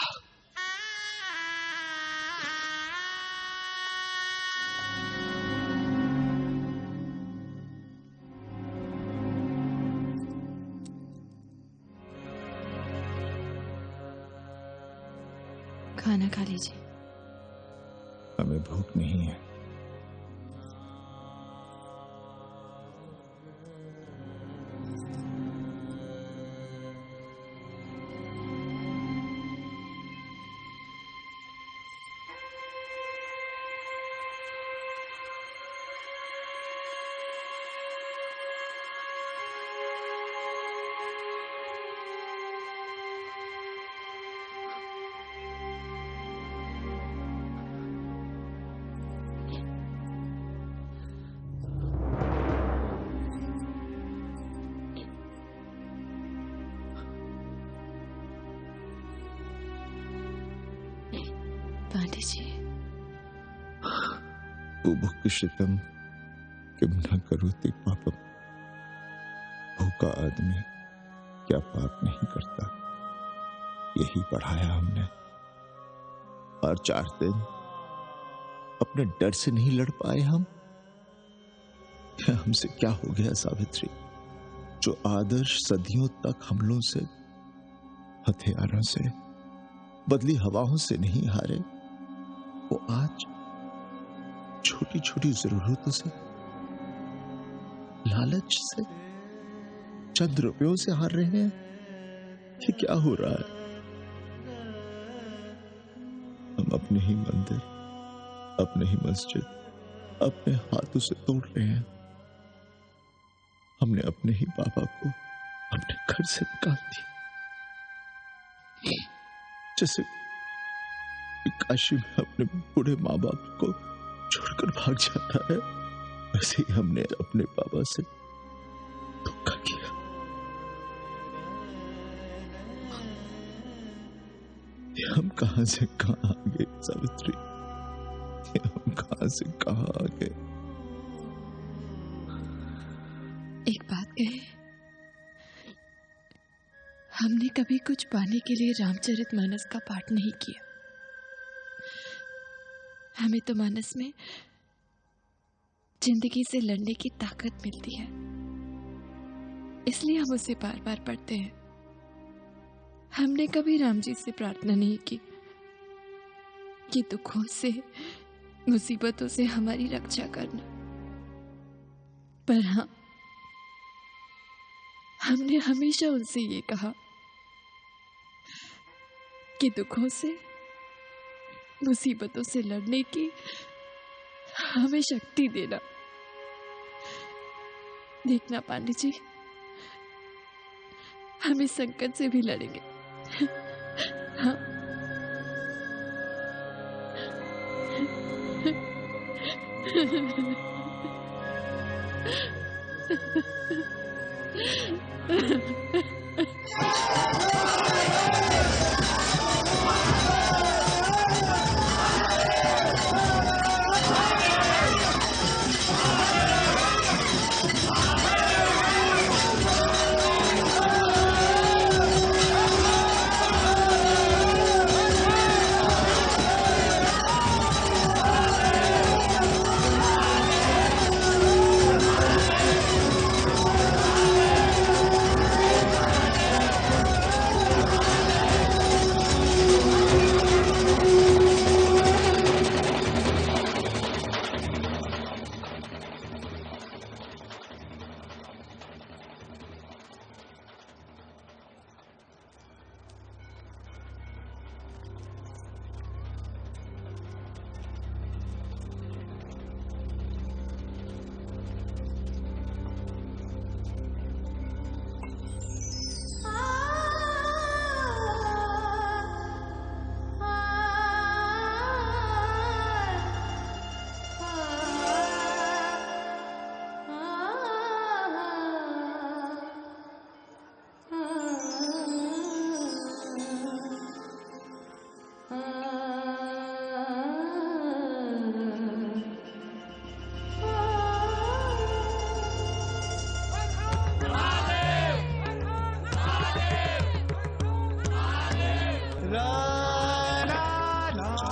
खाना खा लीजिए। हमें भूख नहीं है। पांडे जी। बुभुक्षितम किम न करोति पापम। भूखा आदमी क्या पाप नहीं करता, यही पढ़ाया हमने। और 4 दिन अपने डर से नहीं लड़ पाए हम। हमसे क्या हो गया सावित्री? जो आदर्श सदियों तक हमलों से, हथियारों से, बदली हवाओं से नहीं हारे, वो आज छोटी छोटी जरूरतों से, लालच से, चंद रुपयों से हार रहे हैं। ये क्या हो रहा है? हम अपने ही मंदिर, अपने ही मस्जिद अपने हाथों से तोड़ रहे हैं। हमने अपने ही बाबा को अपने घर से निकाल दिया। जैसे काशी में अपने बूढ़े माँ बाप को छोड़कर भाग जाता है, वैसे ही हमने अपने बाबा से धोखा किया। हम कहां से कहां आ गए सावित्री? हम कहां से कहां आ गए? एक बात कहे, हमने कभी कुछ पाने के लिए रामचरितमानस का पाठ नहीं किया। हमें तो मानस में जिंदगी से लड़ने की ताकत मिलती है, इसलिए हम उसे बार बार पढ़ते हैं। हमने कभी राम जी से प्रार्थना नहीं की कि दुखों से, मुसीबतों से हमारी रक्षा करना। पर हाँ, हमने हमेशा उनसे ये कहा कि दुखों से, मुसीबतों से लड़ने की हमें शक्ति देना। देखना पांडे जी, हम इस संकट से भी लड़ेंगे। हाँ।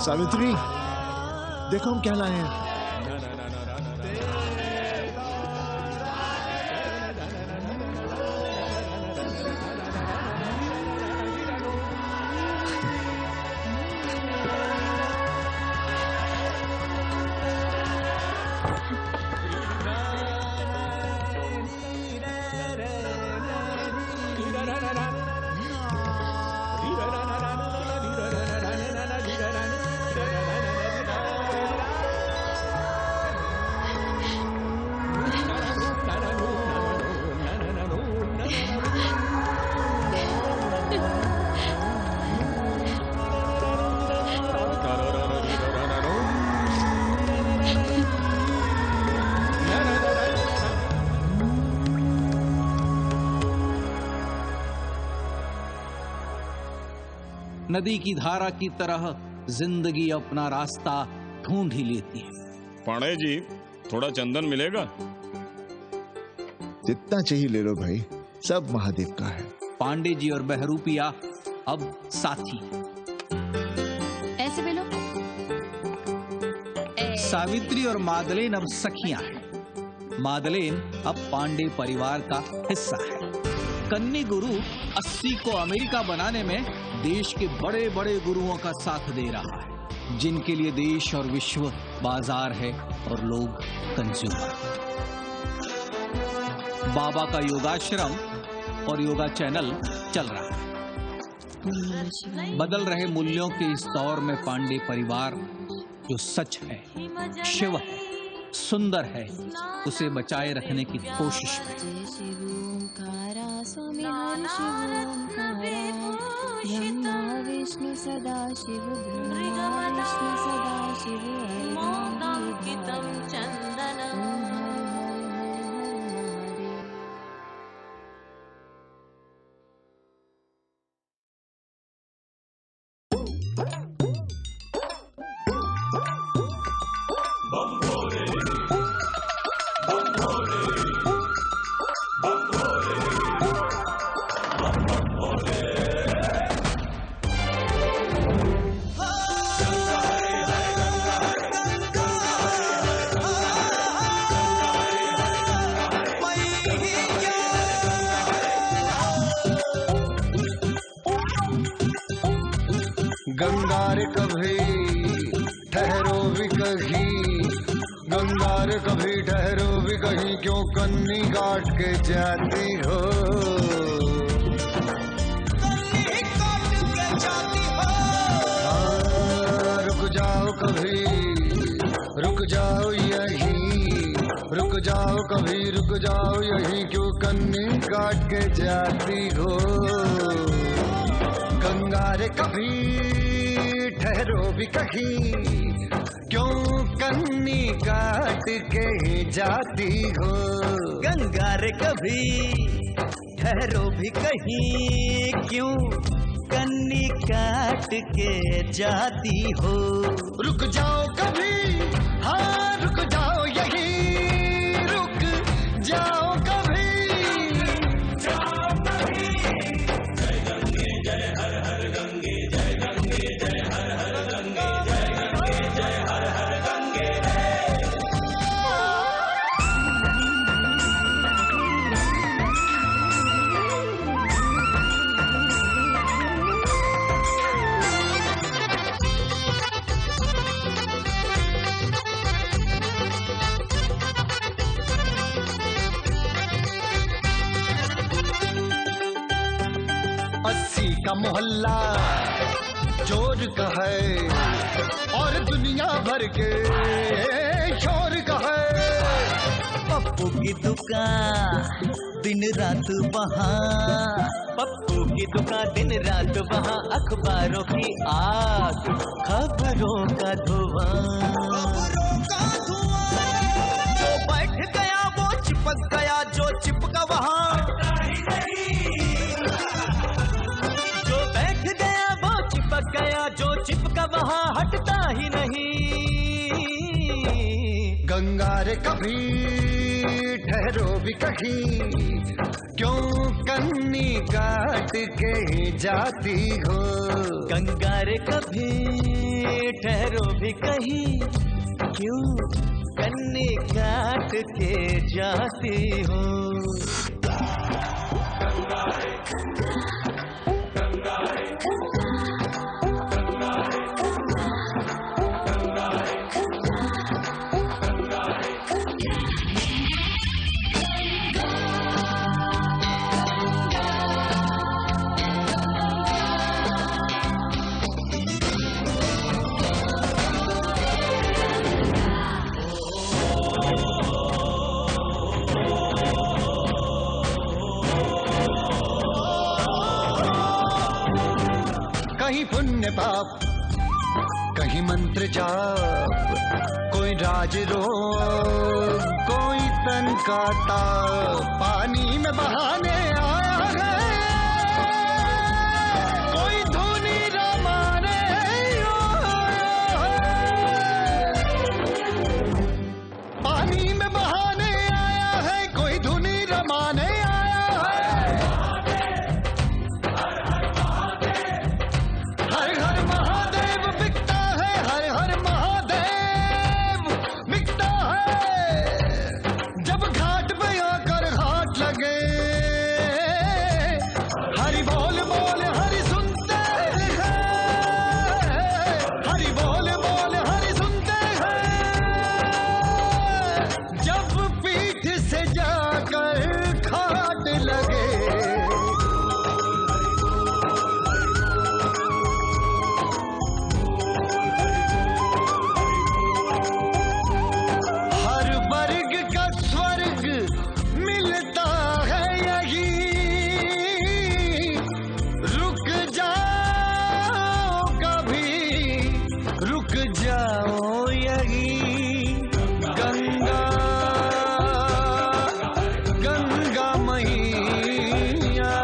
सावित्री, देखो हम क्या लाए हैं। नदी की धारा की तरह जिंदगी अपना रास्ता ढूंढ ही लेती है। पांडे जी, थोड़ा चंदन मिलेगा? जितना चाहिए ले लो भाई, सब महादेव का है। पांडे जी और बहरूपिया अब साथी। ऐसे बेलो। सावित्री और मादलेन अब सखियां हैं। मादलेन अब पांडे परिवार का हिस्सा है। कन्नी गुरु 80 को अमेरिका बनाने में देश के बड़े बड़े गुरुओं का साथ दे रहा है, जिनके लिए देश और विश्व बाजार है और लोग कंज्यूमर। बाबा का योगाश्रम और योगा चैनल चल रहा है। बदल रहे मूल्यों के इस दौर में पांडे परिवार जो सच है, शिव है, सुंदर है, उसे बचाए रखने की कोशिश में। स्वामी हरि शिव ब्रह्मा विष्णु सदा शिव ब्रह्मा विष्णु सदा शिव गंगार कभी ठहरो भी कहीं, गंगार कभी ठहरो भी कहीं, क्यों कन्नी काट के जाती हो? रुक जाओ कभी, रुक जाओ यहीं, रुक जाओ कभी, रुक जाओ यहीं, क्यों कन्नी काट के जाती हो? गंगार कभी ठहरो भी कहीं, क्यों कन्नी काट के जाती हो? गंगार कभी ठहरो भी कहीं, क्यों कन्नी काट के जाती हो? रुक जाओ कभी, हाँ रुक जाओ यहीं, रुक जाओ कभी, जाओ कभी। जय गंगे जय हर हर गंगे, जय गंगे जय हर हर गंगे, जय गंगे जय हर हर गंगे। अस्सी का मोहल्ला चोर का है और दुनिया भर के शोर का है। पप्पू की दुकान दिन रात वहाँ, पप्पू की दुकान दिन रात वहाँ, अखबारों की आग, खबरों का धुआं, जो बैठ गया वो चिपक गया, जो चिपका वहाँ गया, जो चिपका वहाँ हटता ही नहीं। गंगार कभी ठहरो भी कहीं, क्यों कन्नी काट के जाती हो? गंगार कभी ठहरो भी कहीं, क्यों कन्नी काट के जाती हो? कहीं पुण्य पाप, कहीं मंत्र जाप, कोई राज रोग, कोई तन का ताप, पानी में बहाने आया है, कोई धुनी रमाने रुक जाओ यही गंगा गंगा मैया।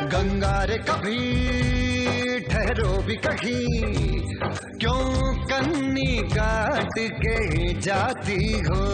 गंगा रे कभी ठहरो भी कहीं, क्यों कन्नी काट के जाती हो।